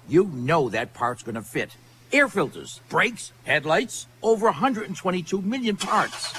you know that part's gonna fit. Air filters, brakes, headlights, over 122 million parts.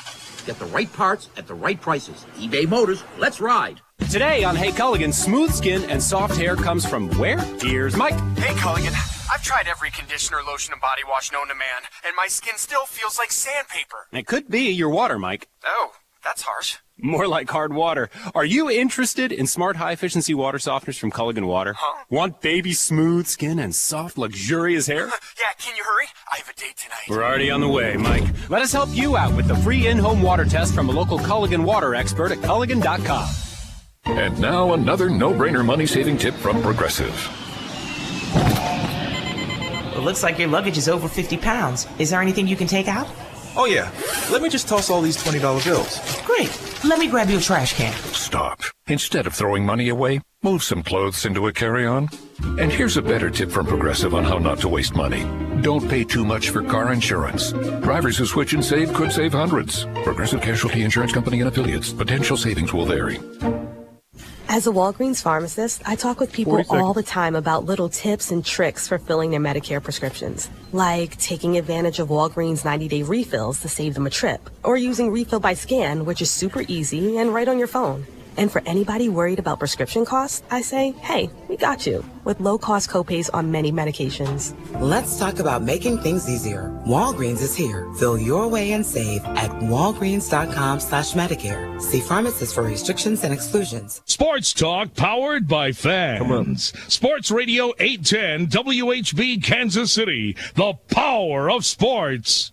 Get the right parts at the right prices. eBay Motors, let's ride. Today on Hey Culligan, smooth skin and soft hair comes from where? Here's Mike. Hey Culligan, I've tried every conditioner, lotion, and body wash known to man, and my skin still feels like sandpaper. It could be your water, Mike. Oh, that's harsh. More like hard water. Are you interested in smart, high-efficiency water softeners from Culligan Water? Huh? Want baby smooth skin and soft, luxurious hair? Yeah, can you hurry? I have a date tonight. We're already on the way, Mike. Let us help you out with the free in-home water test from a local Culligan water expert at Culligan.com. And now another no-brainer money-saving tip from Progressive. It looks like your luggage is over 50 pounds. Is there anything you can take out? Oh, yeah. Let me just toss all these $20 bills. Great. Let me grab you a trash can. Stop. Instead of throwing money away, move some clothes into a carry-on. And here's a better tip from Progressive on how not to waste money. Don't pay too much for car insurance. Drivers who switch and save could save hundreds. Progressive Casualty Insurance Company and Affiliates. Potential savings will vary. As a Walgreens pharmacist, I talk with people all the time about little tips and tricks for filling their Medicare prescriptions, like taking advantage of Walgreens 90-day refills to save them a trip, or using Refill by Scan, which is super easy and right on your phone. And for anybody worried about prescription costs, I say, hey, we got you, with low-cost copays on many medications. Let's talk about making things easier. Walgreens is here. Fill your way and save at walgreens.com/Medicare. See pharmacists for restrictions and exclusions. Sports Talk powered by fans. Sports Radio 810 WHB Kansas City. The power of sports.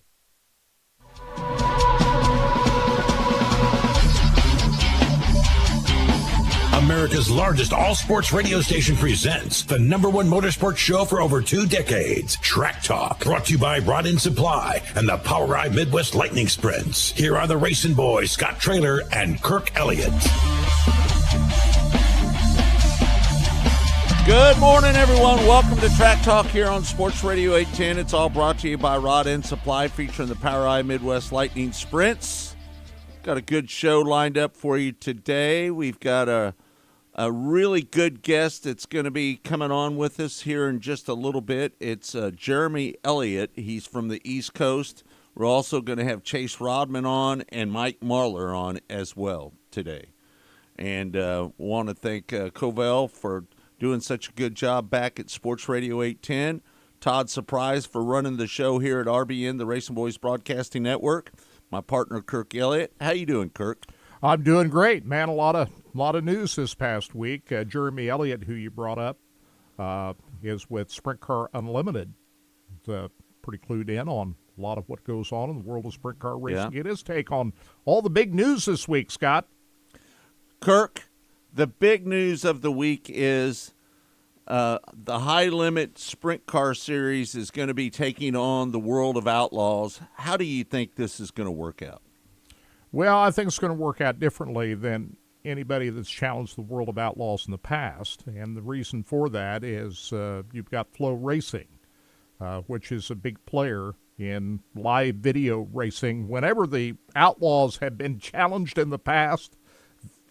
America's largest all-sports radio station presents the #1 motorsports show for over 2 decades, Track Talk, brought to you by Rod End Supply and the POWRi Midwest Lightning Sprints. Here are the racing boys, Scott Traylor and Kirk Elliott. Good morning, everyone. Welcome to Track Talk here on Sports Radio 810. It's all brought to you by Rod End Supply, featuring the POWRi Midwest Lightning Sprints. Got a good show lined up for you today. We've got a really good guest that's going to be coming on with us here in just a little bit. It's Jeremy Elliott. He's from the East Coast. We're also going to have Chase Rodman on and Mike Marlar on as well today. And want to thank Covell for doing such a good job back at Sports Radio 810. Todd Surprise for running the show here at RBN, the Racing Boys Broadcasting Network. My partner, Kirk Elliott. How you doing, Kirk? I'm doing great, man. A lot of news this past week. Jeremy Elliott, who you brought up, is with Sprint Car Unlimited. He's pretty clued in on a lot of what goes on in the world of sprint car racing. Yeah. Get his take on all the big news this week, Scott. Kirk, the big news of the week is the High Limit Sprint Car Series is going to be taking on the World of Outlaws. How do you think this is going to work out? Well, I think it's going to work out differently than anybody that's challenged the World of Outlaws in the past. And the reason for that is you've got Flow Racing, which is a big player in live video racing. Whenever the Outlaws have been challenged in the past,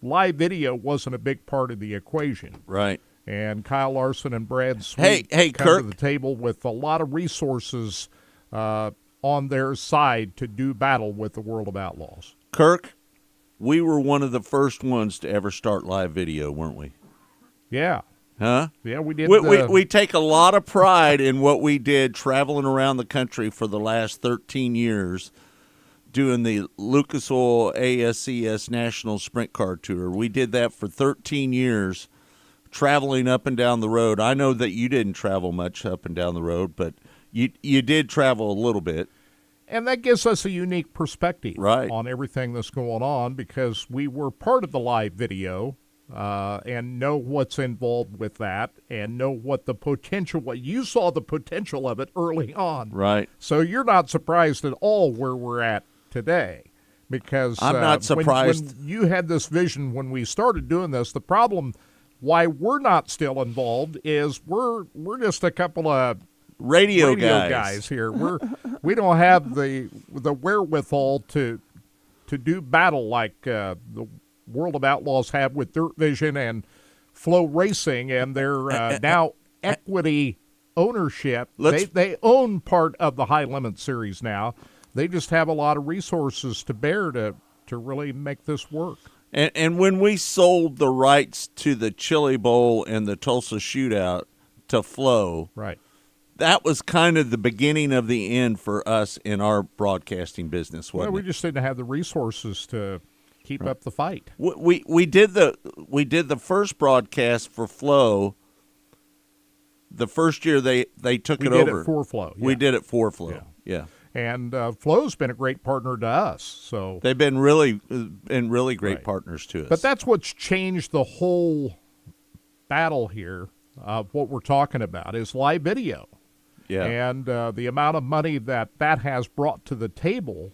live video wasn't a big part of the equation. Right. And Kyle Larson and Brad Sweet hey, come Kirk, to the table with a lot of resources on their side to do battle with the World of Outlaws. Kirk, we were one of the first ones to ever start live video, weren't we? Yeah. Huh? Yeah, we did. We take a lot of pride in what we did traveling around the country for the last 13 years doing the Lucas Oil ASCS National Sprint Car Tour. We did that for 13 years, traveling up and down the road. I know that you didn't travel much up and down the road, but you did travel a little bit. And that gives us a unique perspective right. on everything that's going on because we were part of the live video and know what's involved with that and know what the potential was. You saw the potential of it early on. Right. So you're not surprised at all where we're at today because I'm not surprised. When you had this vision when we started doing this, the problem why we're not still involved is we're just a couple of radio guys here. We don't have the wherewithal to do battle like the World of Outlaws have with Dirt Vision and Flow Racing and their now Equity ownership. They own part of the High Limit Series now. They just have a lot of resources to bear to really make this work. And when we sold the rights to the Chili Bowl and the Tulsa Shootout to Flow, right, that was kind of the beginning of the end for us in our broadcasting business, wasn't we it? just didn't have the resources to keep up the fight. We did the first broadcast for Flow. The first year they took it over. We did it for Flow. We did it for Flow. Yeah. And Flow's been a great partner to us. So they've been really great partners to us. But that's what's changed the whole battle here. What we're talking about is live video. Yeah. And the amount of money that has brought to the table.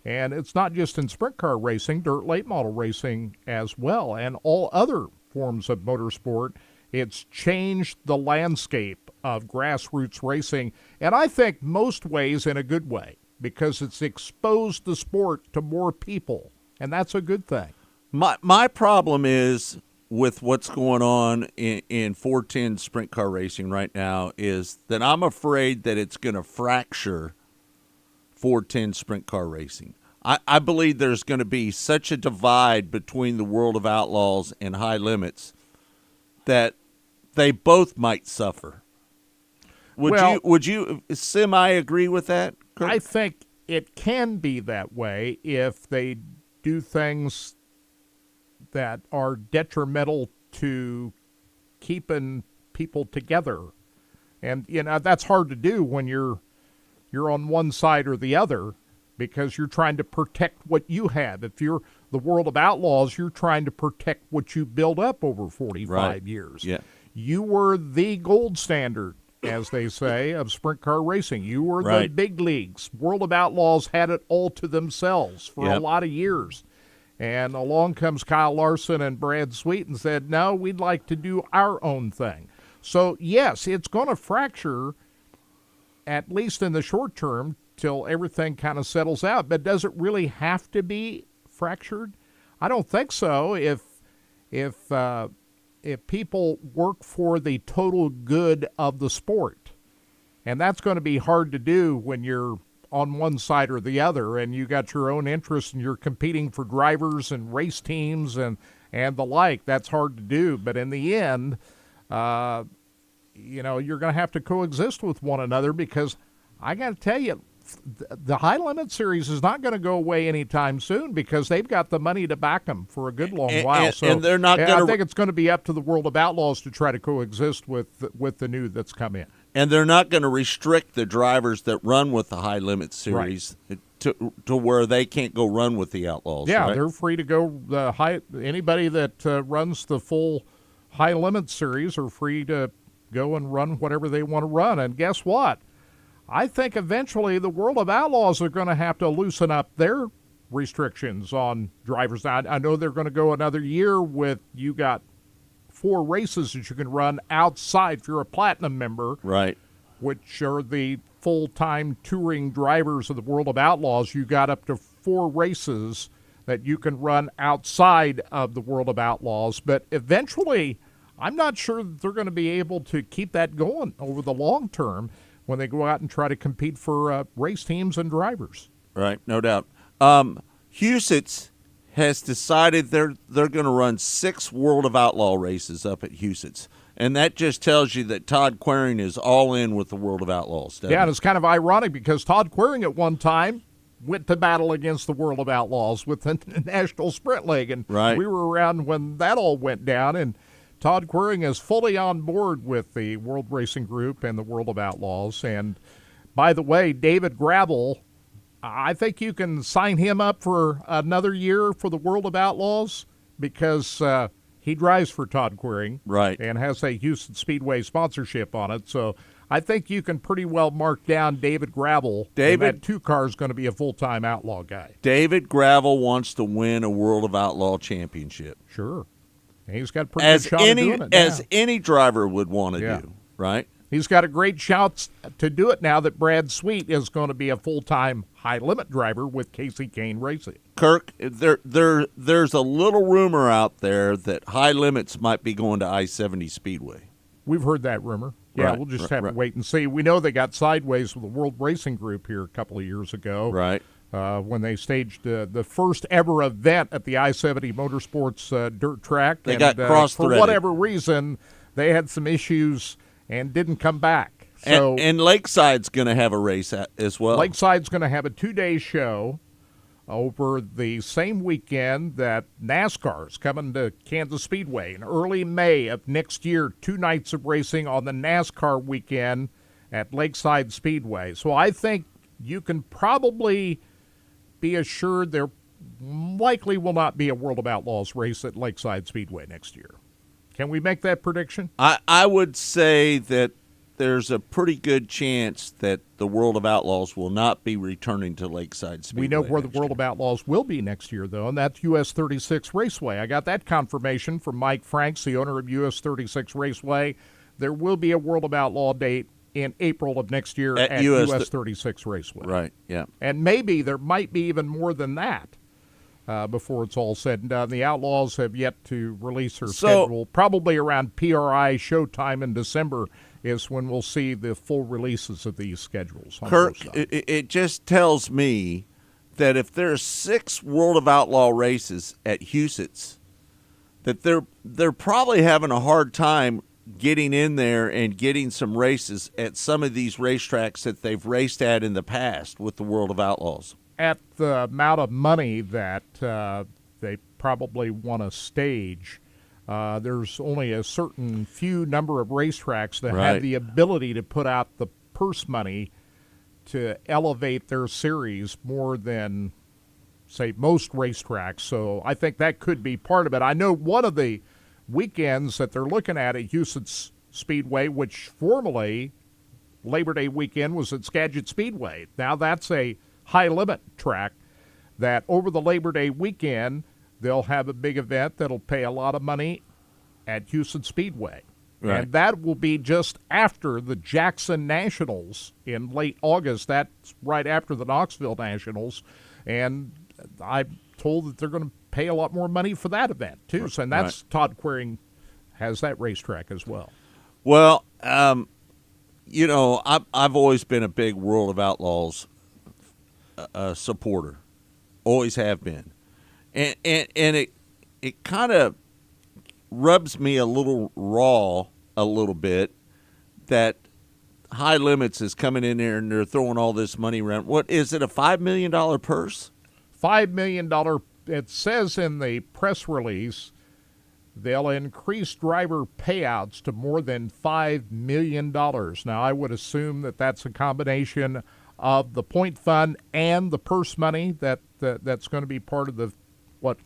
And it's not just in sprint car racing, dirt late model racing as well, and all other forms of motorsport. It's changed the landscape of grassroots racing, and I think most ways in a good way, because it's exposed the sport to more people, and that's a good thing. My problem is with what's going on in 410 sprint car racing right now is that I'm afraid that it's going to fracture 410 sprint car racing. I believe there's going to be such a divide between the World of Outlaws and High Limits that they both might suffer. Would you semi agree with that, Kirk? I think it can be that way if they do things that are detrimental to keeping people together. And that's hard to do when you're on one side or the other, because you're trying to protect what you have. If you're the World of Outlaws, you're trying to protect what you built up over 45 years. Yeah. You were the gold standard, as they say, of sprint car racing. You were the big leagues. World of Outlaws had it all to themselves for a lot of years. And along comes Kyle Larson and Brad Sweet and said, no, we'd like to do our own thing. So, yes, it's going to fracture, at least in the short term, till everything kind of settles out. But does it really have to be fractured? I don't think so. If people work for the total good of the sport, and that's going to be hard to do when you're on one side or the other, and you got your own interests and you're competing for drivers and race teams and the like. That's hard to do. But in the end, you're going to have to coexist with one another, because I got to tell you, the High Limit Series is not going to go away anytime soon, because they've got the money to back them for a good long while. And they're not going to. I think it's going to be up to the World of Outlaws to try to coexist with the new that's come in. And they're not going to restrict the drivers that run with the High Limit Series to where they can't go run with the Outlaws. Yeah, right? They're free to go. Anybody that runs the full High Limit Series are free to go and run whatever they want to run. And guess what? I think eventually the World of Outlaws are going to have to loosen up their restrictions on drivers. I know they're going to go another year with, you got 4 races that you can run outside if you're a platinum member. Right. Which are the full-time touring drivers of the World of Outlaws. You got up to 4 races that you can run outside of the World of Outlaws. But eventually, I'm not sure that they're going to be able to keep that going over the long term when they go out and try to compete for race teams and drivers. Right, no doubt. Huset's has decided they're going to run 6 World of Outlaw races up at Huset's. And that just tells you that Todd Quering is all in with the World of Outlaws. Yeah, and it's kind of ironic because Todd Quering at one time went to battle against the World of Outlaws with the National Sprint League. And we were around when that all went down, and Todd Quering is fully on board with the World Racing Group and the World of Outlaws. And by the way, David Gravel, I think you can sign him up for another year for the World of Outlaws, because he drives for Todd Quering, and has a Houston Speedway sponsorship on it. So I think you can pretty well mark down David Gravel. That 2 car is going to be a full-time Outlaw guy. David Gravel wants to win a World of Outlaw championship. Sure. And he's got a pretty good shot of doing it. As any driver would want to do, right? He's got a great shot to do it now that Brad Sweet is going to be a full-time high-limit driver with Casey Kane Racing. Kirk, there's a little rumor out there that High Limits might be going to I-70 Speedway. We've heard that rumor. Yeah, Right, we'll just right, have right. to wait and see. We know they got sideways with the World Racing Group here a couple of years ago. Right. When they staged the first ever event at the I-70 Motorsports dirt track. They got for cross-threaded. whatever reason, they had some issues and didn't come back. So And Lakeside's going to have a race as well. Lakeside's going to have a 2-day show over the same weekend that NASCAR's coming to Kansas Speedway in early May of next year. 2 nights of racing on the NASCAR weekend at Lakeside Speedway. So I think you can probably be assured there likely will not be a World of Outlaws race at Lakeside Speedway next year. Can we make that prediction? I would say that there's a pretty good chance that the World of Outlaws will not be returning to Lakeside Speedway. We know where the next World year. of Outlaws will be next year, though, and that's US 36 Raceway. I got that confirmation from Mike Franks, the owner of US 36 Raceway. There will be a World of Outlaw date in April of next year at US 36 Raceway. Right, yeah. And maybe there might be even more than that before it's all said and done. The Outlaws have yet to release their schedule. Probably around PRI showtime in December is when we'll see the full releases of these schedules. Kirk, it just tells me that if there's 6 World of Outlaw races at Huset's, that they're probably having a hard time getting in there and getting some races at some of these racetracks that they've raced at in the past with the World of Outlaws. At the amount of money that they probably want to stage, there's only a certain few number of racetracks that Right. have the ability to put out the purse money to elevate their series more than, say, most racetracks. So I think that could be part of it. I know one of the weekends that they're looking at Houston Speedway, which formerly Labor Day weekend was at Skagit Speedway. Now that's a high-limit track that over the Labor Day weekend, they'll have a big event that'll pay a lot of money at Houston Speedway. Right. And that will be just after the Jackson Nationals in late August. That's right after the Knoxville Nationals. And I'm told that they're going to pay a lot more money for that event, too. So, and that's Todd Queering has that racetrack as well. Well, you know, I've always been a big World of Outlaws supporter, always have been, and it kind of rubs me a little raw a little bit that High Limits is coming in there and they're throwing all this money around. What is it, a $5 million purse? $5 million. It says in the press release they'll increase driver payouts to more than $5 million. Now, I would assume that that's a combination of the point fund and the purse money that's going to be part of the,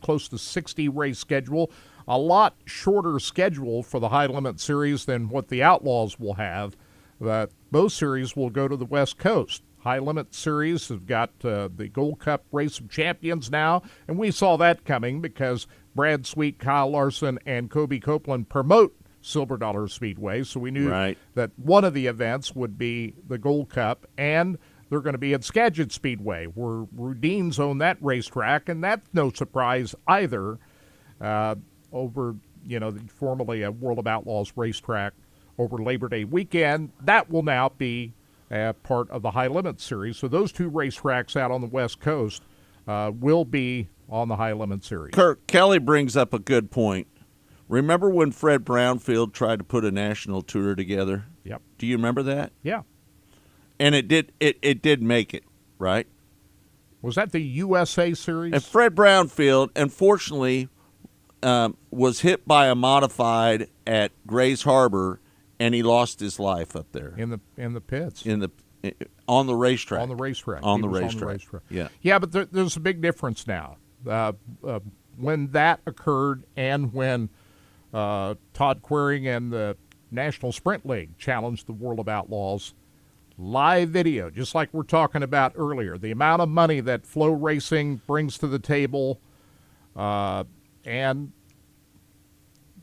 close to 60 race schedule. A lot shorter schedule for the High Limit Series than what the Outlaws will have. Both series will go to the West Coast. High Limit Series have got the Gold Cup Race of Champions now, and we saw that coming because Brad Sweet, Kyle Larson, and Kobe Copeland promote Silver Dollar Speedway, so we knew that one of the events would be the Gold Cup, and they're going to be at Skagit Speedway, where Rudines own that racetrack, and that's no surprise either. Over, formerly a World of Outlaws racetrack over Labor Day weekend, that will now be part of the High Limit Series. So those 2 racetracks out on the West Coast will be on the High Limit Series. Kirk, Kelly brings up a good point. Remember when Fred Brownfield tried to put a national tour together? Yep. Do you remember that? Yeah. And it did make it, right? Was that the USA Series? And Fred Brownfield, unfortunately, was hit by a modified at Grays Harbor, and he lost his life up there in the pits, on the racetrack. On the racetrack. On the racetrack. Yeah. Yeah, but there's a big difference now. When that occurred, and when Todd Queering and the National Sprint League challenged the World of Outlaws, live video, just like we're talking about earlier, the amount of money that Flow Racing brings to the table, and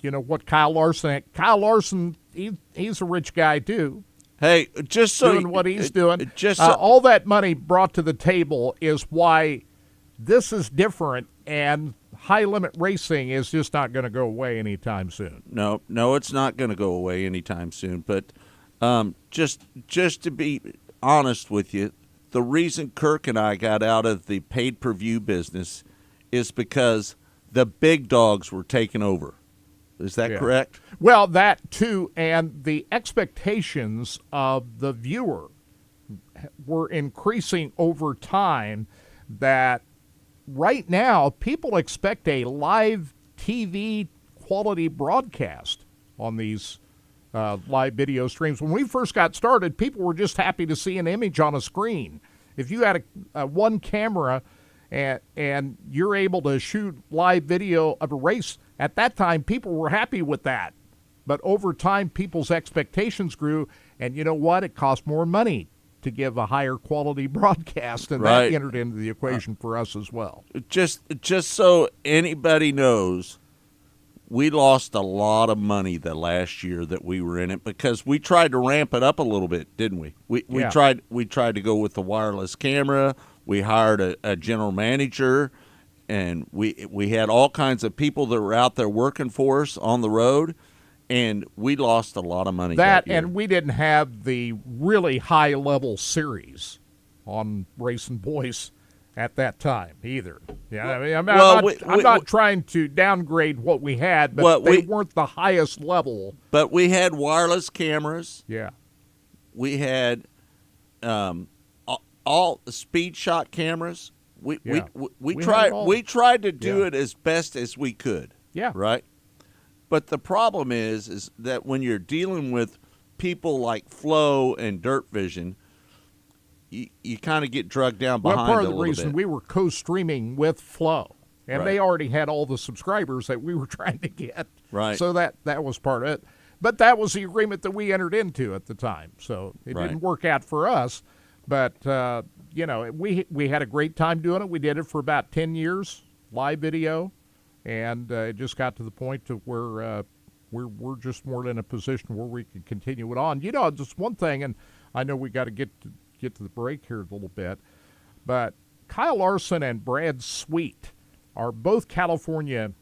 what Kyle Larson, he's a rich guy too. Hey, just so doing what he's doing, all that money brought to the table is why this is different, and High Limit Racing is just not going to go away anytime soon. No, it's not going to go away anytime soon. But Just to be honest with you, the reason Kirk and I got out of the paid-per-view business is because the big dogs were taking over. Is that correct? Well, that too, and the expectations of the viewer were increasing over time, that right now people expect a live TV quality broadcast on these live video streams. When we first got started, people were just happy to see an image on a screen. If you had a one camera and you're able to shoot live video of a race, at that time people were happy with that. But over time, people's expectations grew, and you know what? It cost more money to give a higher quality broadcast, and that entered into the equation for us as well. Just so anybody knows, we lost a lot of money the last year that we were in it because we tried to ramp it up a little bit, didn't we? We tried to go with the wireless camera. We hired a general manager, and we had all kinds of people that were out there working for us on the road. And we lost a lot of money that year. And we didn't have the really high-level series on Racing Boys at that time either. Yeah, I mean, I'm not trying to downgrade what we had, but they weren't the highest level. But we had wireless cameras. Yeah. We had all the speed shot cameras. We tried to do it as best as we could. Yeah. Right? But the problem is that when you're dealing with people like Flo and Dirt Vision, you kind of get drugged down behind a little bit. Well, part of the reason we were co-streaming with Flo, and they already had all the subscribers that we were trying to get. Right. So that was part of it. But that was the agreement that we entered into at the time. So it didn't work out for us. But, we had a great time doing it. We did it for about 10 years, live video. And it just got to the point to where we're just more in a position where we can continue it on. You know, just one thing, and I know we got to get to the break here a little bit, but Kyle Larson and Brad Sweet are both California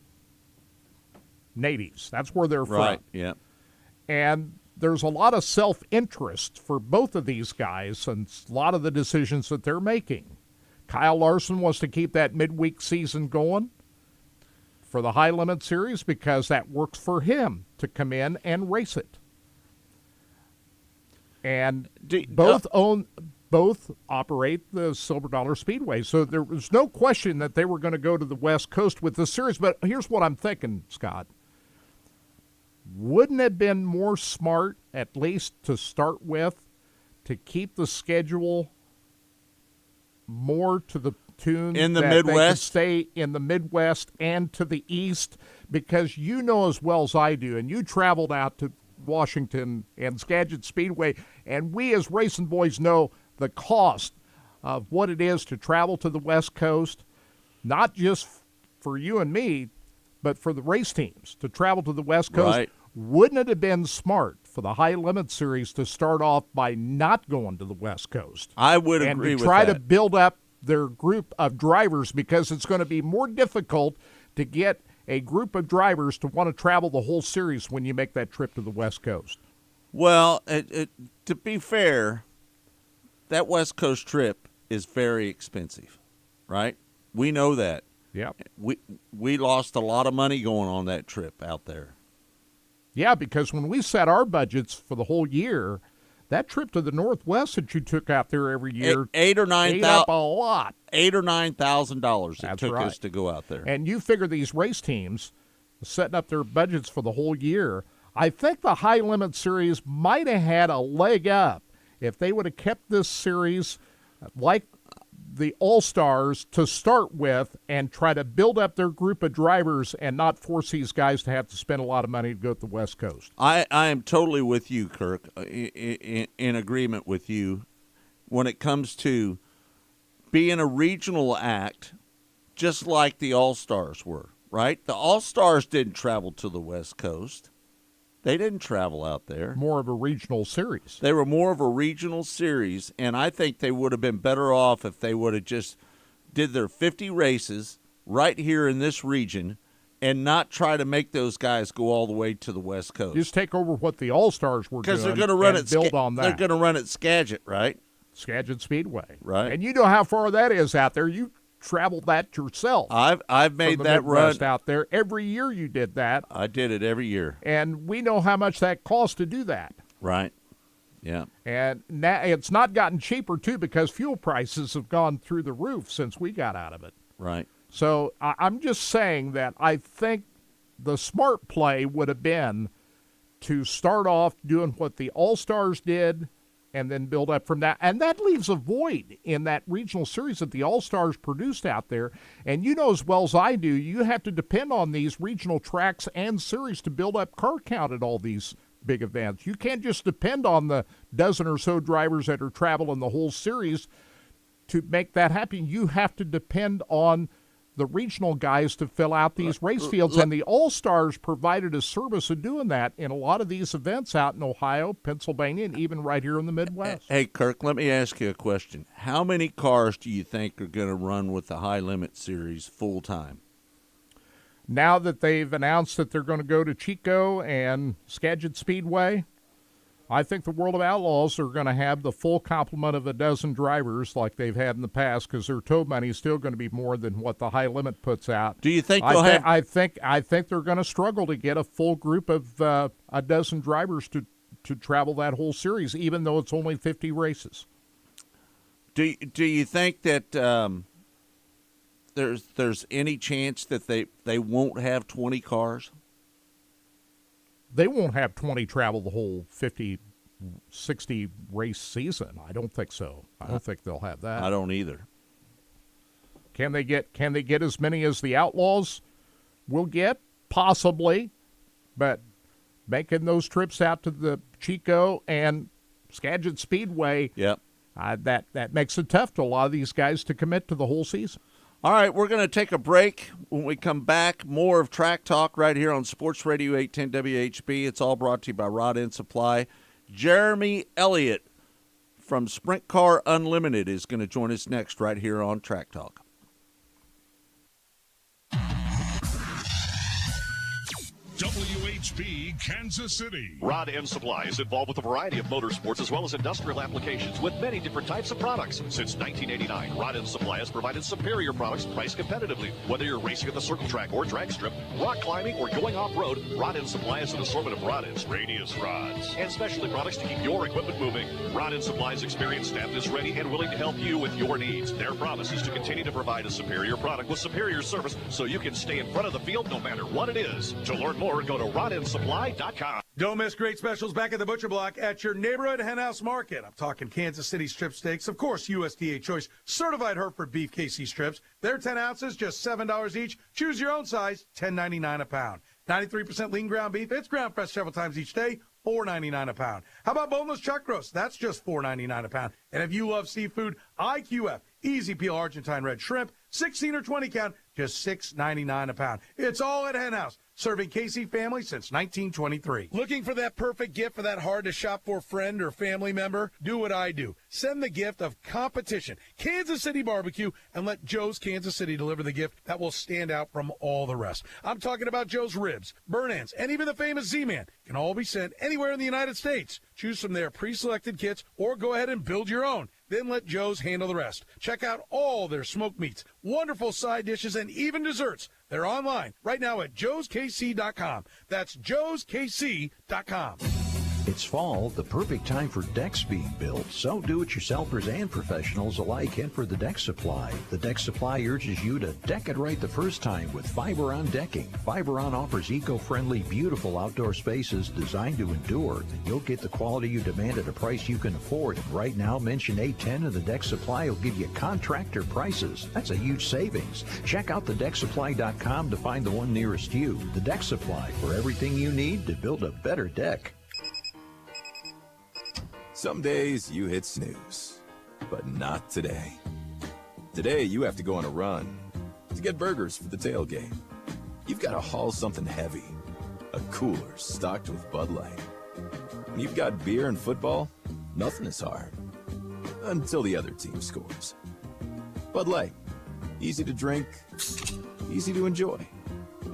natives. That's where they're from. Right, yeah. And there's a lot of self-interest for both of these guys and a lot of the decisions that they're making. Kyle Larson wants to keep that midweek season going for the High Limit Series because that works for him to come in and race it. And both operate the Silver Dollar Speedway. So there was no question that they were going to go to the West Coast with the series. But here's what I'm thinking, Scott. Wouldn't it have been more smart, at least to start with, to keep the schedule more to the tune in the that Midwest? They could stay in the Midwest and to the East? Because you know as well as I do, and you traveled out to Washington and Skagit Speedway, and we as Racing Boys know the cost of what it is to travel to the West Coast, not just for you and me, but for the race teams to travel to the West Coast. Right. Wouldn't it have been smart for the High Limit Series to start off by not going to the West Coast? I would agree with that. And to try to build up their group of drivers, because it's going to be more difficult to get a group of drivers to want to travel the whole series when you make that trip to the West Coast. Well, to be fair, that West Coast trip is very expensive, right? We know that. Yeah. We lost a lot of money going on that trip out there. Yeah, because when we set our budgets for the whole year, that trip to the Northwest that you took out there every year ate up a lot. $8,000 or $9,000 it took us to go out there. And you figure these race teams setting up their budgets for the whole year. I think the High Limit Series might have had a leg up if they would have kept this series like the All-Stars to start with and try to build up their group of drivers and not force these guys to have to spend a lot of money to go to the West Coast. I am totally with you, Kirk, in agreement with you when it comes to being a regional act just like the All-Stars were, right? The All-Stars didn't travel to the West Coast. They didn't travel out there. More of a regional series. They were more of a regional series, and I think they would have been better off if they would have just did their 50 races right here in this region and not try to make those guys go all the way to the West Coast. Just take over what the All-Stars were doing, because they're going to run and build on that. They're going to run at Skagit, right? Skagit Speedway, right? And you know how far that is out there. You traveled that yourself. I've made that run out there every year. You did that. I did it every year, and we know how much that costs to do that. Right. Yeah. And now it's not gotten cheaper too because fuel prices have gone through the roof since we got out of it. Right. So I'm just saying that I think the smart play would have been to start off doing what the All-Stars did and then build up from that. And that leaves a void in that regional series that the All-Stars produced out there. And you know as well as I do, you have to depend on these regional tracks and series to build up car count at all these big events. You can't just depend on the dozen or so drivers that are traveling the whole series to make that happen. You have to depend on the regional guys to fill out these race fields, and the All-Stars provided a service of doing that in a lot of these events out in Ohio, Pennsylvania, and even right here in the Midwest. Hey, Kirk, let me ask you a question. How many cars do you think are going to run with the High Limit Series full-time? Now that they've announced that they're going to go to Chico and Skagit Speedway, I think the World of Outlaws are going to have the full complement of a dozen drivers like they've had in the past because their tow money is still going to be more than what the High Limit puts out. Do you think they'll have? I think they're going to struggle to get a full group of a dozen drivers to travel that whole series, even though it's only 50 races. Do you think that there's any chance that they won't have 20 cars? They won't have 20 travel the whole 50, 60 race season. I don't think so. I don't think they'll have that. I don't either. Can they get as many as the Outlaws will get? Possibly. But making those trips out to the Chico and Skagit Speedway, yep. That makes it tough to a lot of these guys to commit to the whole season. All right, we're going to take a break. When we come back, more of Track Talk right here on Sports Radio 810 WHB. It's all brought to you by Rod End Supply. Jeremy Elliott from Sprint Car Unlimited is going to join us next right here on Track Talk. WHB Kansas City. Rod End Supply is involved with a variety of motorsports as well as industrial applications with many different types of products. Since 1989, Rod End Supply has provided superior products priced competitively. Whether you're racing at the circle track or drag strip, rock climbing, or going off-road, Rod End Supply has an assortment of rod ends, radius rods, and specialty products to keep your equipment moving. Rod End Supply's experienced staff is ready and willing to help you with your needs. Their promise is to continue to provide a superior product with superior service so you can stay in front of the field no matter what it is. To learn more, go to rodendsupply.com. Don't miss great specials back at the Butcher Block at your neighborhood henhouse market. I'm talking Kansas City strip steaks. Of course, USDA Choice Certified Hereford Beef KC strips. They're 10 ounces, just $7 each. Choose your own size, $10.99 a pound. 93% lean ground beef. It's ground fresh several times each day. $4.99 a pound. How about boneless chuck roast? That's just $4.99 a pound. And if you love seafood, IQF, Easy Peel Argentine Red Shrimp, 16 or 20 count, just $6.99 a pound. It's all at Hen House, serving KC family since 1923. Looking for that perfect gift for that hard-to-shop-for friend or family member? Do what I do. Send the gift of competition, Kansas City barbecue, and let Joe's Kansas City deliver the gift that will stand out from all the rest. I'm talking about Joe's ribs, burn ends, and even the famous Z-Man can all be sent anywhere in the United States. Choose from their pre-selected kits or go ahead and build your own. Then let Joe's handle the rest. Check out all their smoked meats, wonderful side dishes, and even desserts. They're online right now at joeskc.com. That's joeskc.com. It's fall, the perfect time for decks being built. So do-it-yourselfers and professionals alike head for the Deck Supply. The Deck Supply urges you to deck it right the first time with Fiberon decking. Fiberon offers eco-friendly, beautiful outdoor spaces designed to endure. And you'll get the quality you demand at a price you can afford. And right now, mention 810 and the Deck Supply will give you contractor prices. That's a huge savings. Check out thedecksupply.com to find the one nearest you. The Deck Supply, for everything you need to build a better deck. Some days you hit snooze, but not today. Today you have to go on a run to get burgers for the tailgate. You've got to haul something heavy, a cooler stocked with Bud Light. When you've got beer and football, nothing is hard, until the other team scores. Bud Light, easy to drink, easy to enjoy.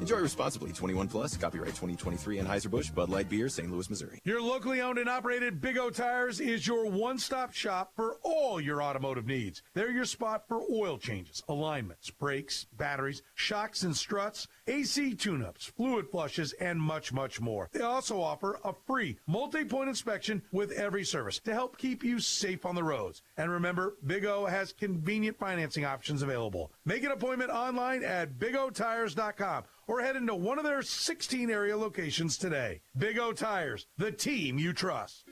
Enjoy responsibly. 21 plus. Copyright 2023 Anheuser-Busch, Bud Light Beer, St. Louis, Missouri. Your locally owned and operated Big O Tires is your one-stop shop for all your automotive needs. They're your spot for oil changes, alignments, brakes, batteries, shocks and struts, AC tune-ups, fluid flushes, and much, much more. They also offer a free multi-point inspection with every service to help keep you safe on the roads. And remember, Big O has convenient financing options available. Make an appointment online at bigotires.com or head into one of their 16 area locations today. Big O Tires, the team you trust.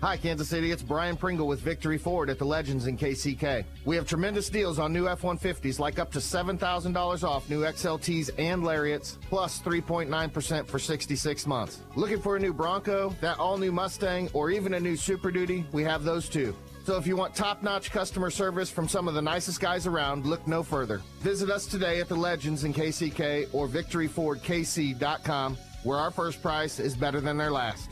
Hi, Kansas City. It's Brian Pringle with Victory Ford at the Legends in KCK. We have tremendous deals on new F-150s, like up to $7,000 off new XLTs and Lariats, plus 3.9% for 66 months. Looking for a new Bronco, that all-new Mustang, or even a new Super Duty? We have those too. So if you want top-notch customer service from some of the nicest guys around, look no further. Visit us today at the Legends in KCK or victoryfordkc.com, where our first price is better than their last.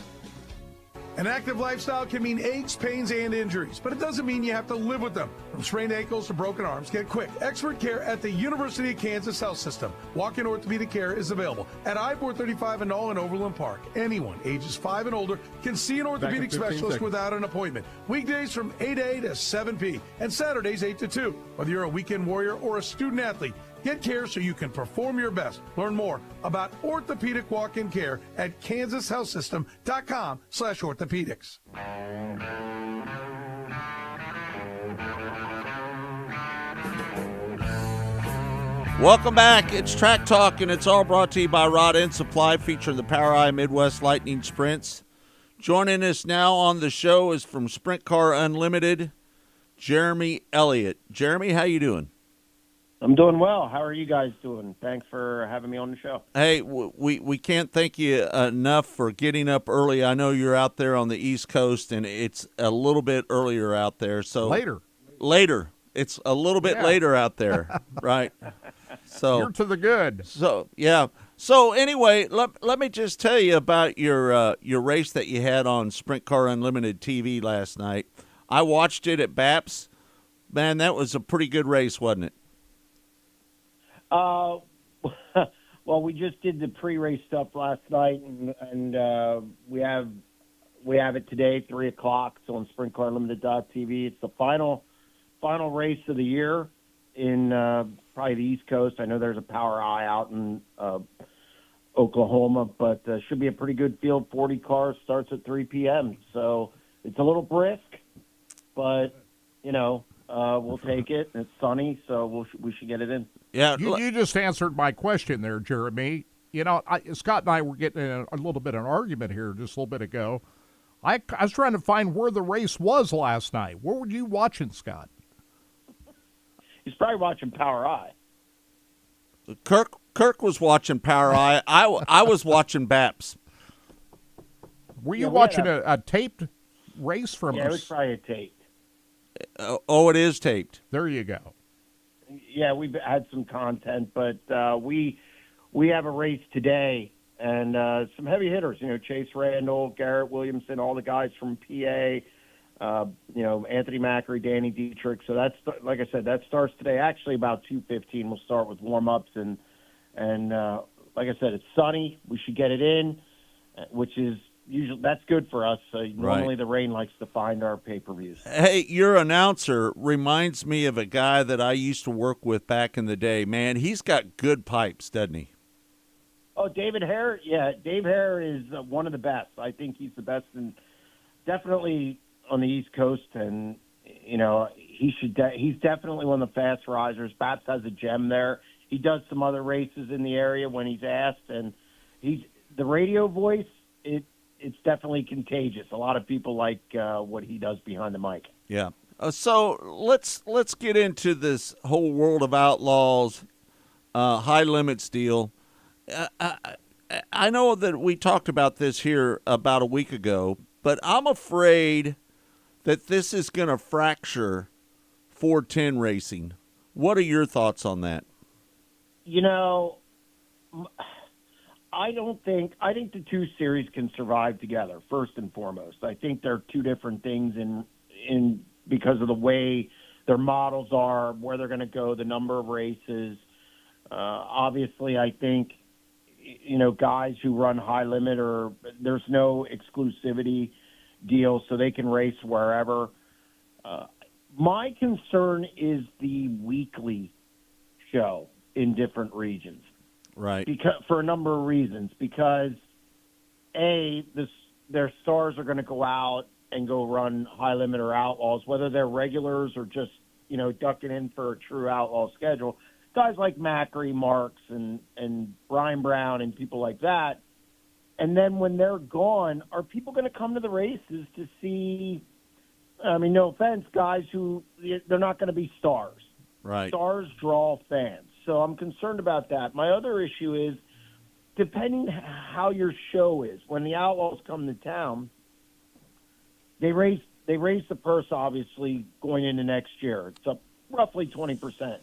An active lifestyle can mean aches, pains, and injuries, but it doesn't mean you have to live with them. From sprained ankles to broken arms, get quick, expert care at the University of Kansas Health System. Walk-in orthopedic care is available at I-435 and all in Overland Park. Anyone ages 5 and older can see an orthopedic specialist without an appointment. Weekdays from 8 a to 7 p. and Saturdays 8 to 2. Whether you're a weekend warrior or a student athlete, get care so you can perform your best. Learn more about orthopedic walk-in care at kansashealthsystem.com/orthopedics. Welcome back. It's Track Talk, and it's all brought to you by Rod End Supply, featuring the POWRi Midwest Lightning Sprints. Joining us now on the show is from Sprint Car Unlimited, Jeremy Elliott. Jeremy, how you doing? I'm doing well. How are you guys doing? Thanks for having me on the show. Hey, we can't thank you enough for getting up early. I know you're out there on the East Coast, and it's a little bit earlier out there. So Later. It's a little bit later out there, right? So you're to the good. So, yeah. So, anyway, let me just tell you about your race that you had on Sprint Car Unlimited TV last night. I watched it at BAPS. Man, that was a pretty good race, wasn't it? Well, we just did the pre-race stuff last night, and we have it today, 3:00. It's on SprintCarUnlimited.tv. It's the final race of the year in probably the East Coast. I know there's a POWRi out in Oklahoma, but should be a pretty good field. 40 cars, starts at 3 p.m. So it's a little brisk, but we'll take it. It's sunny, so we should get it in. Yeah, you just answered my question there, Jeremy. Scott and I were getting in a little bit of an argument here just a little bit ago. I was trying to find where the race was last night. Where were you watching, Scott? He's probably watching POWRi. Kirk was watching POWRi. I was watching BAPS. Were you watching a taped race from us? Yeah, it was probably a taped. Oh, it is taped. There you go. Yeah, we've had some content, but we have a race today, and some heavy hitters. Chase Randall, Garrett Williamson, all the guys from PA. Anthony Macri, Danny Dietrich. So that's, like I said, that starts today. Actually, about 2:15. We'll start with warm-ups, and like I said, it's sunny. We should get it in, which is usually that's good for us. Normally the rain likes to find our pay-per-views. Hey, your announcer reminds me of a guy that I used to work with back in the day. Man, he's got good pipes, doesn't he? Oh, David Hare? Yeah, Dave Hare is one of the best. I think he's the best, and definitely on the East Coast, and he's definitely one of the fast risers. BAPS has a gem there. He does some other races in the area when he's asked, and the radio voice. It's definitely contagious. A lot of people like what he does behind the mic. Yeah. So let's get into this whole World of Outlaws high limits deal. I know that we talked about this here about a week ago, but I'm afraid that this is going to fracture 410 racing. What are your thoughts on that? I think the two series can survive together, first and foremost. I think they're two different things in because of the way their models are, where they're going to go, the number of races. Obviously, I think guys who run high limit, or there's no exclusivity deal, so they can race wherever. My concern is the weekly show in different regions. Right. Because, for a number of reasons. Because, their stars are going to go out and go run high limit or outlaws, whether they're regulars or just, ducking in for a true outlaw schedule. Guys like Macri, Marks, and Brian Brown and people like that. And then when they're gone, are people going to come to the races to see, no offense, guys who they're not going to be stars. Right. Stars draw fans. So I'm concerned about that. My other issue is, depending how your show is, when the Outlaws come to town, they raise the purse, obviously, going into next year. It's up roughly 20%.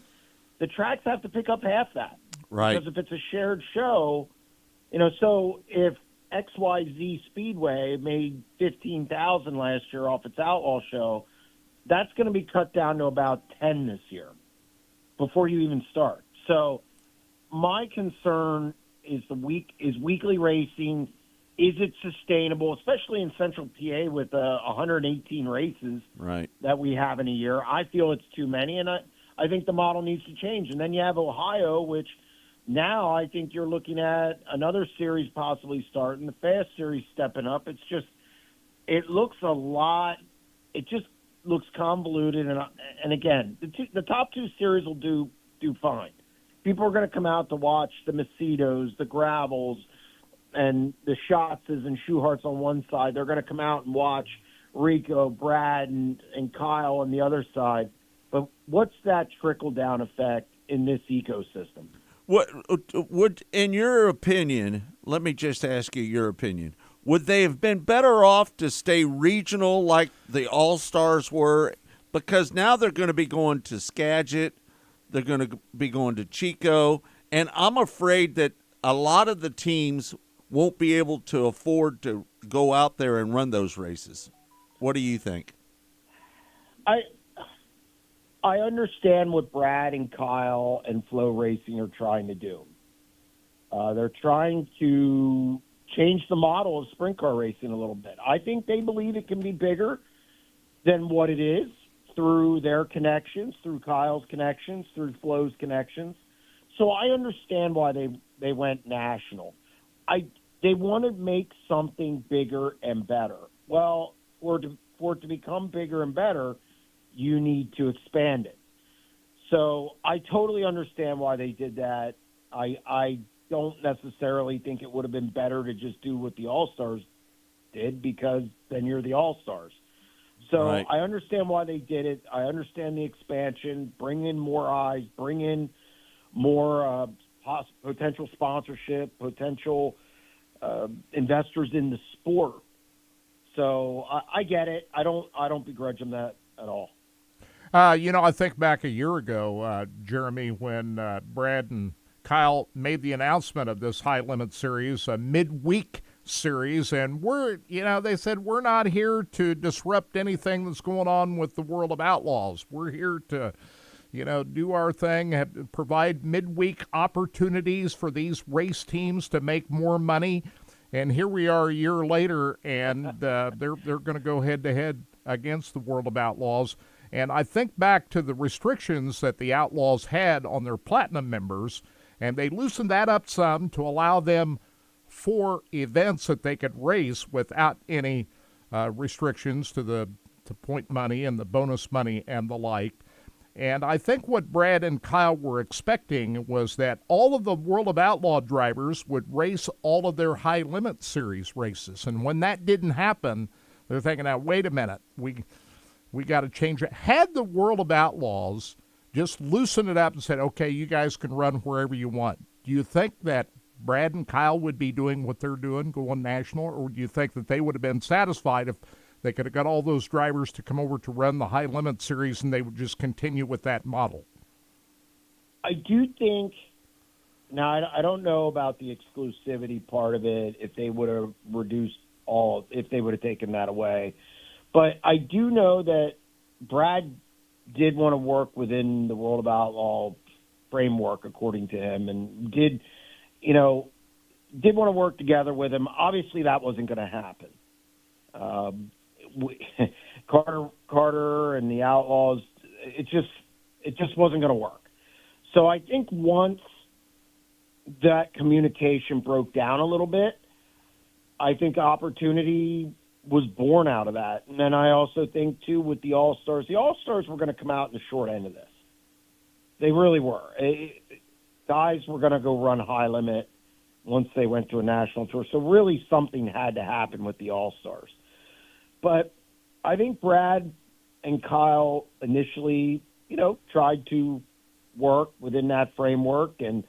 The tracks have to pick up half that. Right. Because if it's a shared show, so if XYZ Speedway made $15,000 last year off its Outlaw show, that's going to be cut down to about 10 this year before you even start. So my concern is weekly racing. Is it sustainable, especially in Central PA with 118 races right. that we have in a year? I feel it's too many, and I think the model needs to change. And then you have Ohio, which now I think you're looking at another series possibly starting, the Fast Series stepping up. It looks a lot. It just looks convoluted. And again, the top two series will do fine. People are going to come out to watch the Macedos, the Gravels, and the Schatzes and Schuharts on one side. They're going to come out and watch Rico, Brad, and Kyle on the other side. But what's that trickle-down effect in this ecosystem? What would, in your opinion, let me just ask you your opinion, would they have been better off to stay regional like the All-Stars were? Because now they're going to be going to Skagit, they're going to be going to Chico, and I'm afraid that a lot of the teams won't be able to afford to go out there and run those races. What do you think? I understand what Brad and Kyle and Flow Racing are trying to do. They're trying to change the model of sprint car racing a little bit. I think they believe it can be bigger than what it is through their connections, through Kyle's connections, through Flow's connections. So I understand why they went national. They want to make something bigger and better. Well, for it to become bigger and better, you need to expand it. So I totally understand why they did that. I don't necessarily think it would have been better to just do what the All-Stars did, because then you're the All-Stars. So right. I understand why they did it. I understand the expansion, bring in more eyes, bring in more potential sponsorship, potential investors in the sport. So I get it. I don't begrudge them that at all. I think back a year ago, Jeremy, when Brad and Kyle made the announcement of this high limit series, a midweek series, and they said, we're not here to disrupt anything that's going on with the world of outlaws. We're here to, do our thing, provide midweek opportunities for these race teams to make more money. And here we are a year later, and they're going to go head-to-head against the world of outlaws. And I think back to the restrictions that the Outlaws had on their platinum members, and they loosened that up some to allow them 4 events that they could race without any restrictions to point money and the bonus money and the like. And I think what Brad and Kyle were expecting was that all of the World of Outlaw drivers would race all of their high limit series races. And when that didn't happen, they're thinking, now, wait a minute, we got to change it. Had the World of Outlaws just loosened it up and said, okay, you guys can run wherever you want, do you think that Brad and Kyle would be doing what they're doing, going national, or do you think that they would have been satisfied if they could have got all those drivers to come over to run the high limit series and they would just continue with that model? I do think, now I don't know about the exclusivity part of it, if they would have if they would have taken that away. But I do know that Brad did want to work within the World of Outlaw framework, according to him, and did, did want to work together with him. Obviously, that wasn't going to happen. Carter and the Outlaws, it just wasn't going to work. So I think once that communication broke down a little bit, I think opportunity was born out of that. And then I also think, too, with the All-Stars were going to come out in the short end of this. They really were. Guys were going to go run high limit once they went to a national tour. So really something had to happen with the All-Stars. But I think Brad and Kyle initially, tried to work within that framework, and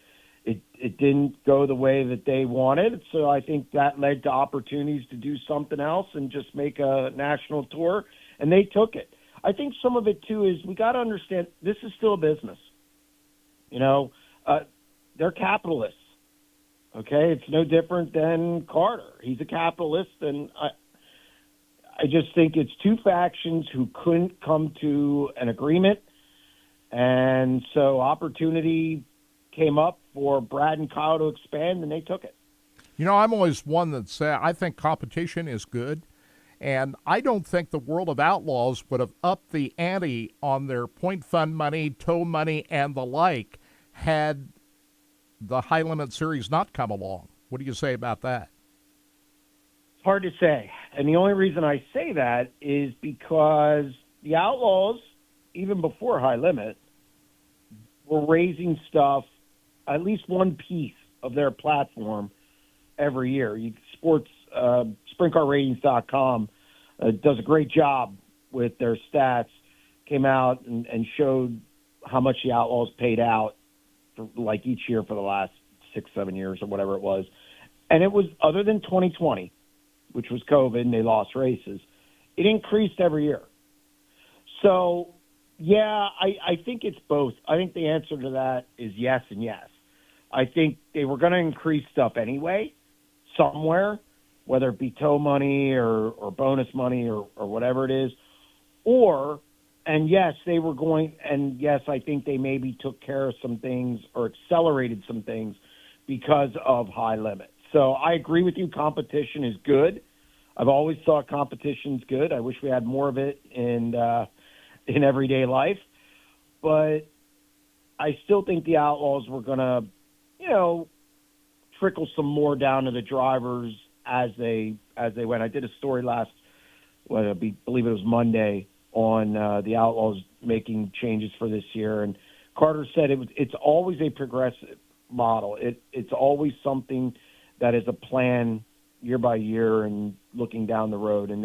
it didn't go the way that they wanted. So I think that led to opportunities to do something else and just make a national tour, and they took it. I think some of it, too, is we got to understand this is still a business. They're capitalists. Okay, it's no different than Carter. He's a capitalist, and I just think it's two factions who couldn't come to an agreement, and so opportunity came up for Brad and Kyle to expand, and they took it. I'm always one that says I think competition is good, and I don't think the World of Outlaws would have upped the ante on their point fund money, tow money, and the like had the High Limit Series not come along. What do you say about that? It's hard to say. And the only reason I say that is because the Outlaws, even before High Limit, were raising stuff, at least one piece of their platform every year. SprintCarRatings.com does a great job with their stats, came out and showed how much the Outlaws paid out for, each year for the last 6-7 years or whatever it was. And it was, other than 2020, which was COVID and they lost races, it increased every year. So, yeah, I think it's both. I think the answer to that is yes and yes. I think they were going to increase stuff anyway, somewhere, whether it be tow money or bonus money or whatever it is. And yes, they were going, and yes, I think they maybe took care of some things or accelerated some things because of High Limit. So I agree with you. Competition is good. I've always thought competition's good. I wish we had more of it in everyday life. But I still think the Outlaws were going to, trickle some more down to the drivers as they went. I did a story I believe it was Monday, on the Outlaws making changes for this year. And Carter said it's always a progressive model. It's always something that is a plan year by year and looking down the road. And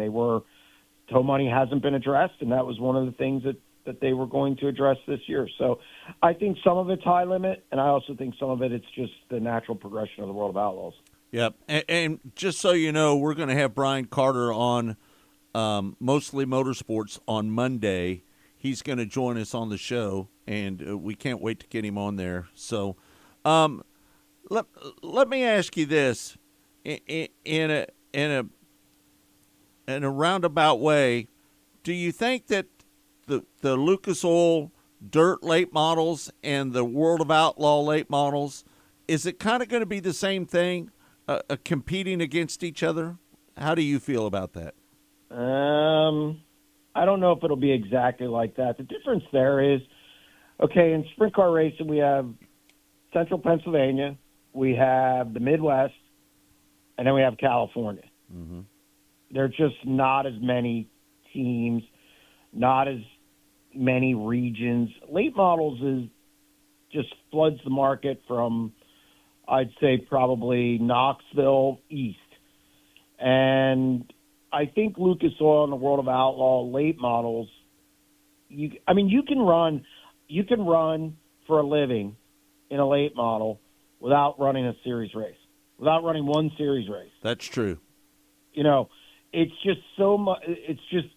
tow money hasn't been addressed, and that was one of the things that they were going to address this year. So I think some of it's High Limit, and I also think some of it's just the natural progression of the World of Outlaws. Yep. And just so you know, we're going to have Brian Carter on Mostly Motorsports on Monday. He's going to join us on the show, and we can't wait to get him on there. So let me ask you this. In a roundabout way, do you think that the Lucas Oil dirt late models and the World of Outlaw late models, is it kind of going to be the same thing, competing against each other? How do you feel about that? I don't know if it'll be exactly like that. The difference there is, okay, in sprint car racing, we have Central Pennsylvania, we have the Midwest, and then we have California. Mm-hmm. There are just not as many teams, not as many regions. Late models just floods the market from, I'd say, probably Knoxville east. And I think Lucas Oil and the World of Outlaw late models, you can run for a living in a late model without running a series race, without running one series race. That's true. It's just so much. It's just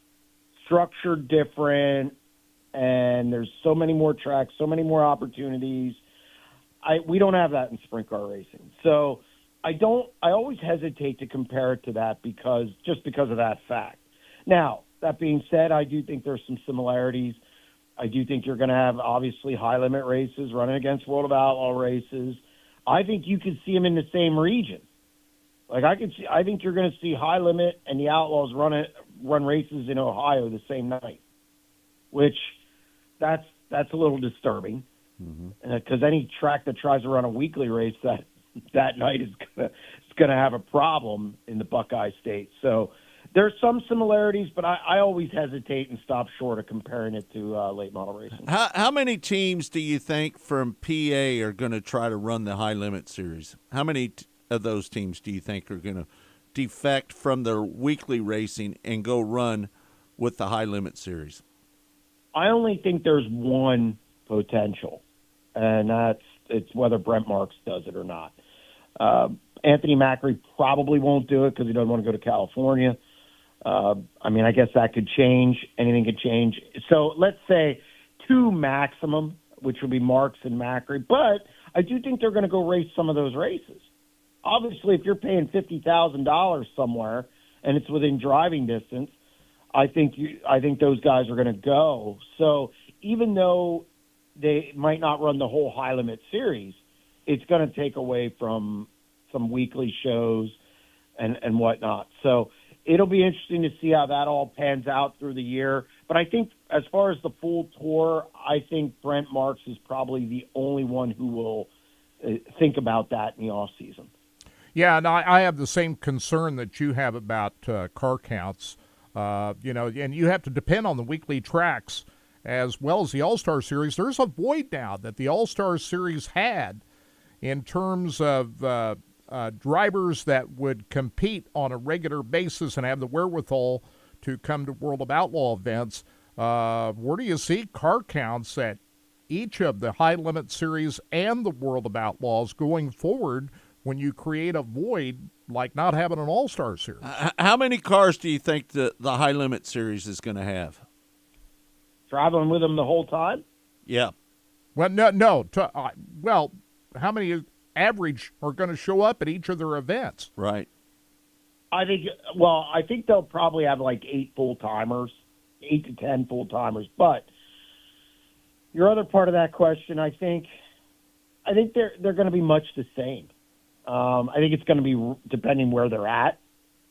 structured different, and there's so many more tracks, so many more opportunities. We don't have that in sprint car racing. So I always hesitate to compare it to that because of that fact. Now, that being said, I do think there's some similarities. I do think you're going to have, obviously, high limit races running against World of Outlaw races. I think you could see them in the same region. Like I think you're going to see High Limit and the Outlaws run races in Ohio the same night, which that's a little disturbing because any track that tries to run a weekly race that night is going to have a problem in the Buckeye State. So there's some similarities, but I always hesitate and stop short of comparing it to late model racing. How many teams do you think from PA are going to try to run the High Limit Series? How many of those teams do you think are going to defect from their weekly racing and go run with the High Limit Series? I only think there's one potential, and it's whether Brent Marks does it or not. Anthony Macri probably won't do it because he doesn't want to go to California. I guess that could change. Anything could change. So let's say 2 maximum, which would be Marks and Macri. But I do think they're going to go race some of those races. Obviously, if you're paying $50,000 somewhere and it's within driving distance, I think those guys are going to go. So even though they might not run the whole High Limit Series, it's going to take away from some weekly shows and whatnot. So it'll be interesting to see how that all pans out through the year. But I think as far as the full tour, I think Brent Marks is probably the only one who will think about that in the off season. Yeah, and I have the same concern that you have about car counts. And you have to depend on the weekly tracks as well as the All-Star Series. There's a void now that the All-Star Series had in terms of drivers that would compete on a regular basis and have the wherewithal to come to World of Outlaw events. Where do you see car counts at each of the High Limit Series and the World of Outlaws going forward when you create a void like not having an All-Star Series? How many cars do you think the High Limit Series is going to have? Traveling with them the whole time? Yeah. Well, no. Well, how many average are going to show up at each of their events? Right. I think they'll probably have like 8 full-timers, 8 to 10 full-timers. But your other part of that question, I think they're going to be much the same. I think it's going to be depending where they're at,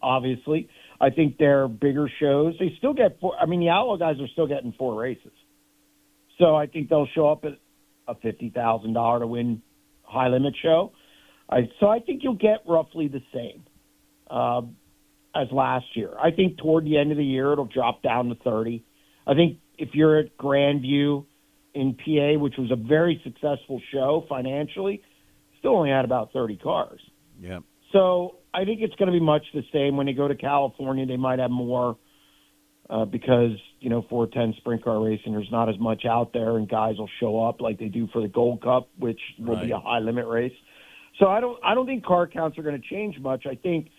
obviously. I think they're bigger shows. They still get the Outlaw guys are still getting 4 races. So I think they'll show up at a $50,000 to win High Limit show. So I think you'll get roughly the same as last year. I think toward the end of the year it'll drop down to 30. I think if you're at Grandview in PA, which was a very successful show financially, still only had about 30 cars. Yeah. So I think it's going to be much the same. When they go to California, they might have more because, 410 sprint car racing, there's not as much out there, and guys will show up like they do for the Gold Cup, which will be a high limit race. So I don't think car counts are going to change much. I think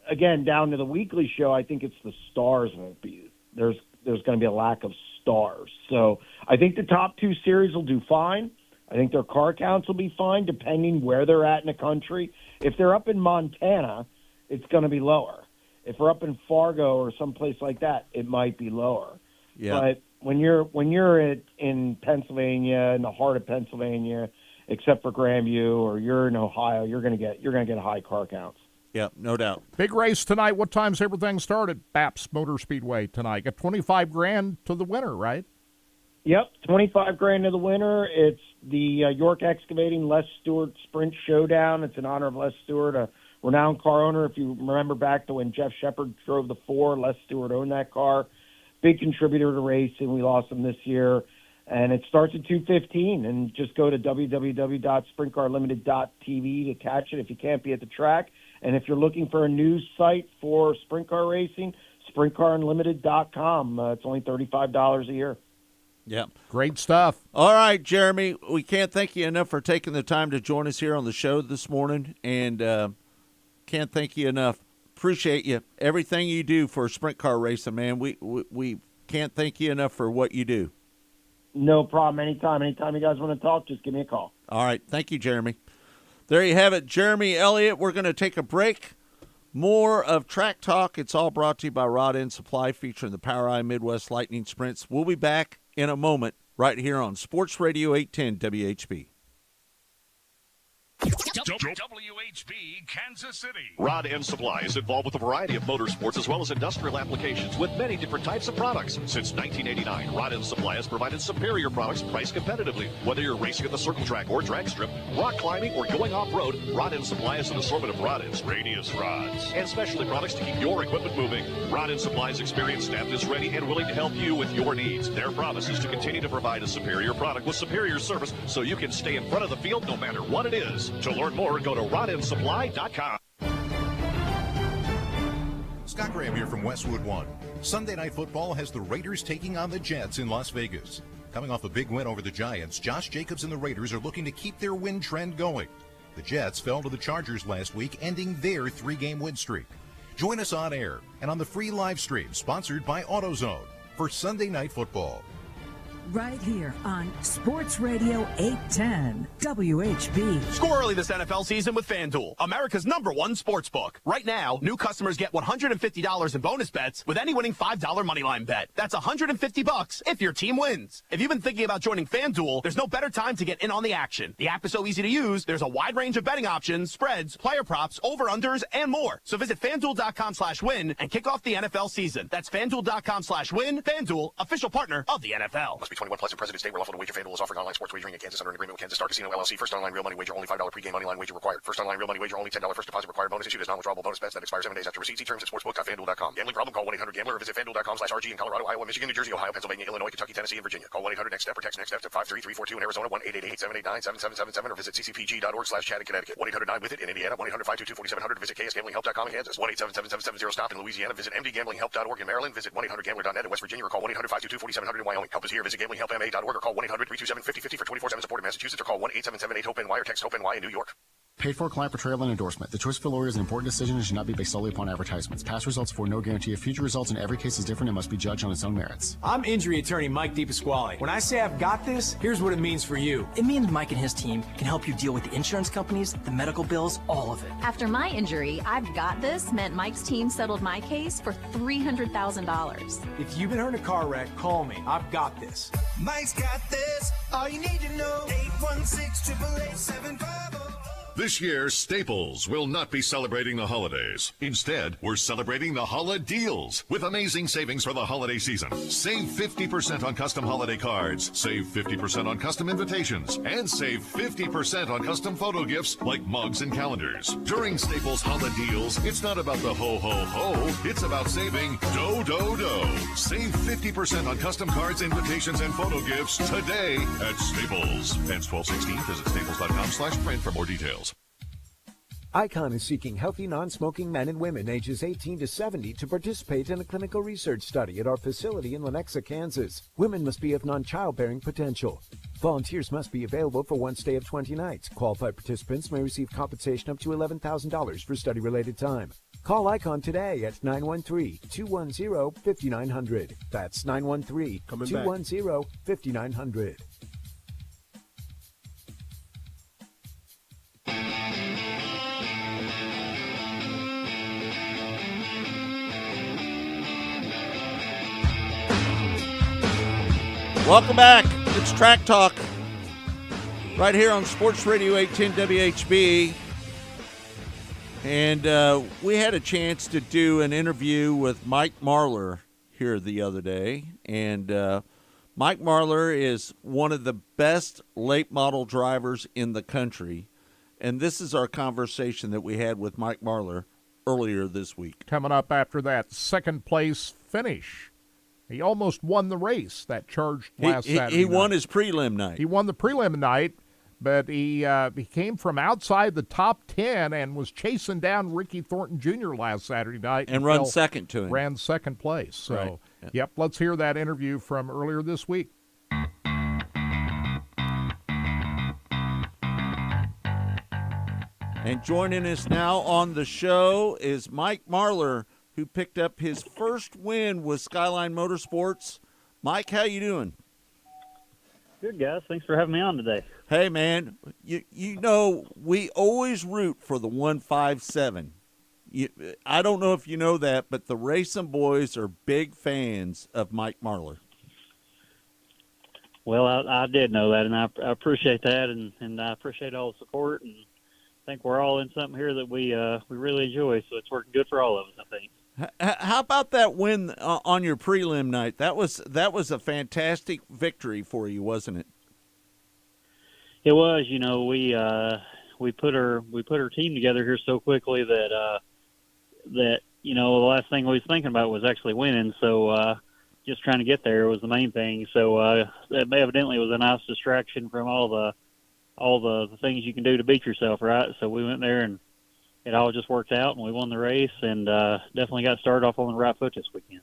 again, down to the weekly show, I think it's the stars won't be. There's going to be a lack of stars. So I think the top 2 series will do fine. I think their car counts will be fine depending where they're at in the country. If they're up in Montana, it's going to be lower. If we're up in Fargo or someplace like that, it might be lower. Yeah. But when you're in Pennsylvania, in the heart of Pennsylvania, except for Grandview, or you're in Ohio, you're going to get high car counts. Yeah, no doubt. Big race tonight. What time's everything started? Baps Motor Speedway tonight. Got $25,000 to the winner, right? Yep, $25,000 to the winner. It's the York Excavating Les Stewart Sprint Showdown. It's in honor of Les Stewart, a renowned car owner. If you remember back to when Jeff Shepard drove the 4, Les Stewart owned that car. Big contributor to racing. We lost him this year. And it starts at 2:15, and just go to www.sprintcarlimited.tv to catch it if you can't be at the track. And if you're looking for a news site for sprint car racing, sprintcarunlimited.com. It's only $35 a year. Yeah. Great stuff. All right, Jeremy, we can't thank you enough for taking the time to join us here on the show this morning, and can't thank you enough. Appreciate you. Everything you do for sprint car racing, man. We can't thank you enough for what you do. No problem. Anytime you guys want to talk, just give me a call. All right. Thank you, Jeremy. There you have it, Jeremy Elliott. We're going to take a break. More of Track Talk. It's all brought to you by Rod End Supply, featuring the POWRi Midwest Lightning Sprints. We'll be back in a moment right here on Sports Radio 810 WHB. WHB Kansas City. Rod End Supply is involved with a variety of motorsports as well as industrial applications with many different types of products. Since 1989, Rod End Supply has provided superior products priced competitively. Whether you're racing at the circle track or drag strip, rock climbing, or going off-road, Rod End Supply has an assortment of rod ends, radius rods, and specialty products to keep your equipment moving. Rod End Supply's experienced staff is ready and willing to help you with your needs. Their promise is to continue to provide a superior product with superior service so you can stay in front of the field no matter what it is. To learn more, go to rodendsupply.com. Scott Graham here from Westwood One. Sunday Night Football has the Raiders taking on the Jets in Las Vegas. Coming off a big win over the Giants, Josh Jacobs and the Raiders are looking to keep their win trend going. The Jets fell to the Chargers last week, ending their 3-game win streak. Join us on air and on the free live stream sponsored by AutoZone for Sunday Night Football. Right here on Sports Radio 810 WHB. Score early this NFL season with FanDuel, America's #1 sports book. Right now, new customers get $150 in bonus bets with any winning $5 moneyline bet. That's $150 if your team wins. If you've been thinking about joining FanDuel, there's no better time to get in on the action. The app is so easy to use, there's a wide range of betting options, spreads, player props, over-unders, and more. So visit FanDuel.com/win and kick off the NFL season. That's FanDuel.com/win. FanDuel, official partner of the NFL. Must be 21 plus in President State where lawful to wager. FanDuel is offering online sports wagering in Kansas under an agreement with Kansas Star Casino LLC. First online real money wager, only $5 pregame money line wager required. First online real money wager, only $10 first deposit required. Bonus issued as non-withdrawable bonus bets that expire 7 days after receipt. See terms at sportsbook.fanduel.com. Gambling problem? Call 1-800-GAMBLER or visit fanduel.com/RG in Colorado, Iowa, Michigan, New Jersey, Ohio, Pennsylvania, Illinois, Kentucky, Tennessee, and Virginia. Call 1-800-NEXT-STEP or text NEXT-STEP to 53342 in Arizona, 1-888-789-7777 or visit ccpg.org/chat in Connecticut. 1-800-9-WITH-IT in Indiana, 1-800-522-4700 visit KSGamblingHelp.com in Kansas. 1-877-770-STOP in Louisiana. Visit mdgamblinghelp.org in Maryland. Visit 1-800-GAMBLER.net in West Virginia or call 1-800-522-4700 in Wyoming. Help is here. Visit gamblinghelpma.org or call 1-800-327-5050 for 24/7 support in Massachusetts or call 1-877-8-HOPE-NY or text HOPE-NY in New York. Paid for client portrayal and endorsement. The choice of a lawyer is an important decision and should not be based solely upon advertisements. Past results afford no guarantee of future results, and every case is different and must be judged on its own merits. I'm injury attorney Mike DePasquale. When I say I've got this, here's what it means for you. It means Mike and his team can help you deal with the insurance companies, the medical bills, all of it. After my injury, I've got this meant Mike's team settled my case for $300,000. If you've been hurt in a car wreck, call me. I've got this. Mike's got this. All you need to know. 816-888-750. This year, Staples will not be celebrating the holidays. Instead, we're celebrating the Holla Deals with amazing savings for the holiday season. Save 50% on custom holiday cards, save 50% on custom invitations, and save 50% on custom photo gifts like mugs and calendars. During Staples Holla Deals, it's not about the ho-ho-ho, it's about saving do-do-do. Save 50% on custom cards, invitations, and photo gifts today at Staples. Ends 12/16. Visit staples.com/print for more details. ICON is seeking healthy, non-smoking men and women ages 18 to 70 to participate in a clinical research study at our facility in Lenexa, Kansas. Women must be of non-childbearing potential. Volunteers must be available for one stay of 20 nights. Qualified participants may receive compensation up to $11,000 for study-related time. Call ICON today at 913-210-5900. That's 913-210-5900. Welcome back. It's Track Talk right here on Sports Radio 810 WHB. And we had a chance to do an interview with Mike Marlar here the other day. And Mike Marlar is one of the best late model drivers in the country. And this is our conversation that we had with Mike Marlar earlier this week. Coming up after that second place finish. He almost won the race that charged last Saturday. He won his prelim night. He won the prelim night, but he came from outside the top 10 and was chasing down Ricky Thornton Jr. last Saturday night. And run second to him. Ran second place. So, right. Yep, let's hear that interview from earlier this week. And joining us now on the show is Mike Marlar, who picked up his first win with Skyline Motorsports. Mike, how you doing? Good, guys. Thanks for having me on today. Hey, man, you know we always root for the 157. I don't know if you know that, but the Racing Boys are big fans of Mike Marlar. Well, I did know that, and I appreciate that, and I appreciate all the support. And think we're all in something here that we really enjoy. So it's working good for all of us, I think. How about that win on your prelim night? That was a fantastic victory for you, wasn't it? It was. We put our team together here so quickly that the last thing we was thinking about was actually winning. So just trying to get there was the main thing. So it evidently was a nice distraction from all the things you can do to beat yourself, right? So we went there and it all just worked out, and we won the race, and definitely got started off on the right foot this weekend.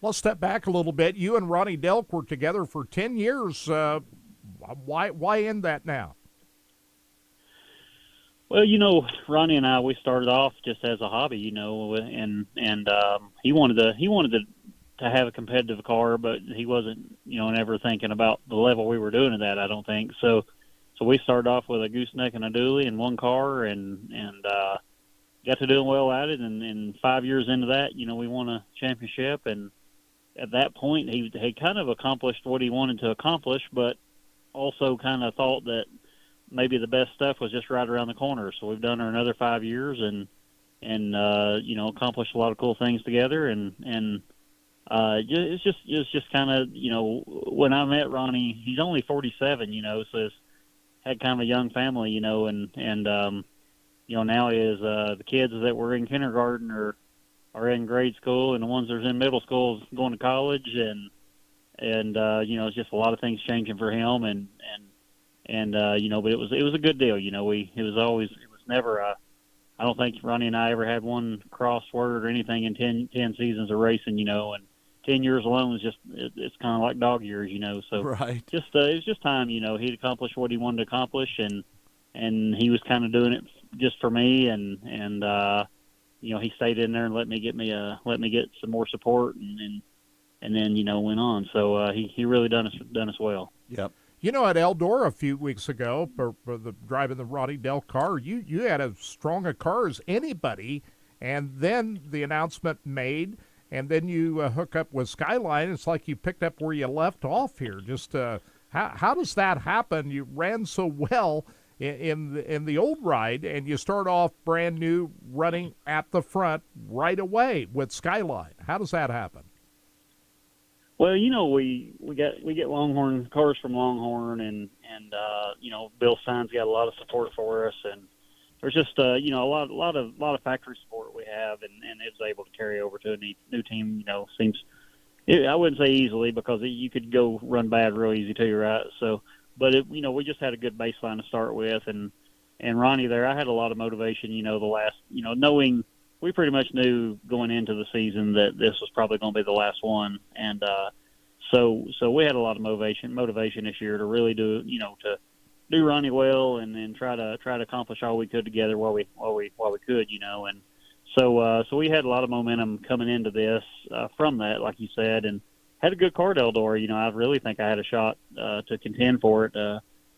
Let's step back a little bit. You and Ronnie Delk were together for 10 years. Why end that now? Well, Ronnie and I, we started off just as a hobby, and he wanted to have a competitive car, but he wasn't, never thinking about the level we were doing at, I don't think. So we started off with a gooseneck and a dually in one car, and got to doing well at it. And 5 years into that, we won a championship. And at that point, he had kind of accomplished what he wanted to accomplish, but also kind of thought that maybe the best stuff was just right around the corner. So we've done another 5 years and accomplished a lot of cool things together. And it's just kind of, when I met Ronnie, he's only 47, so he's had kind of a young family, now is the kids that were in kindergarten are in grade school, and the ones that are in middle school is going to college, and it's just a lot of things changing for him, but it was a good deal. It was never I don't think Ronnie and I ever had one crossword or anything in 10 seasons of racing, and 10 years alone is it's kind of like dog years, so right. It was just time, he'd accomplished what he wanted to accomplish, and he was kind of doing it just for me, and he stayed in there and let me get some more support, and then went on. So he really done us well. Yep. At Eldora a few weeks ago for the driving the Ronnie Delk car, you had as strong a car as anybody, and then the announcement made, and then you hook up with Skyline. It's like you picked up where you left off here. Just how does that happen? You ran so well in the old ride, and you start off brand new running at the front right away with Skyline. How does that happen? Well, we get Longhorn cars from Longhorn, and Bill Stein's got a lot of support for us, and there's just a lot of factory support we have, and it's able to carry over to a new team. I wouldn't say easily, because you could go run bad real easy too, right? So, but we just had a good baseline to start with, and Ronnie there, I had a lot of motivation. Knowing we pretty much knew going into the season that this was probably going to be the last one, and so we had a lot of motivation this year to really do Ronnie well, and then try to accomplish all we could together while we could, and so we had a lot of momentum coming into this from that, like you said, and had a good car at Eldora. I really think I had a shot to contend for it.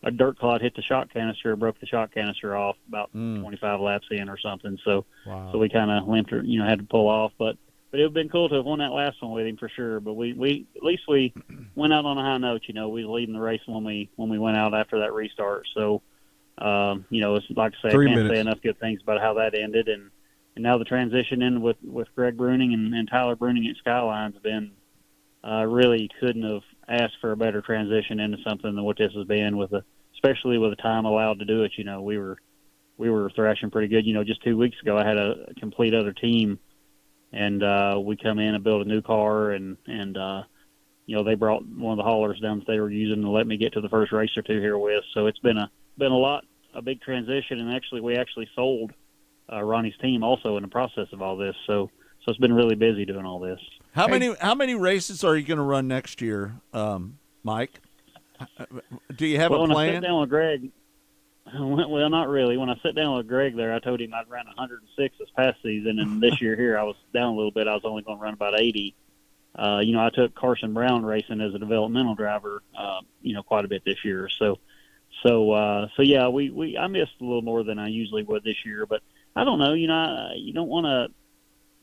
A dirt clod hit the shock canister, broke the shock canister off about 25 laps in or something. So, wow. So we kind of limped, had to pull off. But it would have been cool to have won that last one with him for sure. But we at least we went out on a high note. We was leading the race when we went out after that restart. So, it's like I say, I can't say enough good things about how that ended. And now the transition in with Greg Bruning and Tyler Bruning at Skyline's been really couldn't have asked for a better transition into something than what this has been, especially with the time allowed to do it. We were thrashing pretty good. Just 2 weeks ago, I had a complete other team, and we come in and build a new car, and they brought one of the haulers down that they were using to let me get to the first race or two here with. So it's been a big transition, and we actually sold Ronnie's team also in the process of all this. So it's been really busy doing all this. How many races are you going to run next year, Mike? Do you have a plan? When I sat down with Greg, well, not really. When I sat down with Greg there, I told him I'd run 106 this past season, and this year here I was down a little bit. I was only going to run about 80. I took Carson Brown racing as a developmental driver, quite a bit this year. So yeah, I missed a little more than I usually would this year, but I don't know. You don't want to.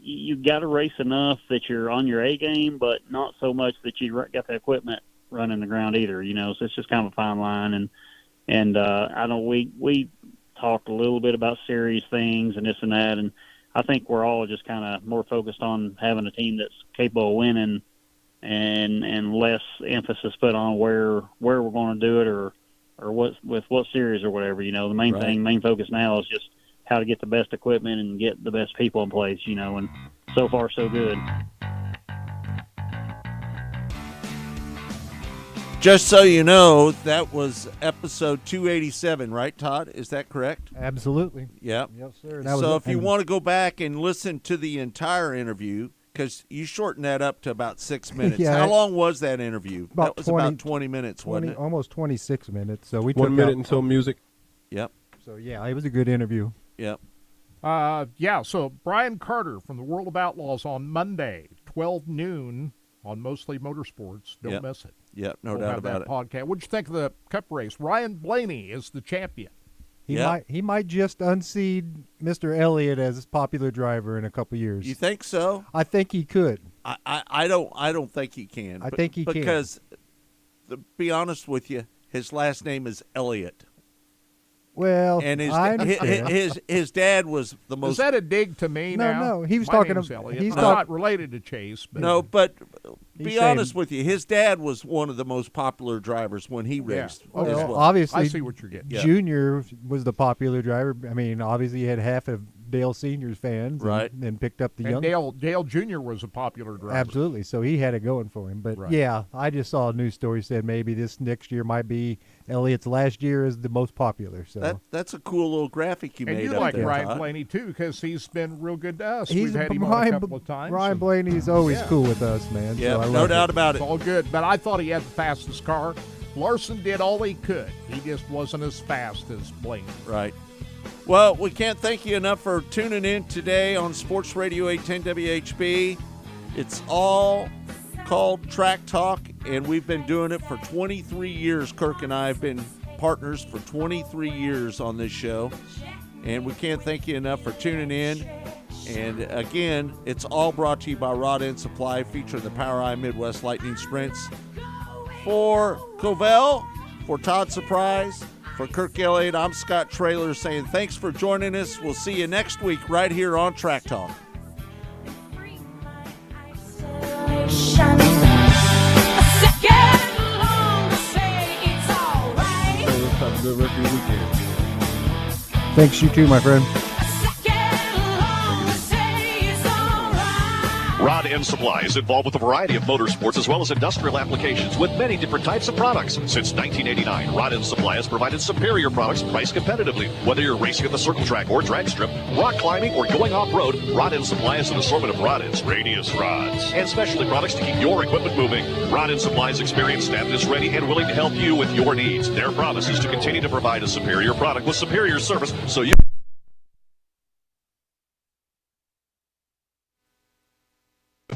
You got to race enough that you're on your A game, but not so much that you got the equipment running the ground either. So it's just kind of a fine line. And I know we talked a little bit about series things and this and that, and I think we're all just kind of more focused on having a team that's capable of winning, and less emphasis put on where we're going to do it or what series or whatever. The main focus now is just how to get the best equipment and get the best people in place. And so far so good. Just so you know, that was episode 287, right, Todd? Is that correct? Absolutely. Yep. Yes, sir. So if you want to go back and listen to the entire interview, because you shortened that up to about 6 minutes. Yeah, How long was that interview? About That was 20, about 20 minutes, wasn't it? Almost 26 minutes. So we 1 took minute out, until music. Yep. So, yeah, it was a good interview. Yep. So Brian Carter from the World of Outlaws on Monday, 12 noon on Mostly Motorsports. Don't miss it. Yep, no We'll doubt have about that it. podcast. What'd you think of the Cup race? Ryan Blaney is the champion. He might just unseat Mr. Elliott as popular driver in a couple years. You think so? I think he could. I don't think he can. I think he can. Because, to be honest with you, his last name is Elliott. Well, and I understand. his dad was the most. Is that a dig to me now? No, he was My talking name's about. Elliott. He's I'm not related to Chase. But No, but He's be saying- honest with you, his dad was one of the most popular drivers when he raced. Oh, as Well, well. obviously, I see what you're getting. Yeah. Junior was the popular driver. I mean, obviously, he had half of Dale Senior's fans, Right. and picked up the And young. Dale Jr. was a popular driver. Absolutely. So he had it going for him. But Right. yeah, I just saw a news story said maybe this next year might be Elliott's last year as the most popular. So That's a cool little graphic you And made you up like there, Ryan Todd. Blaney, too, because he's been real good to us. He's We've had him on a Ryan- couple of times. Ryan and- Blaney's always Yeah. cool with us, man. Yeah, so I no love doubt it. about It's it. all good, but I thought he had the fastest car. Larson did all he could. He just wasn't as fast as Blaney. Right. Well, we can't thank you enough for tuning in today on Sports Radio 810 WHB. It's all called Track Talk, and we've been doing it for 23 years. Kirk and I have been partners for 23 years on this show, and we can't thank you enough for tuning in. And again, it's all brought to you by Rod End Supply, featuring the POWRi Midwest Lightning Sprints. For Covell, for Todd Surprise, for Kirk Elliott, I'm Scott Traylor saying thanks for joining us. We'll see you next week right here on Track Talk. Have a good rest of your weekend. Thanks, you too, my friend. Rod End Supply is involved with a variety of motorsports as well as industrial applications with many different types of products. Since 1989, Rod End Supply has provided superior products priced competitively. Whether you're racing at the circle track or drag strip, rock climbing, or going off-road, Rod End Supply has an assortment of rod ends, radius rods, and specialty products to keep your equipment moving. Rod End Supply's experienced staff is ready and willing to help you with your needs. Their promise is to continue to provide a superior product with superior service so you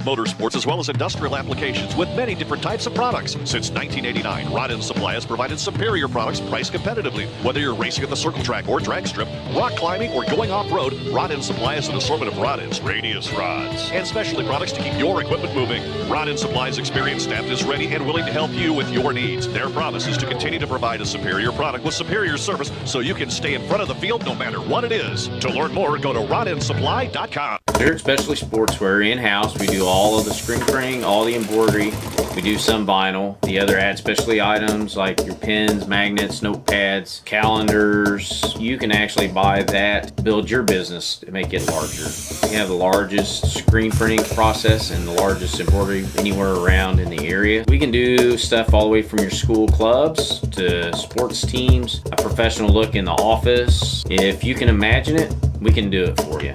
motorsports as well as industrial applications with many different types of products. Since 1989, Rod End Supply has provided superior products priced competitively. Whether you're racing at the circle track or drag strip, rock climbing, or going off-road, Rod End Supply has an assortment of rod ends, radius rods, and specialty products to keep your equipment moving. Rod End Supply's experienced staff is ready and willing to help you with your needs. Their promise is to continue to provide a superior product with superior service so you can stay in front of the field no matter what it is. To learn more, go to rodendsupply.com. Dirt Specialty Sportswear in-house. We do all of the screen printing, all the embroidery. We do some vinyl. The other add specialty items like your pins, magnets, notepads, calendars. You can actually buy that, build your business to make it larger. We have the largest screen printing process and the largest embroidery anywhere around in the area. We can do stuff all the way from your school clubs to sports teams, a professional look in the office. If you can imagine it, we can do it for you.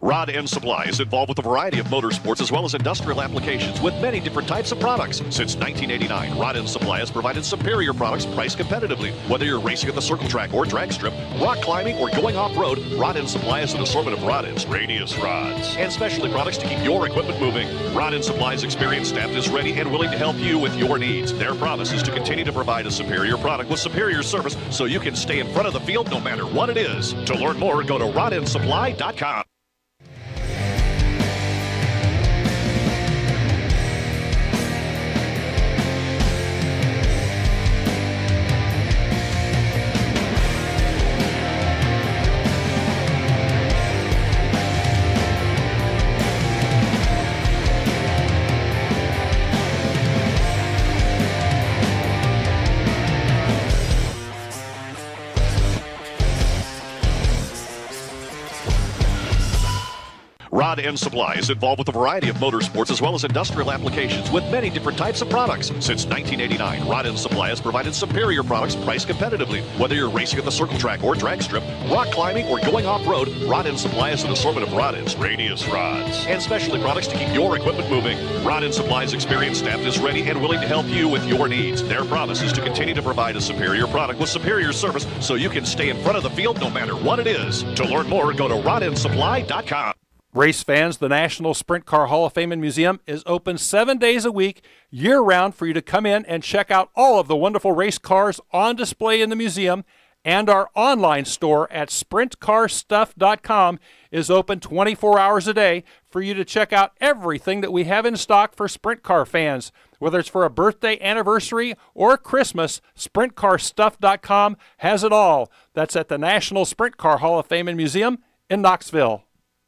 Rod End Supply is involved with a variety of motorsports as well as industrial applications with many different types of products. Since 1989, Rod End Supply has provided superior products priced competitively. Whether you're racing at the circle track or drag strip, rock climbing, or going off-road, Rod End Supply has an assortment of rod ends, radius rods, and specialty products to keep your equipment moving. Rod End Supply's experienced staff is ready and willing to help you with your needs. Their promise is to continue to provide a superior product with superior service so you can stay in front of the field no matter what it is. To learn more, go to rodendsupply.com. Rod End Supply is involved with a variety of motorsports as well as industrial applications with many different types of products. Since 1989, Rod End Supply has provided superior products priced competitively. Whether you're racing at the circle track or drag strip, rock climbing, or going off-road, Rod End Supply has an assortment of rod ends, radius rods, and specialty products to keep your equipment moving. Rod End Supply's experienced staff is ready and willing to help you with your needs. Their promise is to continue to provide a superior product with superior service so you can stay in front of the field no matter what it is. To learn more, go to rodendsupply.com. Race fans, the National Sprint Car Hall of Fame and Museum is open 7 days a week, year-round, for you to come in and check out all of the wonderful race cars on display in the museum. And our online store at sprintcarstuff.com is open 24 hours a day for you to check out everything that we have in stock for sprint car fans. Whether it's for a birthday, anniversary, or Christmas, sprintcarstuff.com has it all. That's at the National Sprint Car Hall of Fame and Museum in Knoxville.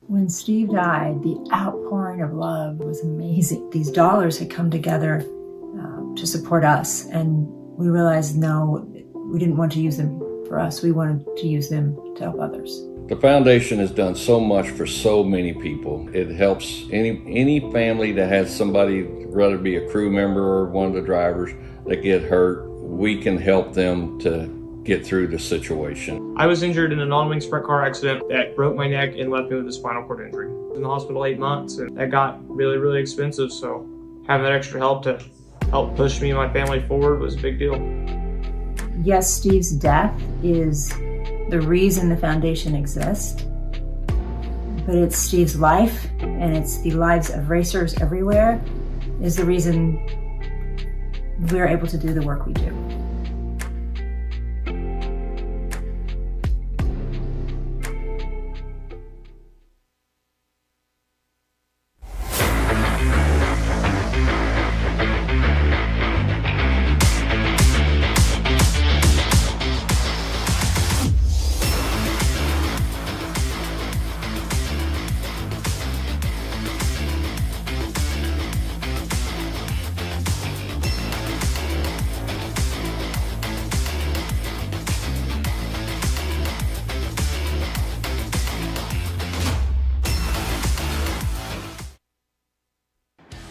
When Steve died, the outpouring of love was amazing. These dollars had come together to support us, and we realized, no, we didn't want to use them for us. We wanted to use them to help others. The foundation has done so much for so many people. It helps any family that has somebody, whether it be a crew member or one of the drivers, that get hurt. We can help them to get through the situation. I was injured in a non-wing sprint car accident that broke my neck and left me with a spinal cord injury. I was in the hospital 8 months, and that got really, really expensive, so having that extra help to help push me and my family forward was a big deal. Yes, Steve's death is the reason the foundation exists, but it's Steve's life, and it's the lives of racers everywhere, is the reason we're able to do the work we do.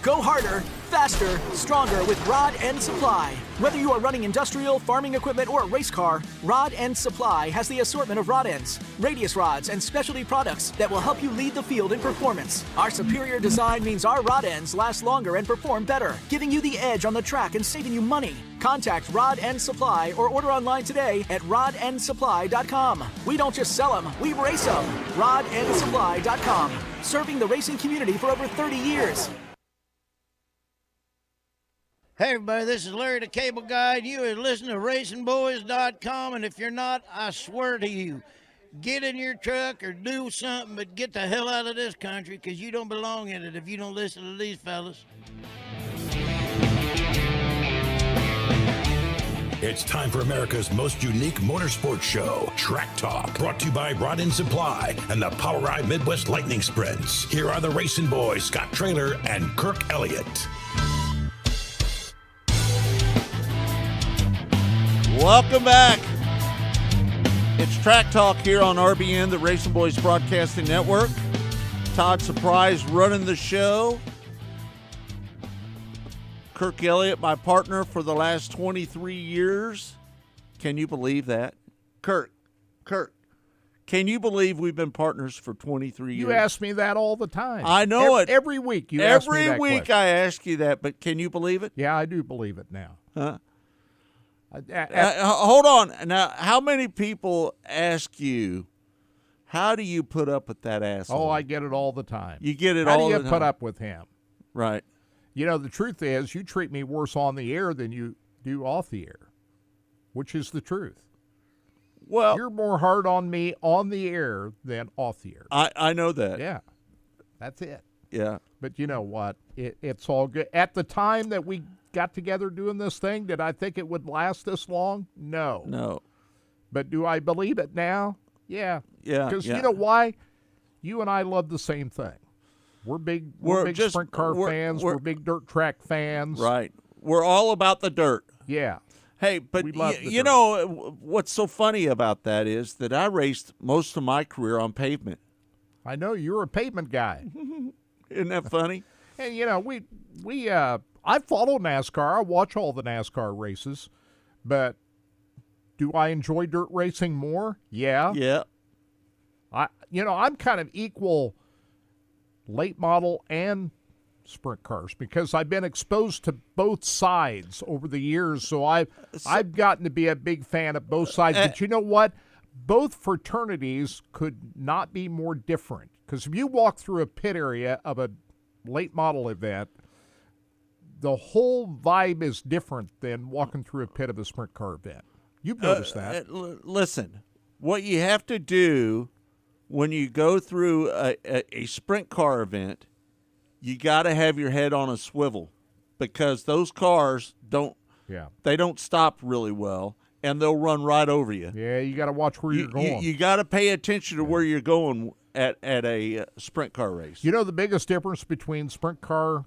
Go harder, faster, stronger with Rod End Supply. Whether you are running industrial, farming equipment, or a race car, Rod End Supply has the assortment of rod ends, radius rods, and specialty products that will help you lead the field in performance. Our superior design means our rod ends last longer and perform better, giving you the edge on the track and saving you money. Contact Rod End Supply or order online today at rodendsupply.com. We don't just sell them, we race them. rodendsupply.com. Serving the racing community for over 30 years. Hey everybody, this is Larry the Cable Guide. You are listening to RacingBoys.com, and if you're not, I swear to you, get in your truck or do something, but get the hell out of this country, because you don't belong in it if you don't listen to these fellas. It's time for America's most unique motorsports show, Track Talk, brought to you by Rod End Supply and the Power Ride Midwest Lightning Sprints. Here are the Racing Boys, Scott Traylor and Kirk Elliott. Welcome back. It's Track Talk here on RBN, the Racing Boys Broadcasting Network. Todd Surprise running the show. Kirk Elliott, my partner for the last 23 years. Can you believe that? Kirk, can you believe we've been partners for 23 years? You ask me that all the time. I know it. Every week you ask me that Every week question. I ask you that, but can you believe it? Yeah, I do believe it now. Huh? Hold on. Now, how many people ask you, how do you put up with that asshole? Oh, I get it all the time. You get it How all do the you time. put up with him? Right. You know, the truth is, you treat me worse on the air than you do off the air, which is the truth. Well, you're more hard on me on the air than off the air. I know that. Yeah, that's it. Yeah. But you know what? It's all good. At the time that we got together doing this thing, did I think it would last this long? No. No. But do I believe it now? Yeah. Yeah. Because yeah. you know why? You and I love the same thing. We're big sprint car fans. We're big dirt track fans. Right. We're all about the dirt. Yeah. Hey, but you dirt. know what's so funny about that is that I raced most of my career on pavement. I know you're a pavement guy. Isn't that funny? And you know, I follow NASCAR. I watch all the NASCAR races, but do I enjoy dirt racing more? Yeah. Yeah. I'm kind of equal late model and sprint cars because I've been exposed to both sides over the years, so I've gotten to be a big fan of both sides. But you know what? Both fraternities could not be more different, because if you walk through a pit area of a late model event, the whole vibe is different than walking through a pit of a sprint car event. You've noticed that. Listen, what you have to do when you go through a sprint car event, you got to have your head on a swivel, because those cars don't stop really well, and they'll run right over you. Yeah, you got to watch where you're going. You got to pay attention to where you're going at a sprint car race. You know the biggest difference between sprint car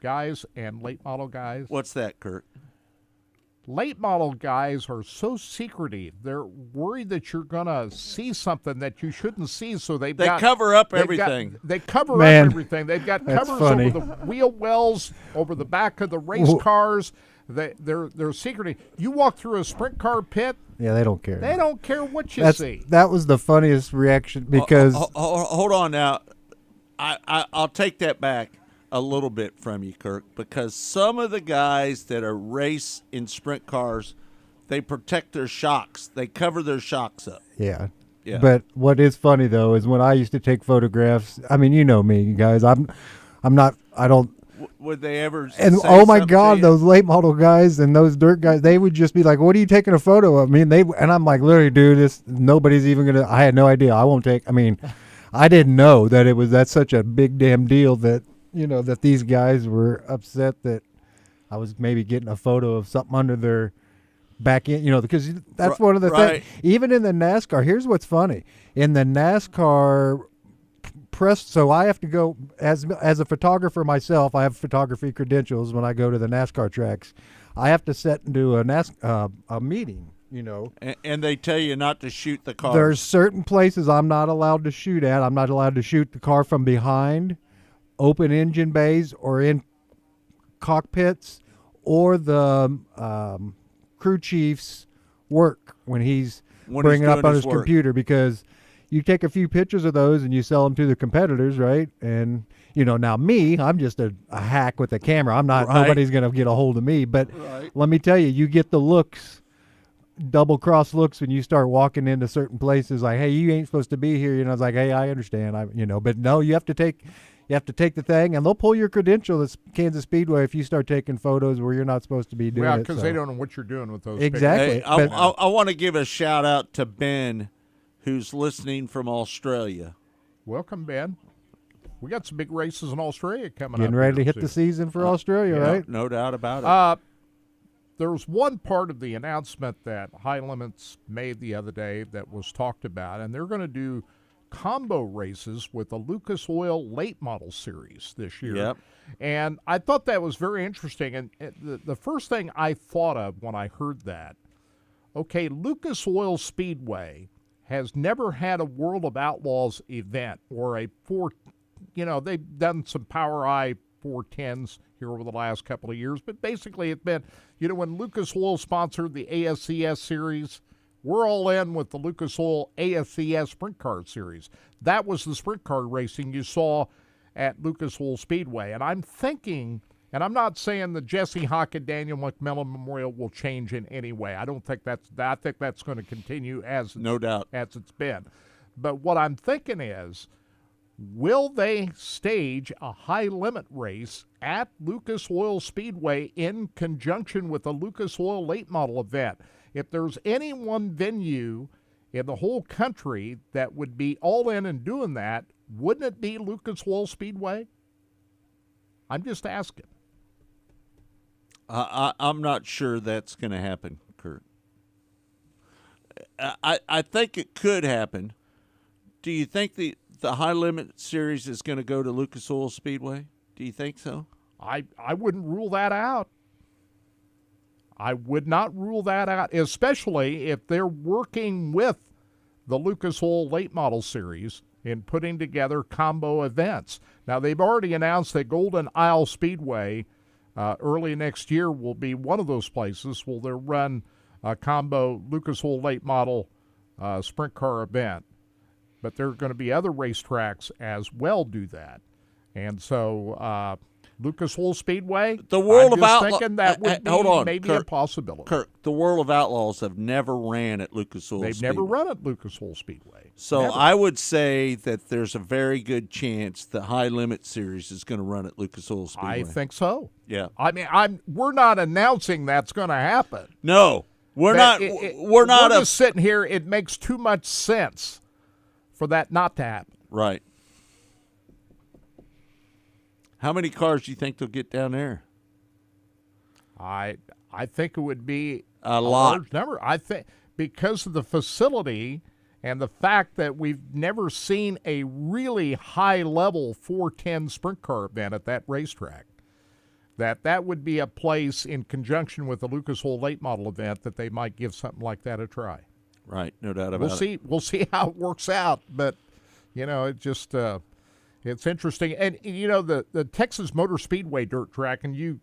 guys and late model guys? What's that, Kurt? Late model guys are so secretive. They're worried that you're going to see something that you shouldn't see, so they cover up everything. They cover Man, up everything. They've got that's covers funny. over the wheel wells, over the back of the race cars. They're secretive. You walk through a sprint car pit, Yeah, they don't care. they don't care what you see. That was the funniest reaction because Hold on now. I'll take that back a little bit from you, Kirk, because some of the guys that are race in sprint cars, they protect their shocks. They cover their shocks up. Yeah. Yeah. But what is funny though is when I used to take photographs. I mean, you know me, guys. I don't. Would they ever? And say oh my something God, to you? those late model guys and those dirt guys, they would just be like, "What are you taking a photo of?" And I'm like, literally, dude, nobody's even gonna. I had no idea. I won't take. I mean, I didn't know that that's such a big damn deal that that these guys were upset that I was maybe getting a photo of something under their back end, because that's one of the things. Even in the NASCAR, here's what's funny. In the NASCAR press, so I have to go as a photographer myself. I have photography credentials when I go to the NASCAR tracks. I have to sit and do a meeting. And they tell you not to shoot the car. There's certain places I'm not allowed to shoot at. I'm not allowed to shoot the car from behind, open engine bays, or in cockpits, or the crew chief's work when he's bringing up on his computer, because you take a few pictures of those and you sell them to the competitors, right? And now me, I'm just a hack with a camera. I'm not. Nobody's gonna get a hold of me. But let me tell you, you get the looks, double cross looks, when you start walking into certain places. Like, hey, you ain't supposed to be here. I was like, hey, I understand. But no, you have to take the thing, and they'll pull your credential. That's Kansas Speedway if you start taking photos where you're not supposed to be doing it. Yeah, because they don't know what you're doing with those. Exactly. Hey, I want to give a shout out to Ben, who's listening from Australia. Welcome, Ben. We got some big races in Australia coming up. Getting ready to hit the season for Australia, right? No doubt about it. There was one part of the announcement that High Limits made the other day that was talked about, and they're going to do combo races with the Lucas Oil Late Model Series this year. Yep. And I thought that was very interesting. And the first thing I thought of when I heard that, okay, Lucas Oil Speedway has never had a World of Outlaws event or they've done some Power Eye 410s here over the last couple of years, but basically it's been, when Lucas Oil sponsored the ASCS series, we're all in with the Lucas Oil ASCS Sprint Car Series. That was the sprint car racing you saw at Lucas Oil Speedway. And I'm thinking, And I'm not saying the Jesse Hawk and Daniel McMillan Memorial will change in any way. I think that's going to continue as no doubt as it's been. But what I'm thinking is, will they stage a high limit race at Lucas Oil Speedway in conjunction with the Lucas Oil late model event? If there's any one venue in the whole country that would be all in and doing that, wouldn't it be Lucas Oil Speedway? I'm just asking. I'm not sure that's going to happen, Kurt. I think it could happen. Do you think the high limit series is going to go to Lucas Oil Speedway? Do you think so? I wouldn't rule that out. I would not rule that out, especially if they're working with the Lucas Oil Late Model Series in putting together combo events. Now, they've already announced that Golden Isle Speedway early next year will be one of those places where they'll run a combo Lucas Oil Late Model sprint car event. But there are going to be other racetracks as well do that. And so Lucas Oil Speedway, the World I'm of just Outlaws. thinking that would be maybe Kirk, a possibility. Kirk, the World of Outlaws have never ran at Lucas Oil Speedway. They've never run at Lucas Oil Speedway. So Never. I would say that there's a very good chance the High Limit Series is going to run at Lucas Oil Speedway. I think so. Yeah. I mean, we're not announcing that's going to happen. No, we're not. We're not just sitting here. It makes too much sense for that not to happen. Right. How many cars do you think they'll get down there? I think it would be a lot. Large number. I think because of the facility and the fact that we've never seen a really high-level 410 sprint car event at that racetrack, that would be a place in conjunction with the Lucas Oil Late Model event that they might give something like that a try. Right, no doubt about it. We'll see how it works out, but it just it's interesting. And the Texas Motor Speedway dirt track, and you've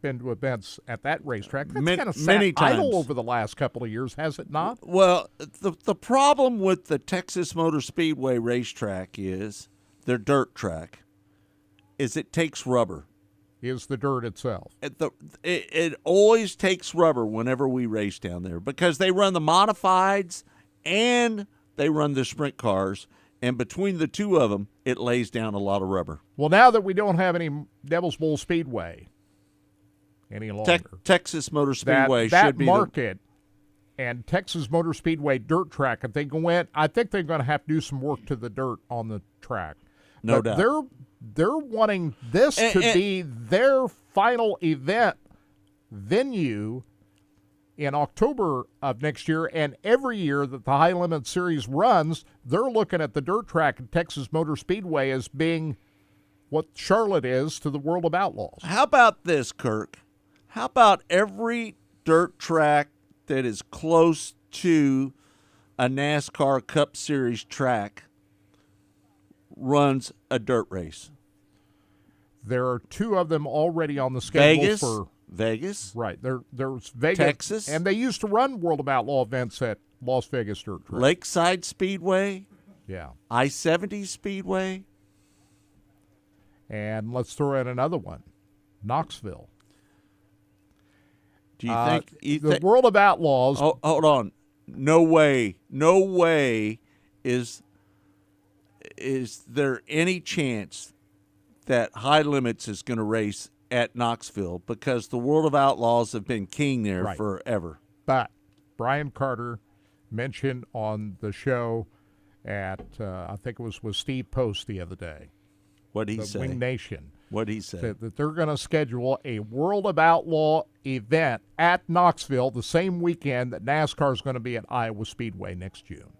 been to events at that racetrack. That's kind of many sat idle times over the last couple of years, has it not? Well, the problem with the Texas Motor Speedway racetrack is their dirt track is it takes rubber. Is the dirt itself. It always takes rubber whenever we race down there because they run the modifieds and they run the sprint cars, and between the two of them, it lays down a lot of rubber. Well, now that we don't have any Devil's Bowl Speedway any longer, Texas Motor Speedway that should be market and Texas Motor Speedway dirt track. If they go in, I think they're going to have to do some work to the dirt on the track. No but doubt. They're wanting this to be their final event venue in October of next year, and every year that the High Limit Series runs, they're looking at the dirt track at Texas Motor Speedway as being what Charlotte is to the World of Outlaws. How about this, Kirk? How about every dirt track that is close to a NASCAR Cup Series track runs a dirt race? There are two of them already on the schedule Vegas. Right. There's Vegas. Texas. And they used to run World of Outlaw events at Las Vegas Dirt Track. Lakeside Speedway. Yeah. I-70 Speedway. And let's throw in another one, Knoxville. Do you think the World of Outlaws? Oh, hold on. No way is there any chance that High Limits is going to race at Knoxville, because the World of Outlaws have been king there forever. But Brian Carter mentioned on the show at I think it was with Steve Post the other day. What did he say? Wing Nation. What did he say? Said that they're going to schedule a World of Outlaw event at Knoxville the same weekend that NASCAR is going to be at Iowa Speedway next June.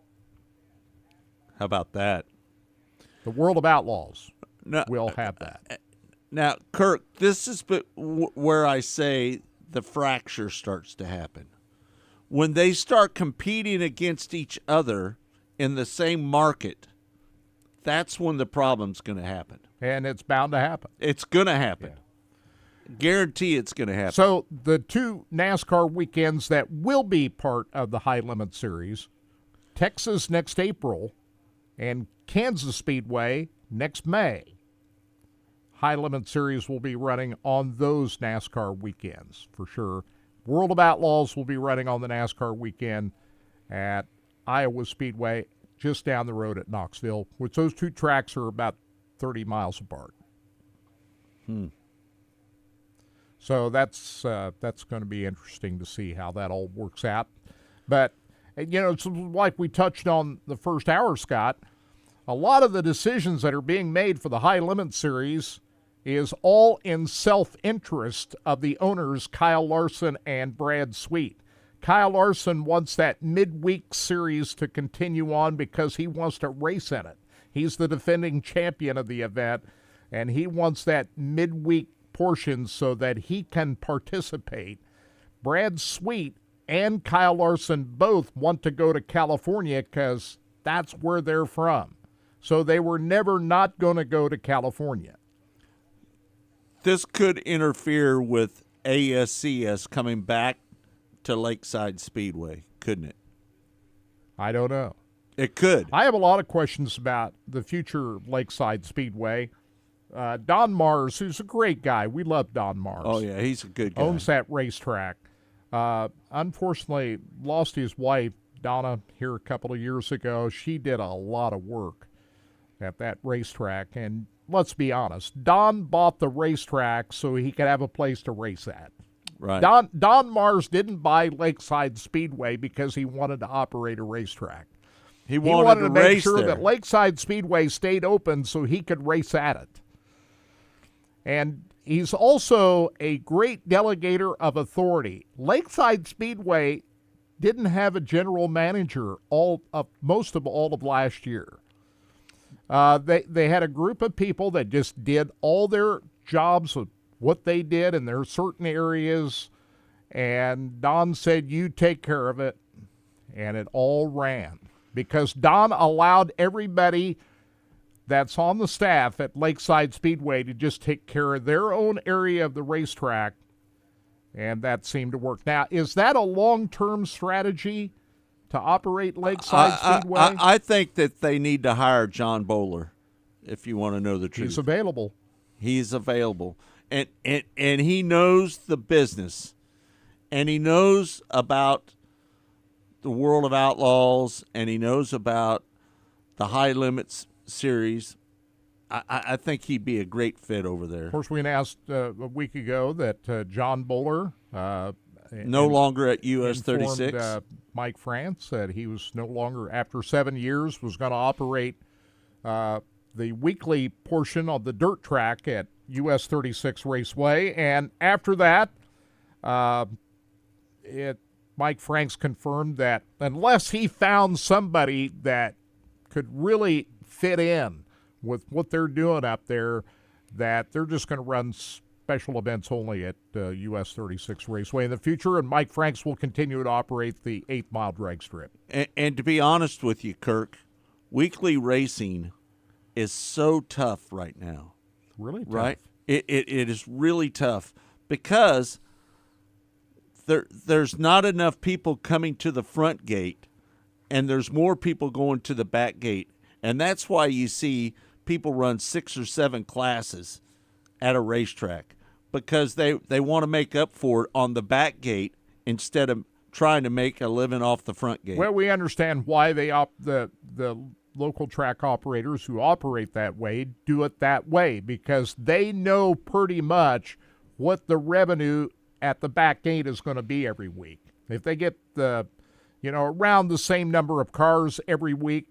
How about that? The World of Outlaws will have that. Now, Kirk, this is where I say the fracture starts to happen. When they start competing against each other in the same market, that's when the problem's going to happen. And it's bound to happen. It's going to happen. Yeah. Guarantee it's going to happen. So the two NASCAR weekends that will be part of the High Limit Series, Texas next April and Kansas Speedway next May. High Limit Series will be running on those NASCAR weekends for sure. World of Outlaws will be running on the NASCAR weekend at Iowa Speedway, just down the road at Knoxville, which those two tracks are about 30 miles apart. So that's going to be interesting to see how that all works out. But, it's like we touched on the first hour, Scott, a lot of the decisions that are being made for the High Limit Series is all in self-interest of the owners, Kyle Larson and Brad Sweet. Kyle Larson wants that midweek series to continue on because he wants to race in it. He's the defending champion of the event, and he wants that midweek portion so that he can participate. Brad Sweet and Kyle Larson both want to go to California because that's where they're from. So they were never not going to go to California. This could interfere with ASCS coming back to Lakeside Speedway, couldn't it? I don't know. It could. I have a lot of questions about the future Lakeside Speedway. Don Mars, who's a great guy. We love Don Mars. Oh, yeah, he's a good guy. Owns that racetrack. Unfortunately, lost his wife, Donna, here a couple of years ago. She did a lot of work at that racetrack. And let's be honest, Don bought the racetrack so he could have a place to race at. Right. Don Mars didn't buy Lakeside Speedway because he wanted to operate a racetrack. He wanted to race make sure there. that Lakeside Speedway stayed open so he could race at it. And he's also a great delegator of authority. Lakeside Speedway didn't have a general manager most of all of last year. They had a group of people that just did all their jobs of what they did in their certain areas, and Don said, you take care of it, and it all ran. Because Don allowed everybody that's on the staff at Lakeside Speedway to just take care of their own area of the racetrack, and that seemed to work. Now, is that a long-term strategy to operate Lakeside Speedway? I think that they need to hire John Bowler, if you want to know the truth. He's available. He's available. And he knows the business, and he knows about the World of Outlaws, and he knows about the High Limits Series. I think he'd be a great fit over there. Of course, we announced a week ago that John Bowler no longer at US 36. Mike France said he was no longer, after 7 years, was going to operate the weekly portion of the dirt track at US 36 Raceway. And after that, Mike Franks confirmed that unless he found somebody that could really fit in with what they're doing up there, that they're just going to run special events only at US 36 Raceway in the future, and Mike Franks will continue to operate the 8-mile drag strip. And to be honest with you, Kirk, weekly racing is so tough right now. Really tough. Right? It is really tough because there's not enough people coming to the front gate, and there's more people going to the back gate. And that's why you see people run 6 or 7 classes at a racetrack, because they want to make up for it on the back gate instead of trying to make a living off the front gate. Well, we understand why the local track operators who operate that way do it that way, because they know pretty much what the revenue at the back gate is going to be every week. If they get around the same number of cars every week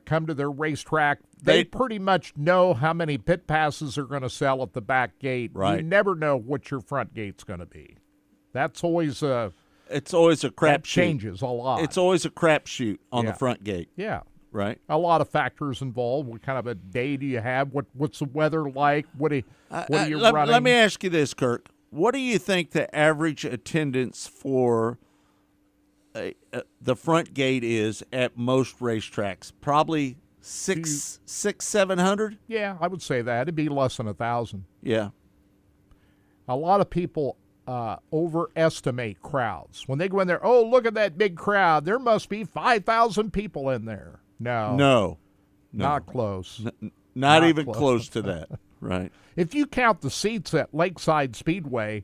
come to their racetrack, they pretty much know how many pit passes are going to sell at the back gate. Right. You never know what your front gate's going to be. That's always it's always a crap that shoot. Changes a lot. It's always a crapshoot on the front gate. Yeah. Right. A lot of factors involved. What kind of a day do you have? What's the weather like? What are you running? Let me ask you this, Kirk. What do you think the average attendance for the front gate is at most racetracks? Probably 700? Yeah, I would say that. It'd be less than 1,000. Yeah. A lot of people overestimate crowds. When they go in there, oh, look at that big crowd. There must be 5,000 people in there. No. No. Not close. Not even close to that. Right. If you count the seats at Lakeside Speedway,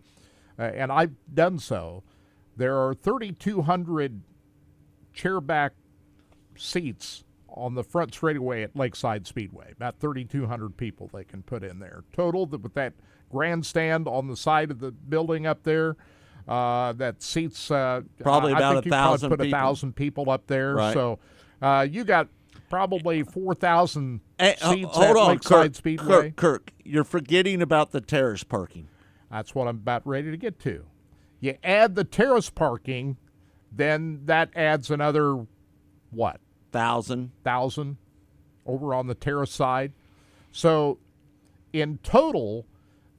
and I've done so, there are 3,200 chairback seats on the front straightaway at Lakeside Speedway. About 3,200 people they can put in there. Total, with that grandstand on the side of the building up there, that seats probably I about think 1,000 put people. 1,000 people up there. Right. So you got probably 4,000 seats hold at on, Lakeside Speedway. Kirk, you're forgetting about the terrace parking. That's what I'm about ready to get to. You add the terrace parking, then that adds another, what? 1,000 over on the terrace side. So in total,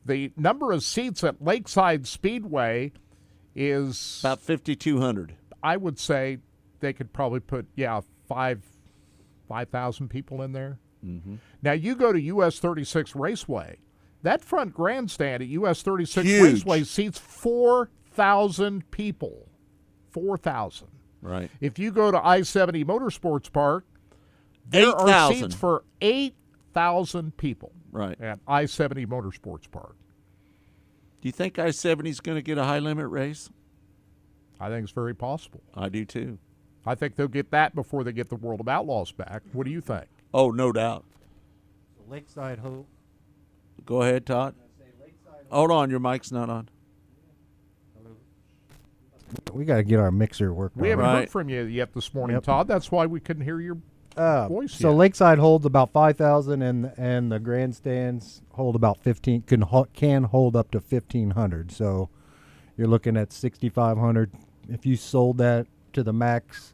the number of seats at Lakeside Speedway is about 5,200. I would say they could probably put 5,000 people in there. Mm-hmm. Now you go to US 36 Raceway. That front grandstand at US 36 Huge. Raceway seats 4,000 people. 4,000. Right. If you go to I-70 Motorsports Park, there are 8,000. seats for 8,000 people. Right. At I-70 Motorsports Park. Do you think I-70 is going to get a high-limit race? I think it's very possible. I do, too. I think they'll get that before they get the World of Outlaws back. What do you think? Oh, no doubt. Lakeside Hope. Go ahead, Todd. Hold on, your mic's not on. We got to get our mixer working. We haven't heard from you yet this morning, Todd. That's why we couldn't hear your voice So yet. Lakeside holds about 5,000, and the grandstands hold about 15. Can hold up to 1,500. So you're looking at 6,500. If you sold that to the max,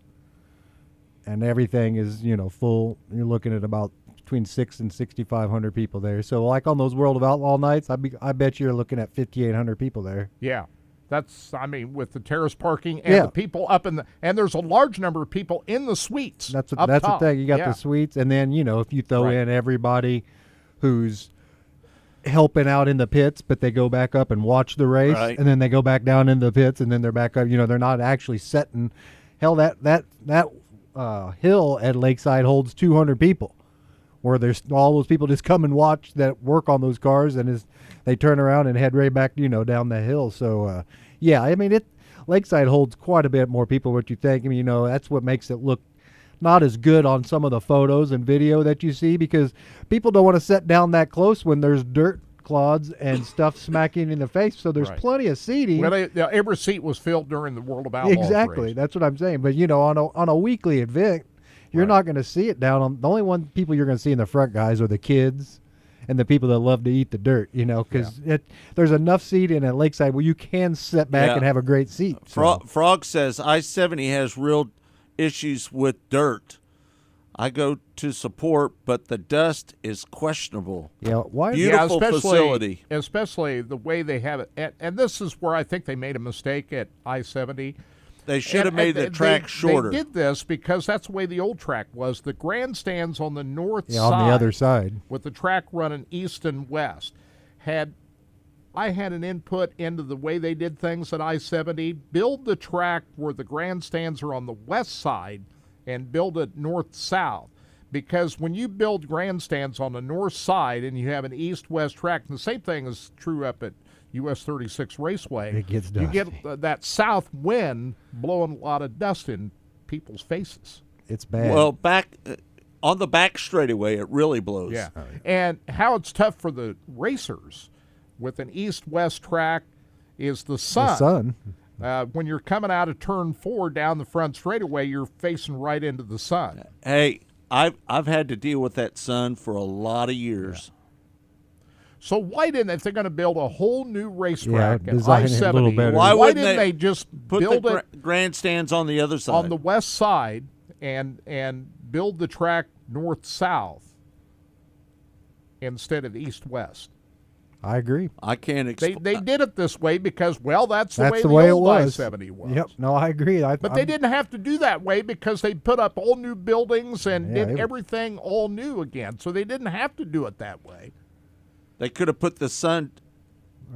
and everything is full, you're looking at about between 6 and 6,500 people there. So like on those World of Outlaw nights, I bet you're looking at 5,800 people there. Yeah. That's, with the terrace parking and the people up in and there's a large number of people in the suites. That's up the top. thing. You got Yeah. the suites, and then if you throw Right. in everybody who's helping out in the pits, but they go back up and watch the race, Right. and then they go back down in the pits, and then they're back up. They're not actually setting. Hell, that hill at Lakeside holds 200 people, where there's all those people just come and watch that work on those cars, and they turn around and head right back down the hill. So Lakeside holds quite a bit more people what you think. That's what makes it look not as good on some of the photos and video that you see, because people don't want to sit down that close when there's dirt clods and stuff smacking in the face. So there's Right. plenty of seating. Well, every seat was filled during the World of Outlaws Exactly. race. That's what I'm saying. But on a weekly event, you're not going to see it down on the only people you're going to see in the front, guys, are the kids and the people that love to eat the dirt, because there's enough seating at Lakeside where you can sit back Yeah. and have a great seat. Frog says I-70 has real issues with dirt. I go to support, but the dust is questionable. Yeah, why? Beautiful facility. Especially the way they have it. And this is where I think they made a mistake at I-70. They should have made the track shorter. They did this because that's the way the old track was. The grandstands on the north side. on the other side. With the track running east and west. I had an input into the way they did things at I-70. Build the track where the grandstands are on the west side and build it north-south. Because when you build grandstands on the north side and you have an east-west track, and the same thing is true up at US 36 Raceway, It gets you dusty. get that south wind blowing a lot of dust in people's faces. It's bad. Well, back on the back straightaway, it really blows. Yeah. And how it's tough for the racers with an east-west track is the sun. The sun. When you're coming out of turn 4 down the front straightaway, you're facing right into the sun. Hey, I've had to deal with that sun for a lot of years. So why didn't, if they're going to build a whole new racetrack at design it a little I-70, better. Why why wouldn't didn't they they just Put build the it grandstands on the other side. on the west side and build the track north-south instead of east-west? I agree. I can't They did it this way because, that's the That's way the the way it old was. I-70 was. Yep. No, I agree. But they didn't have to do that way because they put up all new buildings and Yeah, did they- everything all new again. So they didn't have to do it that way. They could have put the sun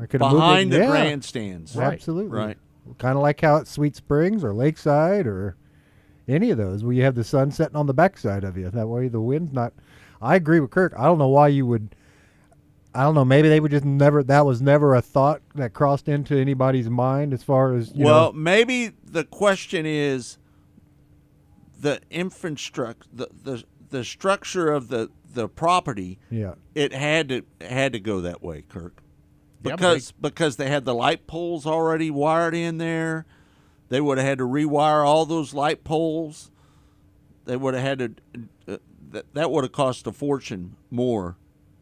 I could have moved behind it, the yeah. grandstands. Absolutely. Right. Kind of like how at Sweet Springs or Lakeside or any of those where you have the sun setting on the backside of you. That way the wind's not. I agree with Kirk. I don't know why you would. I don't know. Maybe they would just never. That was never a thought that crossed into anybody's mind as far as you know. Maybe the question is the infrastructure, the structure of the property. Yeah, it had to go that way, Kirk, Yeah, because they had the light poles already wired in there. They would have had to rewire all those light poles. They would have had to. That would have cost a fortune more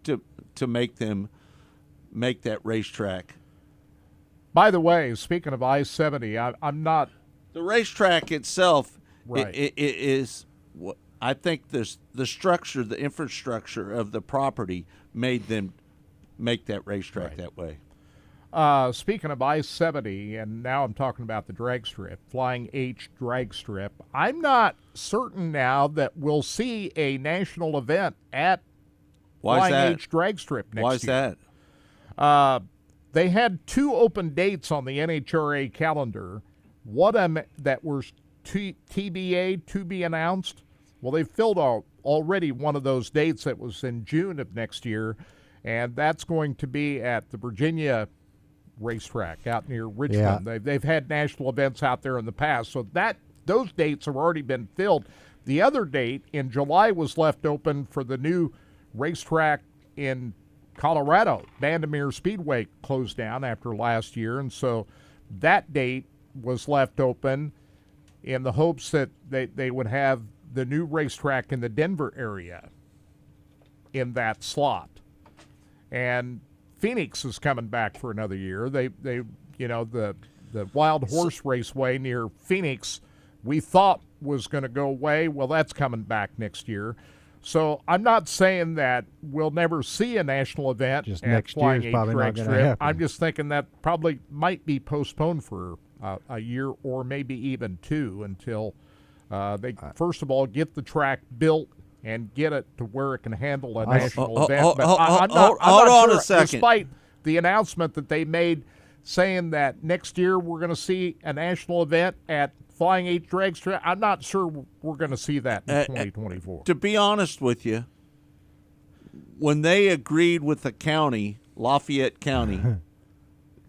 to make that racetrack. By the way, speaking of I-70, I'm not. The racetrack itself, Right. it is what I think. The structure, the infrastructure of the property made them make that racetrack that way. Speaking of I-70, and now I'm talking about the drag strip, Flying H drag strip, I'm not certain now that we'll see a national event at Flying H drag strip next year. Why is that? They had 2 open dates on the NHRA calendar. One of them that was TBA, to be announced. Well, they filled already one of those dates that was in June of next year, and that's going to be at the Virginia racetrack out near Richmond. Yeah. They've had national events out there in the past, so those dates have already been filled. The other date in July was left open for the new racetrack in Colorado. Bandimere Speedway closed down after last year, and so that date was left open in the hopes that they would have the new racetrack in the Denver area in that slot. And Phoenix is coming back for another year. They the Wild Horse Raceway near Phoenix we thought was going to go away. Well, that's coming back next year. So I'm not saying that we'll never see a national event Just at next Flying year's H probably drag not gonna strip. happen. I'm just thinking that probably might be postponed for a year or maybe even 2 until they first of all get the track built and get it to where it can handle a national event. But I'm not hold on sure, a second. Despite the announcement that they made saying that next year we're going to see a national event at Flying H drag strip, I'm not sure we're going to see that in 2024. To be honest with you, when they agreed with the county, Lafayette County,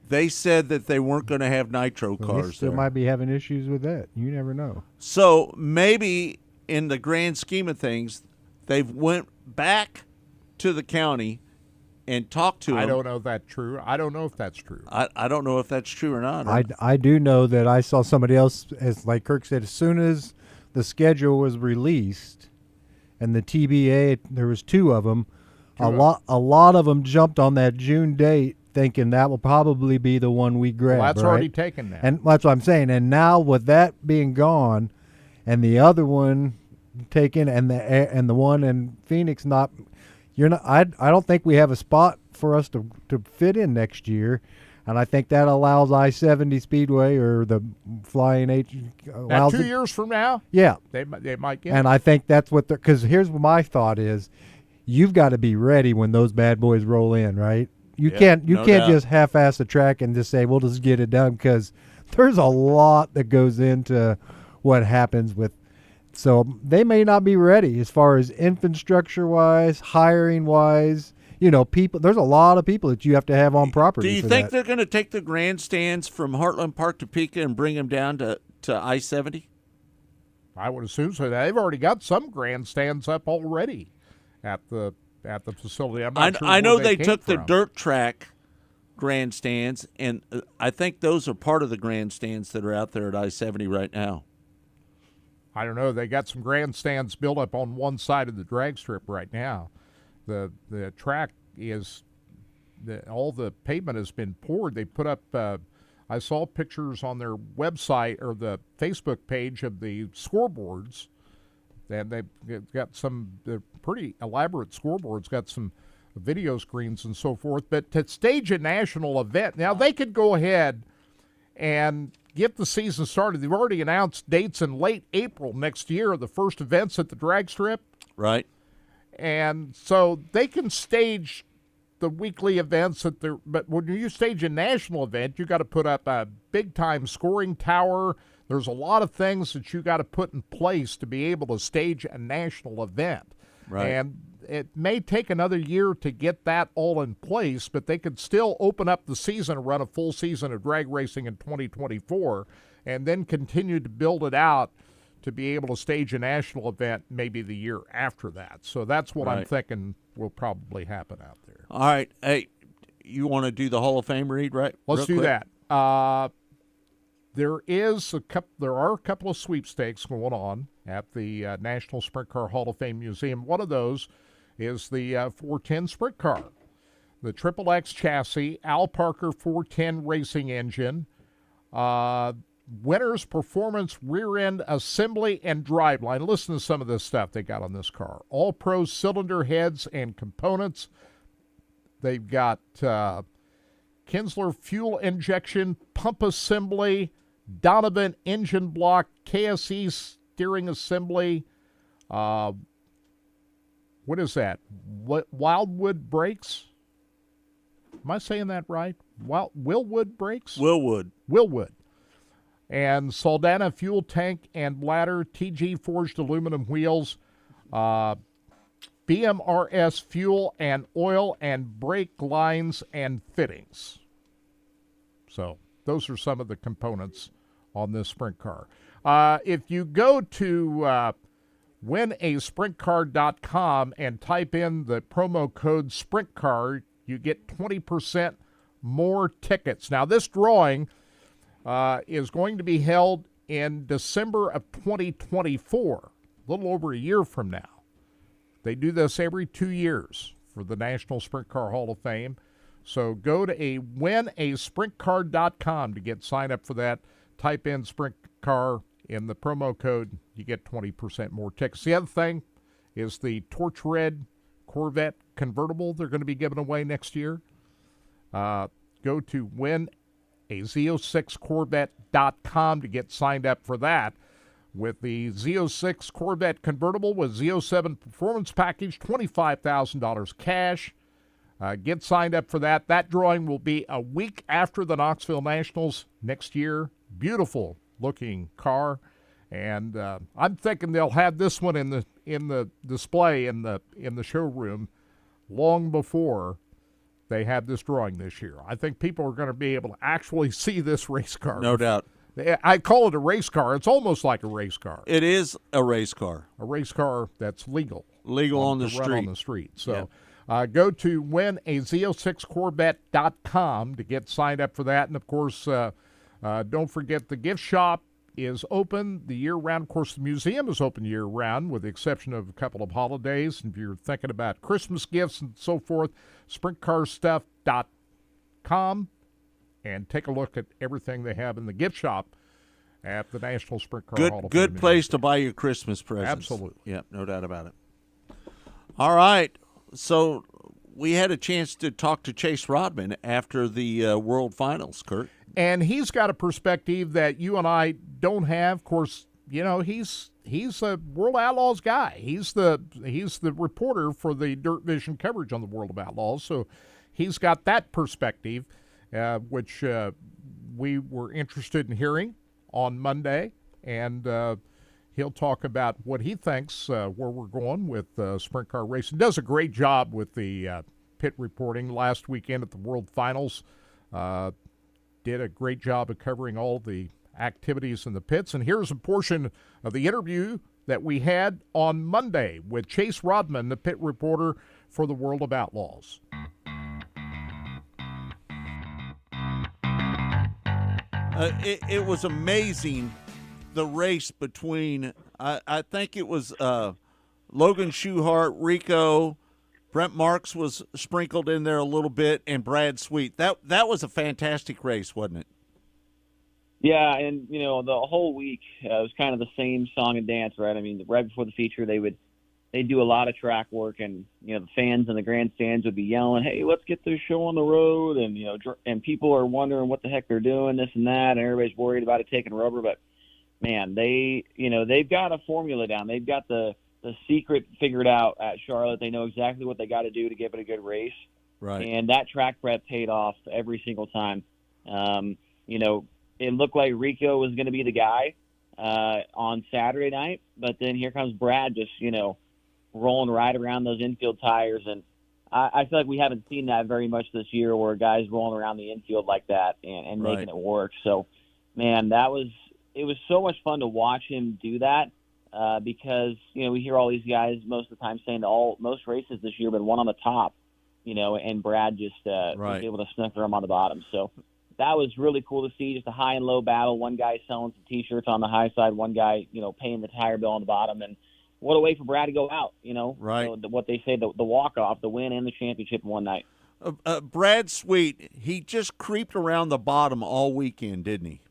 they said that they weren't going to have nitro Well, cars they still there. might be having issues with that. You never know. So maybe in the grand scheme of things, they've went back to the county and talked to them. I don't know if that's true. I don't know if that's true. I don't know if that's true or not. I do know that I saw somebody else, as like Kirk said, as soon as the schedule was released and the TBA, there was 2 of them, a lot of them jumped on that June date thinking that will probably be the one we grab. Well, that's right? already taken now. And that's what I'm saying. And now with that being gone and the other one taken and the one in Phoenix not, I don't think we have a spot for us to fit in next year, and I think that allows I-70 Speedway or the Flying H Now, 2 years from now, yeah, they might get. And I think that's what because here's what my thought is: you've got to be ready when those bad boys roll in, right? You can't just half-ass the track and just say we'll just get it done because there's a lot that goes into what happens with. So they may not be ready as far as infrastructure-wise, hiring-wise. People. There's a lot of people that you have to have on property. Do you think they're going to take the grandstands from Heartland Park, Topeka, and bring them down to I-70? I would assume so. They've already got some grandstands up already at the facility. I'm not sure I know where they came took the from. dirt track grandstands, and I think those are part of the grandstands that are out there at I-70 right now. I don't know. They got some grandstands built up on one side of the drag strip right now. The track is all the pavement has been poured. They put up. I saw pictures on their website or the Facebook page of the scoreboards, and they've got some pretty elaborate scoreboards. Got some video screens and so forth. But to stage a national event, now they could go ahead and get the season started. They've already announced dates in late April next year, the first events at the drag strip. Right. And so they can stage the weekly events but when you stage a national event, you got to put up a big-time scoring tower. There's a lot of things that you got to put in place to be able to stage a national event. Right. And it may take another year to get that all in place, but they could still open up the season and run a full season of drag racing in 2024 and then continue to build it out to be able to stage a national event maybe the year after that. So that's what I'm thinking will probably happen out there. All right. Hey, you want to do the Hall of Fame read, right? Let's Real do quick? that. There are a couple of sweepstakes going on at the National Sprint Car Hall of Fame Museum. One of those is the 410 Sprint Car, the Triple X chassis, Al Parker 410 racing engine, winner's performance rear end assembly and driveline. Listen to some of this stuff they got on this car. All Pro cylinder heads and components. They've got Kinsler fuel injection, pump assembly, Donovan engine block, KSE steering assembly. What is that? Wildwood brakes? Am I saying that right? Willwood brakes? Willwood. And Soldana fuel tank and bladder, TG forged aluminum wheels, BMRS fuel and oil and brake lines and fittings. So those are some of the components on this sprint car. If you go to winasprintcar.com and type in the promo code SPRINTCAR, you get 20% more tickets. Now, this drawing is going to be held in December of 2024, a little over a year from now. They do this every 2 years for the National Sprint Car Hall of Fame. So go to winasprintcar.com to get signed up for that. Type in Sprint Car in the promo code. You get 20% more tickets. The other thing is the Torch Red Corvette convertible they're going to be giving away next year. Go to winaz06corvette.com to get signed up for that. With the Z06 Corvette convertible with Z07 performance package, $25,000 cash. Get signed up for that. That drawing will be a week after the Knoxville Nationals next year. Beautiful looking car, and I'm thinking they'll have this one in the display in the showroom long before they have this drawing this year. I think people are going to be able to actually see this race car. No doubt. I call it a race car. It's almost like a race car. It is a race car. A race car that's legal. On the to run street. on the street. So go to winaz06corvette.com to get signed up for that. And, of course, don't forget the gift shop is open the year-round. Of course, the museum is open year-round with the exception of a couple of holidays. And if you're thinking about Christmas gifts and so forth, sprintcarstuff.com. And take a look at everything they have in the gift shop at the National Sprint Car Hall of Fame. Good place to buy your Christmas presents. Absolutely. Yep, no doubt about it. All right. So we had a chance to talk to Chase Rodman after the World Finals, Kurt. And he's got a perspective that you and I don't have. Of course, you know, he's a World Outlaws guy. He's the reporter for the Dirt Vision coverage on the World of Outlaws. So he's got that perspective. Which we were interested in hearing on Monday, and he'll talk about what he thinks where we're going with sprint car racing. Does a great job with the pit reporting last weekend at the World Finals. Did a great job of covering all the activities in the pits, and here's a portion of the interview that we had on Monday with Chase Rodman, the pit reporter for the World of Outlaws. It was amazing, the race between, I think it was Logan Schuchart, Rico, Brent Marks was sprinkled in there a little bit, and Brad Sweet. That was a fantastic race, wasn't it? Yeah, and, you know, the whole week it was kind of the same song and dance, right? I mean, right before the feature, they'd do a lot of track work, and, you know, the fans in the grandstands would be yelling, hey, let's get this show on the road, and, you know, and people are wondering what the heck they're doing, this and that, and everybody's worried about it taking rubber, but, man, they've got a formula down. They've got the secret figured out at Charlotte. They know exactly what they got to do to give it a good race. Right. And that track prep paid off every single time. You know, it looked like Rico was going to be the guy on Saturday night, but then here comes Brad just, you know, rolling right around those infield tires. And I feel like we haven't seen that very much this year, where guys rolling around the infield like that and Right. making it work. So, man, it was so much fun to watch him do that, because, we hear all these guys most of the time saying that most races this year have been won on the top, and Brad just was able to snooker him on the bottom. So that was really cool to see, just a high and low battle. One guy selling some T-shirts on the high side, one guy, paying the tire bill on the bottom. And what a way for Brad to go out, Right. So what they say, the walk-off, the win and the championship in one night. Brad Sweet, he just creeped around the bottom all weekend, didn't he?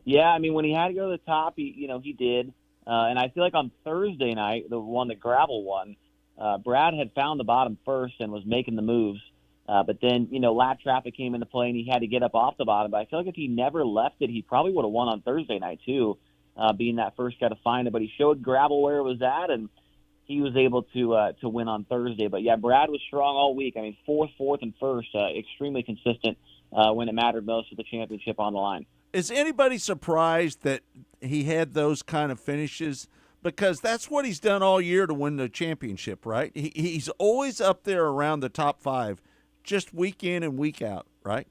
Yeah, I mean, when he had to go to the top, he did. And I feel like on Thursday night, the gravel one, Brad had found the bottom first and was making the moves. But then, lap traffic came into play and he had to get up off the bottom. But I feel like if he never left it, he probably would have won on Thursday night too, being that first guy to find it. But he showed gravel where it was at, and he was able to win on Thursday. But yeah, Brad was strong all week. I mean, fourth, and first, extremely consistent when it mattered most with the championship on the line. Is anybody surprised that he had those kind of finishes? Because that's what he's done all year to win the championship, right? He's always up there around the top 5, just week in and week out, right?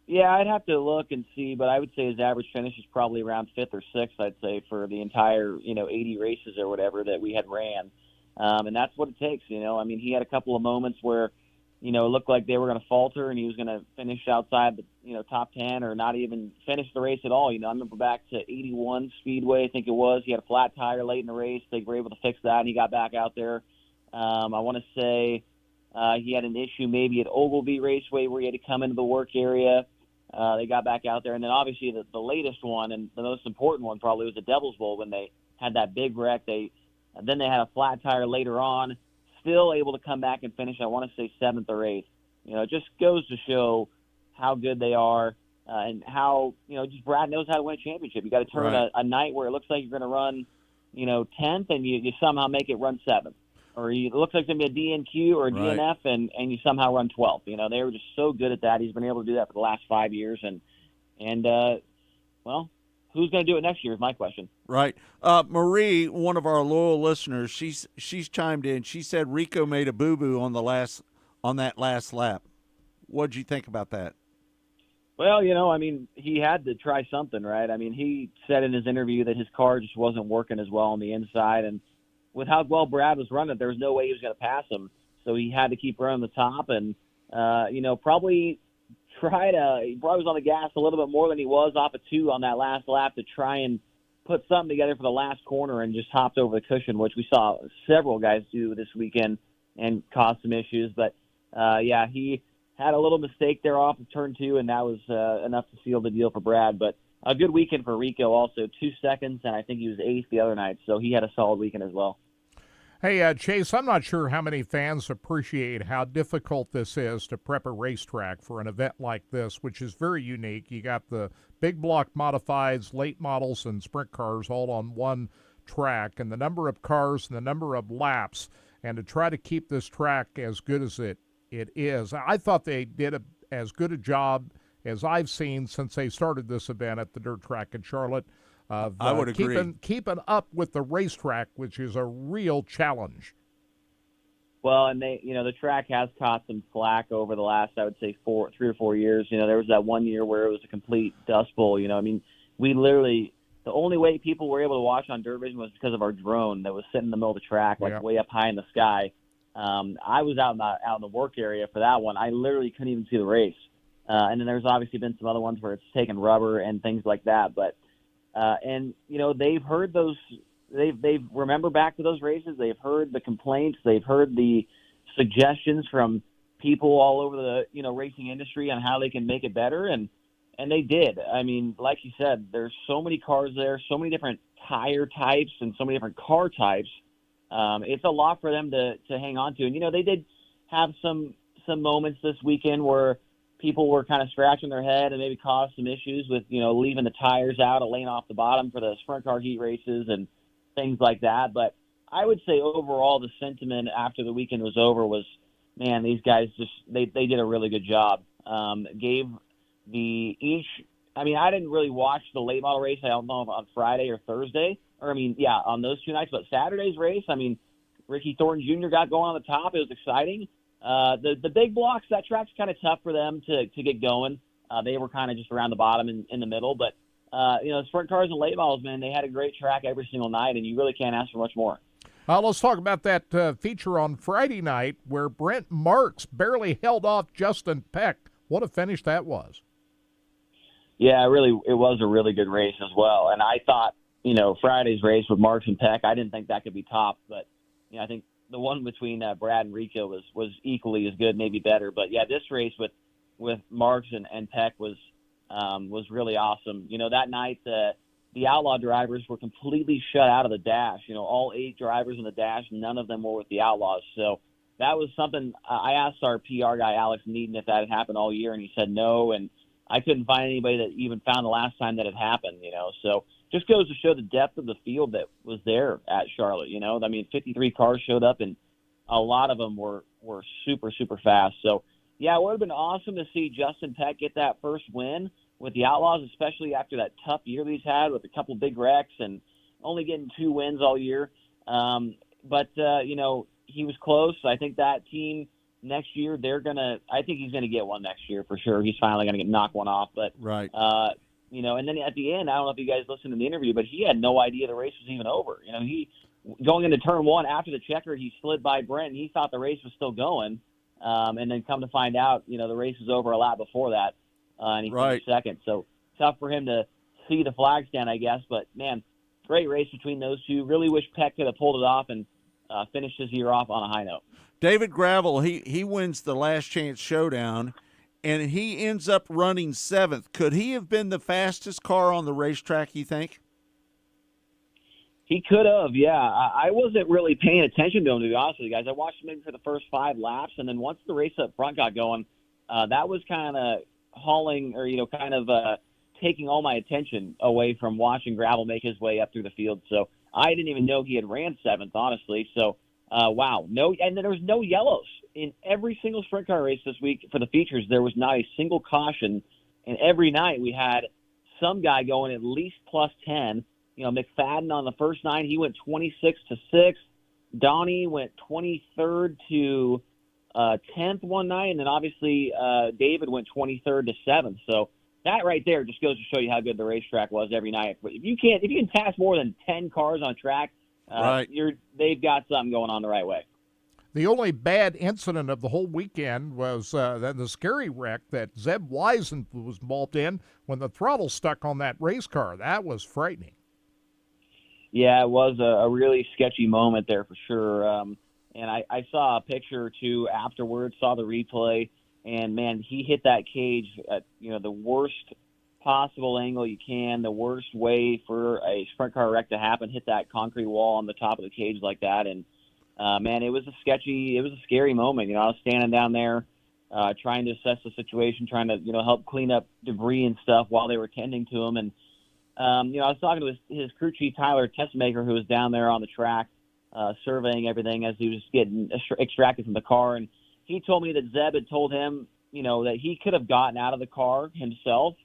Yeah, I'd have to look and see, but I would say his average finish is probably around 5th or 6th, I'd say, for the entire, 80 races or whatever that we had ran. And that's what it takes, I mean, he had a couple of moments where, it looked like they were going to falter and he was going to finish outside the, top 10 or not even finish the race at all. I remember back to 81 Speedway, I think it was. He had a flat tire late in the race. They were able to fix that, and he got back out there. I want to say he had an issue maybe at Ogilvy Raceway where he had to come into the work area. They got back out there. And then obviously the latest one, and the most important one probably, was the Devil's Bowl when they had that big wreck. Then they had a flat tire later on, still able to come back and finish, I want to say 7th or 8th. It just goes to show how good they are and how, just Brad knows how to win a championship. You got to turn a night where it looks like you're going to run, 10th, and you somehow make it run 7th. Or it looks like it's going to be a DNQ or a DNF, and you somehow run 12th. They were just so good at that. He's been able to do that for the last 5 years. And well, who's going to do it next year is my question. Right. Marie, one of our loyal listeners, she's chimed in. She said Rico made a boo-boo on that last lap. What'd you think about that? Well, I mean, he had to try something, right? I mean, he said in his interview that his car just wasn't working as well on the inside, and with how well Brad was running, there was no way he was going to pass him. So he had to keep running the top and, probably was on the gas a little bit more than he was off of 2 on that last lap to try and put something together for the last corner, and just hopped over the cushion, which we saw several guys do this weekend and caused some issues. But, yeah, he had a little mistake there off of turn 2, and that was enough to seal the deal for Brad. But a good weekend for Rico also, 2 seconds, and I think he was 8th the other night, so he had a solid weekend as well. Hey, Chase, I'm not sure how many fans appreciate how difficult this is to prep a racetrack for an event like this, which is very unique. You got the big block modifieds, late models, and sprint cars all on one track, and the number of cars and the number of laps, and to try to keep this track as good as it is. I thought they did as good a job as I've seen since they started this event at the dirt track in Charlotte. I would agree. Keeping up with the racetrack, which is a real challenge. Well, and the track has caught some flack over the last, I would say, 3 or 4 years. There was that one year where it was a complete dust bowl. I mean, we literally, the only way people were able to watch on Dirt Vision was because of our drone that was sitting in the middle of the track, way up high in the sky. I was out in the work area for that one. I literally couldn't even see the race. And then there's obviously been some other ones where it's taken rubber and things like that. But they've heard those. They've remembered back to those races. They've heard the complaints. They've heard the suggestions from people all over the racing industry on how they can make it better, and they did. I mean, like you said, there's so many cars there, so many different tire types, and so many different car types. It's a lot for them to hang on to, and they did have some moments this weekend where people were kind of scratching their head and maybe caused some issues with, leaving the tires out, a lane off the bottom for the sprint car heat races and things like that. But I would say overall the sentiment after the weekend was over was, man, these guys they did a really good job. I didn't really watch the late model race. I don't know if on Friday or Thursday, on those 2 nights, but Saturday's race, Ricky Thornton Jr. got going on the top. It was exciting. The big blocks, that track's kind of tough for them to get going. They were kind of just around the bottom in the middle. But, sprint cars and late models, man, they had a great track every single night, and you really can't ask for much more. Let's talk about that feature on Friday night where Brent Marks barely held off Justin Peck. What a finish that was. Yeah, it was a really good race as well. And I thought, Friday's race with Marks and Peck, I didn't think that could be topped. But, I think the one between Brad and Rico was equally as good, maybe better. But, yeah, this race with Marks and Peck was really awesome. That night the Outlaw drivers were completely shut out of the dash. All 8 drivers in the dash, none of them were with the Outlaws. So that was something I asked our PR guy, Alex Needon, if that had happened all year, and he said no. And I couldn't find anybody that even found the last time that it happened, So just goes to show the depth of the field that was there at Charlotte, 53 cars showed up, and a lot of them were super, super fast. So, yeah, it would have been awesome to see Justin Peck get that first win with the Outlaws, especially after that tough year that he's had with a couple big wrecks and only getting 2 wins all year. But he was close. I think that team next year, I think he's going to get one next year for sure. He's finally going to knock one off. But, right. And then at the end, I don't know if you guys listened to the interview, but he had no idea the race was even over. He going into turn 1 after the checkered, he slid by Brent, and he thought the race was still going. And then come to find out, the race was over a lap before that. And he finished second. So tough for him to see the flag stand, I guess. But, man, great race between those two. Really wish Peck could have pulled it off and finished his year off on a high note. David Gravel, he wins the Last Chance Showdown, and he ends up running 7th. Could he have been the fastest car on the racetrack, you think? He could have, yeah. I wasn't really paying attention to him, to be honest with you guys. I watched him maybe for the first 5 laps, and then once the race up front got going, that was kind of hauling or, taking all my attention away from watching Gravel make his way up through the field. So I didn't even know he had ran 7th, honestly. So, wow. And then there was no yellows. In every single sprint car race this week for the features, there was not a single caution. And every night we had some guy going at least plus 10. McFadden on the first 9, he went 26 to 6th. Donnie went 23rd to 10th one night, and then obviously David went 23rd to 7th. So that right there just goes to show you how good the racetrack was every night. If you can pass more than 10 cars on track, they've got something going on the right way. The only bad incident of the whole weekend was the scary wreck that Zeb Wisen was involved in when the throttle stuck on that race car. That was frightening. Yeah, it was a really sketchy moment there for sure. And I saw a picture or two afterwards, saw the replay, and, man, he hit that cage at, the worst possible angle you can, the worst way for a sprint car wreck to happen, hit that concrete wall on the top of the cage like that. And, man, it was a scary moment. I was standing down there trying to assess the situation, trying to, help clean up debris and stuff while they were tending to him. And, I was talking to his crew chief, Tyler Tessmaker, who was down there on the track surveying everything as he was getting extracted from the car. And he told me that Zeb had told him, that he could have gotten out of the car himself.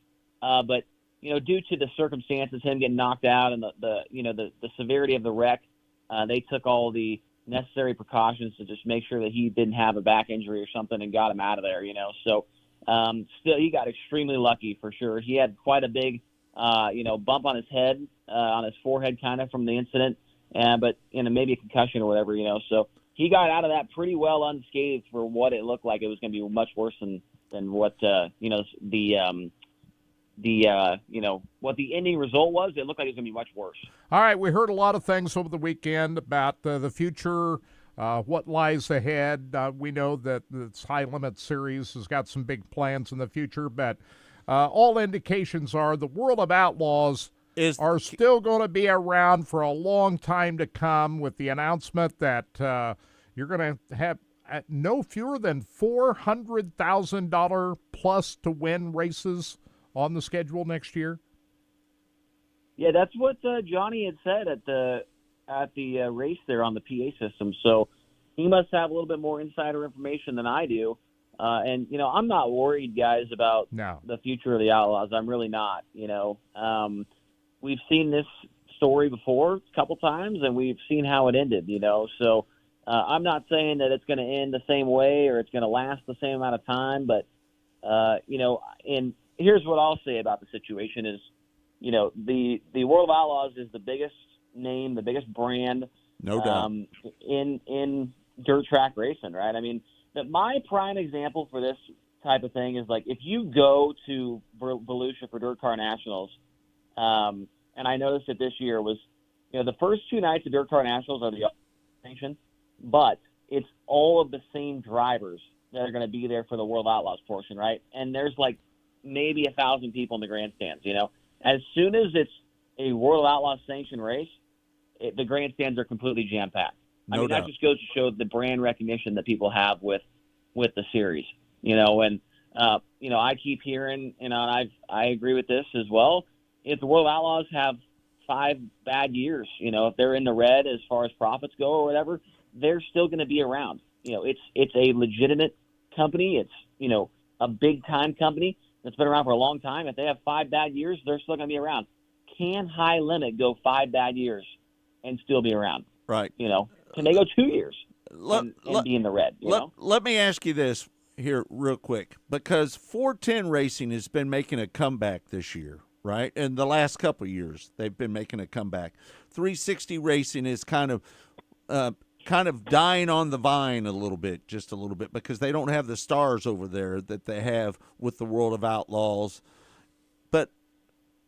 But, due to the circumstances, him getting knocked out and the severity of the wreck, they took all the necessary precautions to just make sure that he didn't have a back injury or something and got him out of there, So still, he got extremely lucky for sure. He had quite a big bump on his head, on his forehead kind of from the incident, but maybe a concussion or whatever, So he got out of that pretty well unscathed for what it looked like. It was going to be much worse than what what the ending result was. It looked like it was going to be much worse. All right, we heard a lot of things over the weekend about the future, what lies ahead. We know that this High Limit Series has got some big plans in the future, but all indications are the World of Outlaws are still going to be around for a long time to come, with the announcement that you're going to have no fewer than $400,000 plus to win races on the schedule next year. Yeah, that's what Johnny had said at the race there on the PA system. So he must have a little bit more insider information than I do. And I'm not worried, guys, about the future of the Outlaws. I'm really not. We've seen this story before a couple times, and we've seen how it ended. So I'm not saying that it's going to end the same way or it's going to last the same amount of time, but and here's what I'll say about the situation is, the World of Outlaws is the biggest name, the biggest brand, no doubt, in dirt track racing, right? I mean, my prime example for this type of thing is like if you go to Volusia for Dirt Car Nationals, and I noticed that this year was, the first 2 nights of Dirt Car Nationals are the sanction, but it's all of the same drivers that are going to be there for the World Outlaws portion, right? And there's like maybe 1,000 people in the grandstands. As soon as it's a World Outlaws sanctioned race, the grandstands are completely jam packed. I mean, that just goes to show the brand recognition that people have with the series. I keep hearing, and I agree with this as well. If the World Outlaws have 5 bad years, if they're in the red as far as profits go or whatever, they're still going to be around. It's a legitimate company. It's, a big time company that's been around for a long time. If they have 5 bad years, they're still going to be around. Can High Limit go 5 bad years and still be around? Right. Can they go 2 years and be in the red? Let me ask you this here real quick, because 410 Racing has been making a comeback this year, right? And the last couple of years, they've been making a comeback. 360 Racing is kind of dying on the vine just a little bit, because they don't have the stars over there that they have with the World of Outlaws. But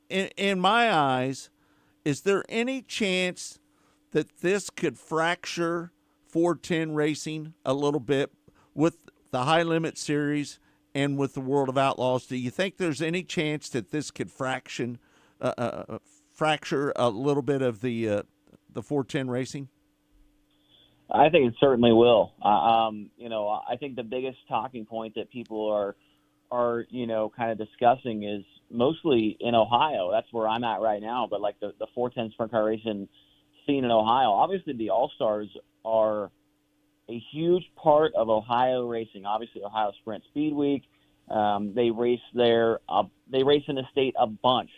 in my eyes, is there any chance that this could fracture 410 Racing a little bit with the High Limit Series and with the World of Outlaws? Do you think there's any chance that this could fracture a little bit of the 410 Racing? I think it certainly will. I think the biggest talking point that people are kind of discussing is mostly in Ohio. That's where I'm at right now. But like the 410 sprint car racing scene in Ohio, obviously the All-Stars are a huge part of Ohio racing. Obviously Ohio Sprint Speed Week, they race there. They race in the state a bunch,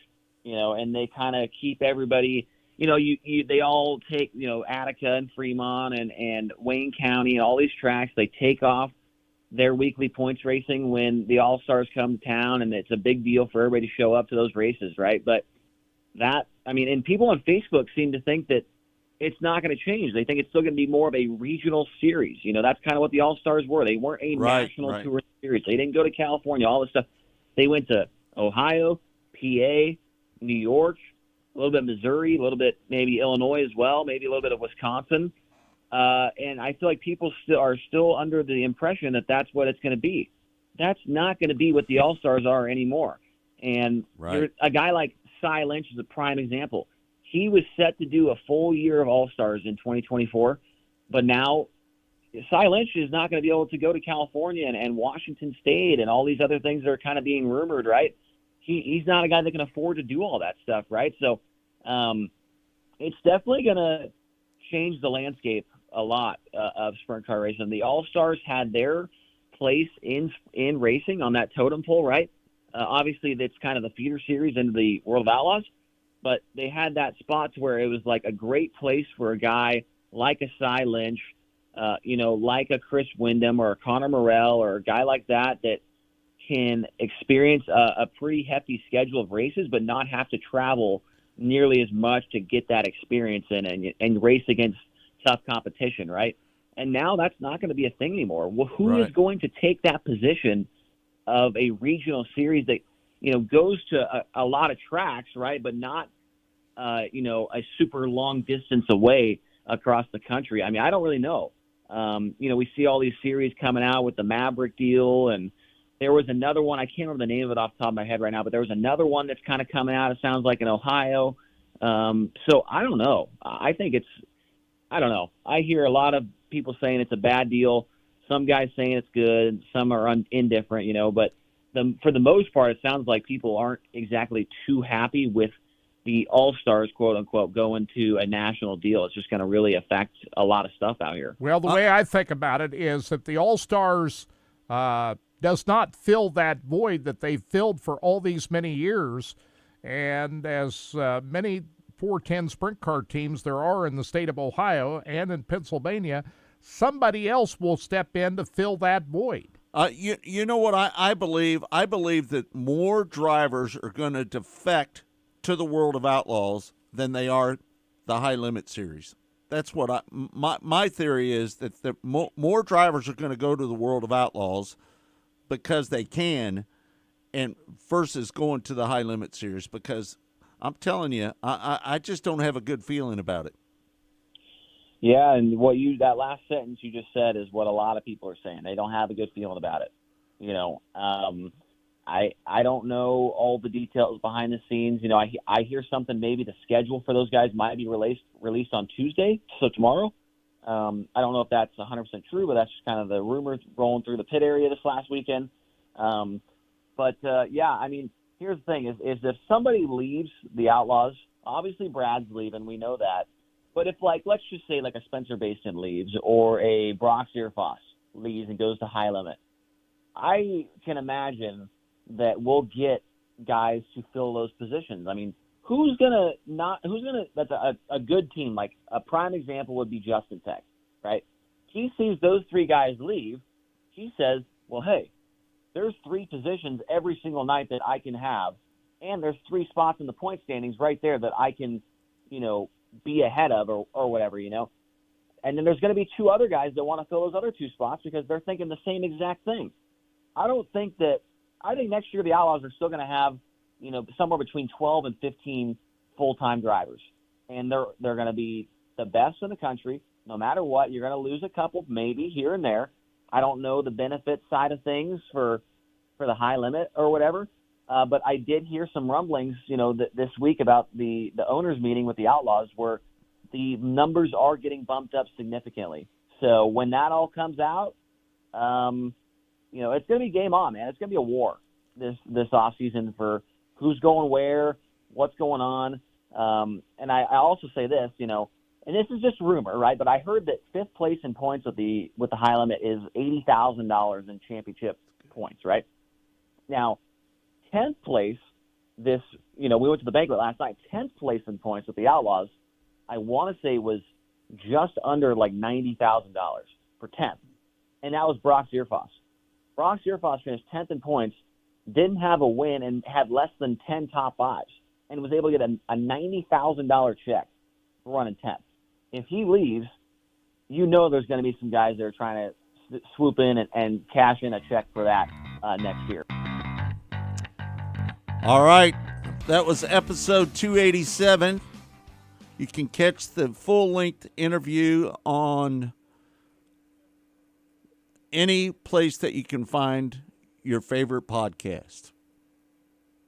and they kind of keep everybody. They all take, Attica and Fremont and Wayne County and all these tracks. They take off their weekly points racing when the All-Stars come to town, and it's a big deal for everybody to show up to those races, right? But and people on Facebook seem to think that it's not going to change. They think it's still going to be more of a regional series. That's kind of what the All-Stars were. They weren't a national tour series. They didn't go to California, all this stuff. They went to Ohio, PA, New York, a little bit of Missouri, a little bit maybe Illinois as well, maybe a little bit of Wisconsin. And I feel like people are still under the impression that that's what it's going to be. That's not going to be what the All-Stars are anymore. And a guy like Cy Lynch is a prime example. He was set to do a full year of All-Stars in 2024, but now Cy Lynch is not going to be able to go to California and Washington State and all these other things that are kind of being rumored, right? He's not a guy that can afford to do all that stuff, right? So it's definitely going to change the landscape a lot of sprint car racing. The All-Stars had their place in racing on that totem pole, right? Obviously, that's kind of the feeder series into the World of Outlaws, but they had that spot to where it was like a great place for a guy like a Cy Lynch, like a Chris Windom or a Connor Morell or a guy like that can experience a pretty hefty schedule of races, but not have to travel nearly as much to get that experience in and race against tough competition, right? And now that's not going to be a thing anymore. Well, who is going to take that position of a regional series that, goes to a lot of tracks, right, but not, a super long distance away across the country? I mean, I don't really know. We see all these series coming out with the Maverick deal, and there was another one. I can't remember the name of it off the top of my head right now, but there was another one that's kind of coming out. It sounds like in Ohio. So I don't know. I don't know. I hear a lot of people saying it's a bad deal. Some guys saying it's good. Some are indifferent, but for the most part, it sounds like people aren't exactly too happy with the All-Stars, quote unquote, going to a national deal. It's just going to really affect a lot of stuff out here. Well, the way I think about it is that the All-Stars does not fill that void that they've filled for all these many years. And as many 410 sprint car teams there are in the state of Ohio and in Pennsylvania, somebody else will step in to fill that void. You know what I believe? I believe that more drivers are going to defect to the World of Outlaws than they are the High Limit Series. That's what my theory is, that more drivers are going to go to the World of Outlaws because they can, and versus going to the High Limit Series, because I'm telling you, I just don't have a good feeling about it. Yeah, and that last sentence you just said is what a lot of people are saying. They don't have a good feeling about it. You know, I don't know all the details behind the scenes. You know, I hear something, maybe the schedule for those guys might be released on Tuesday, so tomorrow. I don't know if that's 100% true, but that's just kind of the rumors rolling through the pit area this last weekend. Yeah, I mean, here's the thing: is if somebody leaves the Outlaws, obviously Brad's leaving, we know that. But if, like, let's just say like a Spencer Bayston leaves or a Brock Zierfoss leaves and goes to High Limit, I can imagine that we'll get guys to fill those positions. I mean, that's a good team. Like, a prime example would be Justin Tech, right? He sees those three guys leave. He says, well, hey, there's 3 positions every single night that I can have, and there's 3 spots in the point standings right there that I can, you know, be ahead of or whatever, you know. And then there's going to be 2 other guys that want to fill those other 2 spots because they're thinking the same exact thing. I think next year the Outlaws are still going to have, you know, somewhere between 12 and 15 full-time drivers. And they're going to be the best in the country. No matter what, you're going to lose a couple maybe here and there. I don't know the benefit side of things for the High Limit or whatever. But I did hear some rumblings, you know, this week about the owners meeting with the Outlaws, where the numbers are getting bumped up significantly. So when that all comes out, you know, it's going to be game on, man. It's going to be a war this offseason for who's going where, what's going on. And I also say this, you know, and this is just rumor, right? But I heard that 5th place in points with the High Limit is $80,000 in championship points, right? Now, 10th place, we went to the banquet last night, 10th place in points with the Outlaws, I want to say was just under like $90,000 for 10th. And that was Brock Zierfoss. Brock Zierfoss finished 10th in points, didn't have a win, and had less than 10 top 5s, and was able to get a $90,000 check for running 10th. If he leaves, you know there's going to be some guys that are trying to swoop in and cash in a check for that next year. All right, that was episode 287. You can catch the full-length interview on any place that you can find your favorite podcast.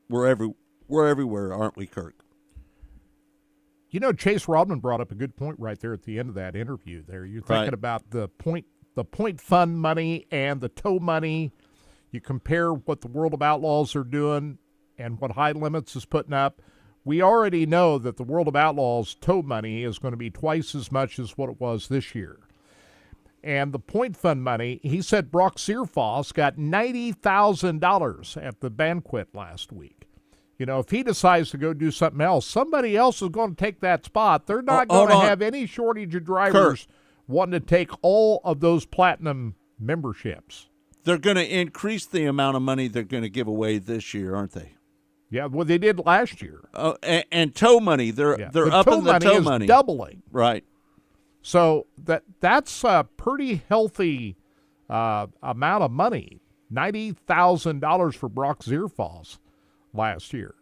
We're everywhere, aren't we, Kirk? You know, Chase Rodman brought up a good point right there at the end of that interview there. You're thinking about the point fund money and the tow money. You compare what the World of Outlaws are doing and what High Limits is putting up. We already know that the World of Outlaws tow money is going to be twice as much as what it was this year. And the point fund money, he said Brock Zierfoss got $90,000 at the banquet last week. You know, if he decides to go do something else, somebody else is going to take that spot. They're not going to have any shortage of drivers wanting to take all of those platinum memberships. They're going to increase the amount of money they're going to give away this year, aren't they? Yeah, well, they did last year. And tow money, they're upping the tow money. Is doubling. Right. So that's a pretty healthy amount of money. $90,000 for Brock Zierfoss last year.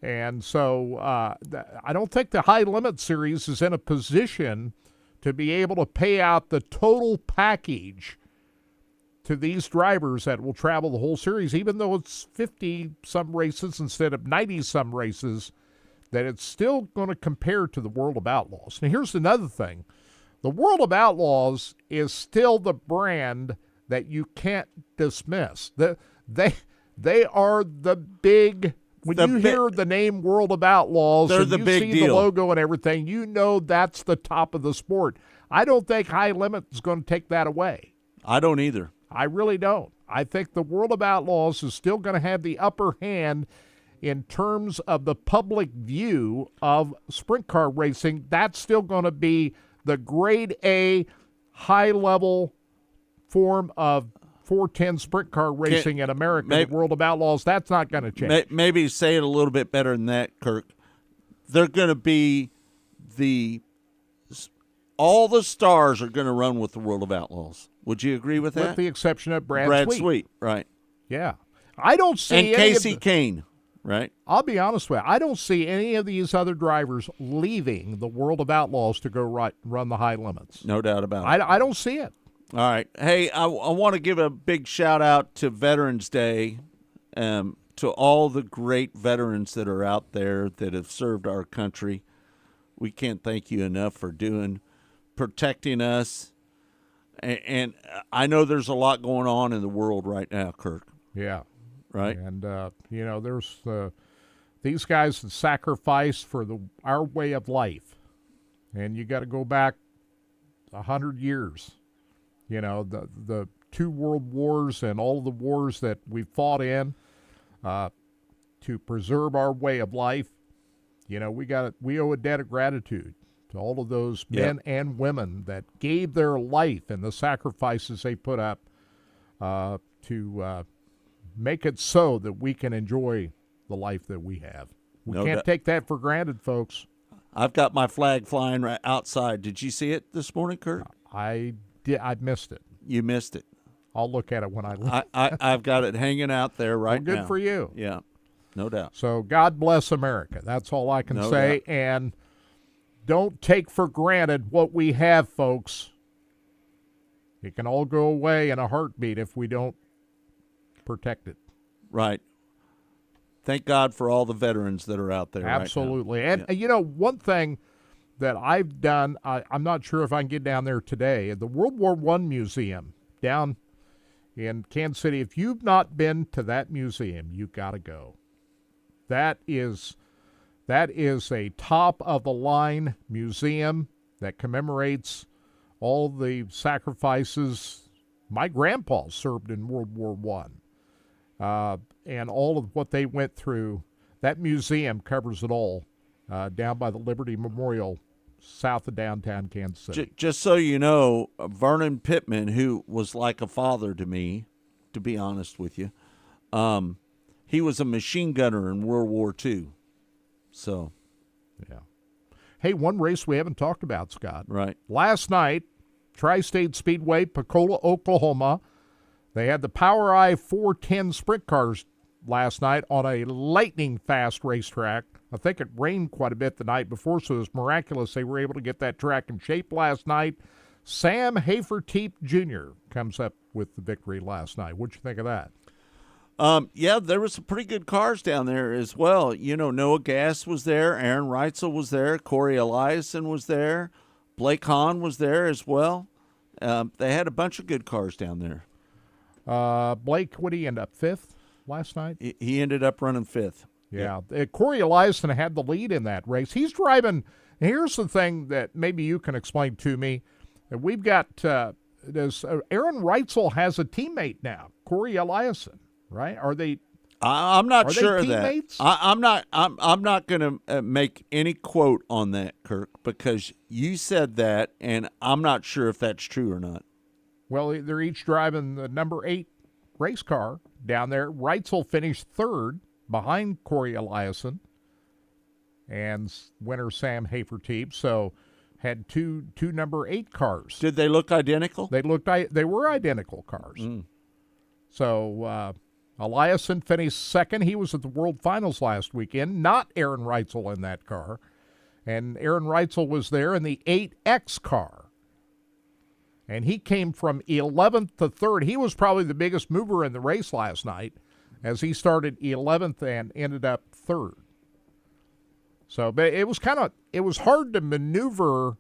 And so I don't think the High Limit Series is in a position to be able to pay out the total package to these drivers that will travel the whole series, even though it's 50-some races instead of 90-some races, that it's still going to compare to the World of Outlaws. Now, here's another thing. The World of Outlaws is still the brand that you can't dismiss. They are the big, when you hear the name World of Outlaws and you see the logo and everything, you know that's the top of the sport. I don't think High Limit is going to take that away. I don't either. I really don't. I think the World of Outlaws is still going to have the upper hand in terms of the public view of sprint car racing. That's still going to be the grade A, high-level form of 410 sprint car racing in America, the World of Outlaws. That's not going to change. Maybe say it a little bit better than that, Kirk. They're going to be all the stars are going to run with the World of Outlaws. Would you agree with that? With the exception of Brad Sweet, right. Yeah. I don't see and any Casey Kane, right? I'll be honest with you. I don't see any of these other drivers leaving the World of Outlaws to go run the high limits. No doubt about it. I don't see it. All right. Hey, I want to give a big shout-out to Veterans Day, to all the great veterans that are out there that have served our country. We can't thank you enough for protecting us. And I know there's a lot going on in the world right now, Kirk. Yeah. Right? And, there's these guys that sacrificed for our way of life. And you got to go back 100 years. The two world wars and all the wars that we fought in to preserve our way of life. We owe a debt of gratitude to all of those men and women that gave their life and the sacrifices they put up to make it so that we can enjoy the life that we have. We can't take that for granted, folks. I've got my flag flying right outside. Did you see it this morning, Kurt? I did. I missed it. You missed it. I'll look at it when I leave. I've got it hanging out there right now. Good for you. Yeah, no doubt. So God bless America. That's all I can say. Doubt. And don't take for granted what we have, folks. It can all go away in a heartbeat if we don't protect it. Right. Thank God for all the veterans that are out there. Absolutely. Right now. And, one thing that I've done, I'm not sure if I can get down there today, the World War I Museum down in Kansas City. If you've not been to that museum, you've got to go. That is a top-of-the-line museum that commemorates all the sacrifices. My grandpa served in World War I. And all of what they went through. That museum covers it all down by the Liberty Memorial south of downtown Kansas City. Just so you know, Vernon Pittman, who was like a father to me, to be honest with you, he was a machine gunner in World War II. So, yeah. Hey, one race we haven't talked about, Scott. Right. Last night, Tri-State Speedway, Pecola, Oklahoma. They had the POWRi 410 sprint cars last night on a lightning-fast racetrack. I think it rained quite a bit the night before, so it was miraculous they were able to get that track in shape last night. Sam Hafertepe Jr. comes up with the victory last night. What'd you think of that? Yeah, there was some pretty good cars down there as well. Noah Gass was there, Aaron Reitzel was there, Corey Eliason was there, Blake Hahn was there as well. They had a bunch of good cars down there. Blake, what did he end up, fifth last night? He ended up running fifth. Yeah. Corey Eliason had the lead in that race. He's driving. Here's the thing that maybe you can explain to me. We've got Aaron Reitzel has a teammate now, Corey Eliason, right? Are they? I'm not sure of that. Teammates? I'm not going to make any quote on that, Kirk, because you said that, and I'm not sure if that's true or not. Well, they're each driving the number 8 race car down there. Reitzel finished third behind Corey Eliason and winner Sam Hafertepe. So had two number 8 cars. Did they look identical? They were identical cars. So Eliason finished second. He was at the World Finals last weekend. Not Aaron Reitzel in that car. And Aaron Reitzel was there in the 8X car. And he came from 11th to 3rd. He was probably the biggest mover in the race last night as he started 11th and ended up 3rd. So, but it was hard to maneuver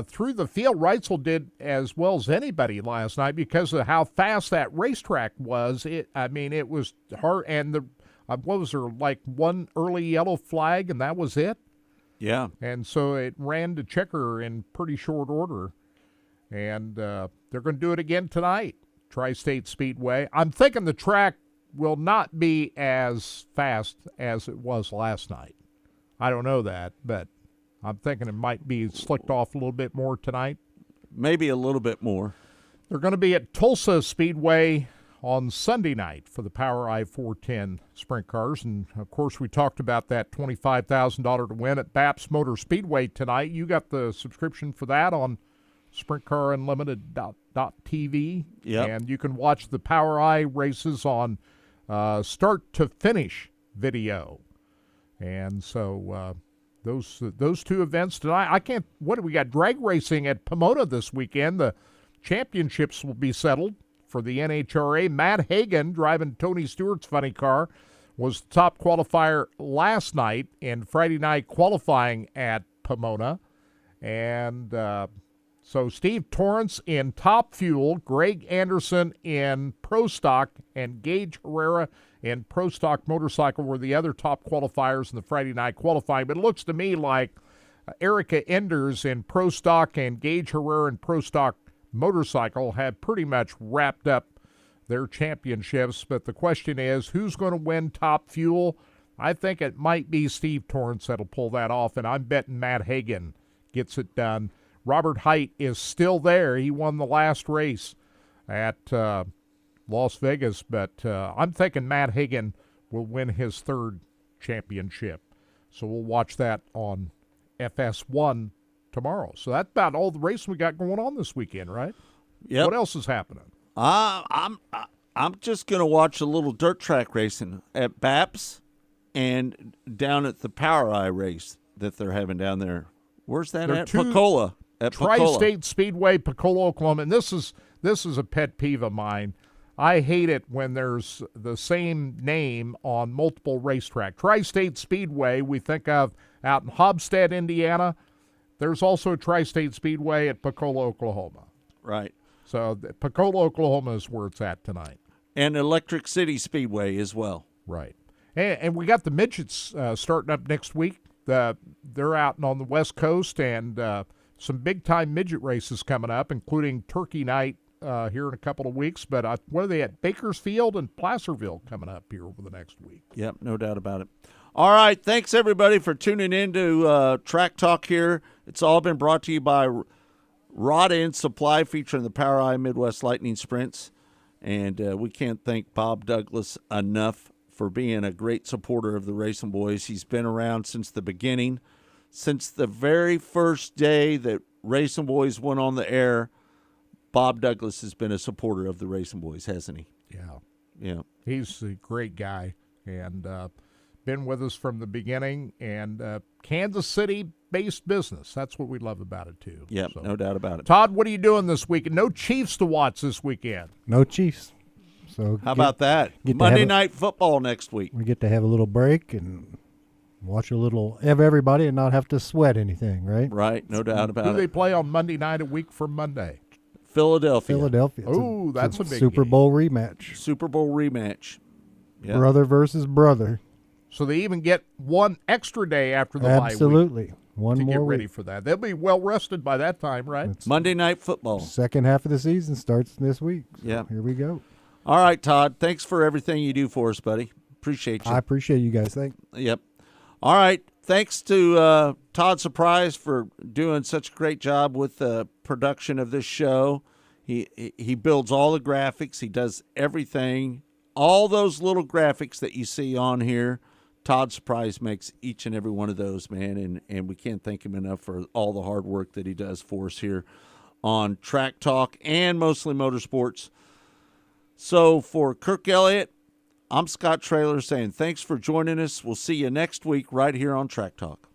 through the field. Reitzel did as well as anybody last night because of how fast that racetrack was. It was hard. And what was there, like one early yellow flag, and that was it? Yeah. And so it ran to checker in pretty short order. And they're going to do it again tonight, Tri-State Speedway. I'm thinking the track will not be as fast as it was last night. I don't know that, but I'm thinking it might be slicked off a little bit more tonight. maybe a little bit more. They're going to be at Tulsa Speedway on Sunday night for the POWRi 410 sprint cars. And, of course, we talked about that $25,000 to win at Baps Motor Speedway tonight. You got the subscription for that on SprintCarUnlimited.tv. Yep. And you can watch the POWRi races on start to finish video. And so those two events tonight. What do we got? Drag racing at Pomona this weekend. The championships will be settled for the NHRA. Matt Hagan, driving Tony Stewart's funny car, was the top qualifier last night in Friday night qualifying at Pomona. And so Steve Torrance in Top Fuel, Greg Anderson in Pro Stock, and Gage Herrera in Pro Stock Motorcycle were the other top qualifiers in the Friday night qualifying. But it looks to me like Erica Enders in Pro Stock and Gage Herrera in Pro Stock Motorcycle have pretty much wrapped up their championships. But the question is, who's going to win Top Fuel? I think it might be Steve Torrance that'll pull that off, and I'm betting Matt Hagan gets it done. Robert Height is still there. He won the last race at Las Vegas, but I'm thinking Matt Hagan will win his third championship. So we'll watch that on FS1 tomorrow. So that's about all the racing we got going on this weekend, right? Yep. What else is happening? I'm just going to watch a little dirt track racing at Baps and down at the POWRi race that they're having down there. Where's that at? Pensacola. At Tri-State Speedway, Pensacola, Oklahoma. And this is a pet peeve of mine. I hate it when there's the same name on multiple racetracks. Tri-State Speedway, we think of out in Hobstead, Indiana. There's also Tri-State Speedway at Pensacola, Oklahoma. Right. So Pensacola, Oklahoma is where it's at tonight. And Electric City Speedway as well. Right. And we got the midgets starting up next week. They're out on the West Coast, and some big-time midget races coming up, including Turkey Night here in a couple of weeks. But what are they at? Bakersfield and Placerville coming up here over the next week. Yep, no doubt about it. All right, thanks, everybody, for tuning in to Track Talk here. It's all been brought to you by Rod End Supply, featuring the POWRi Midwest Lightning Sprints. And we can't thank Bob Douglas enough for being a great supporter of the Racing Boys. He's been around since the beginning. Since the very first day that Racing Boys went on the air, Bob Douglas has been a supporter of the Racing Boys, hasn't he? Yeah. Yeah. He's a great guy, and been with us from the beginning, and Kansas City-based business. That's what we love about it, too. Yep, So, no doubt about it. Todd, what are you doing this weekend? No Chiefs to watch this weekend. No Chiefs. So How about that? Monday Night Football next week. We get to have a little break and watch everybody and not have to sweat anything, right? Right, no doubt about Who it. do they play on Monday night a week from Monday? Philadelphia. Oh, that's a big Super game. Bowl rematch. Super Bowl rematch. Yep. Brother versus brother. So they even get one extra day after the bye week. Absolutely. One to more get ready week. for that. They'll be well rested by that time, right? Monday Night Football. Second half of the season starts this week. So Yeah. Here we go. All right, Todd. Thanks for everything you do for us, buddy. Appreciate you. I appreciate you guys. Yep. All right. Thanks to Todd Surprise for doing such a great job with the production of this show. He builds all the graphics. He does everything. All those little graphics that you see on here, Todd Surprise makes each and every one of those, man. And we can't thank him enough for all the hard work that he does for us here on Track Talk and Mostly Motorsports. So for Kirk Elliott, I'm Scott Traylor saying thanks for joining us. We'll see you next week right here on Track Talk.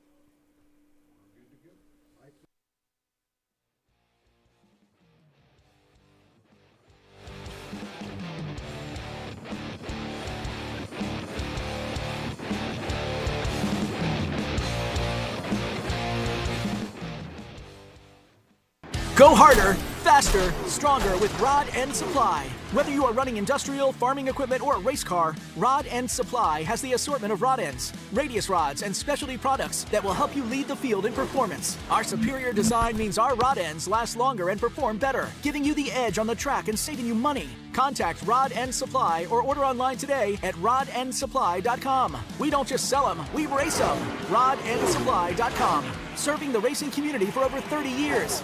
Go harder, faster, stronger with Rod End Supply. Whether you are running industrial, farming equipment, or a race car, Rod End Supply has the assortment of rod ends, radius rods, and specialty products that will help you lead the field in performance. Our superior design means our rod ends last longer and perform better, giving you the edge on the track and saving you money. Contact Rod End Supply or order online today at rodendsupply.com. We don't just sell them, we race them. rodendsupply.com. Serving the racing community for over 30 years.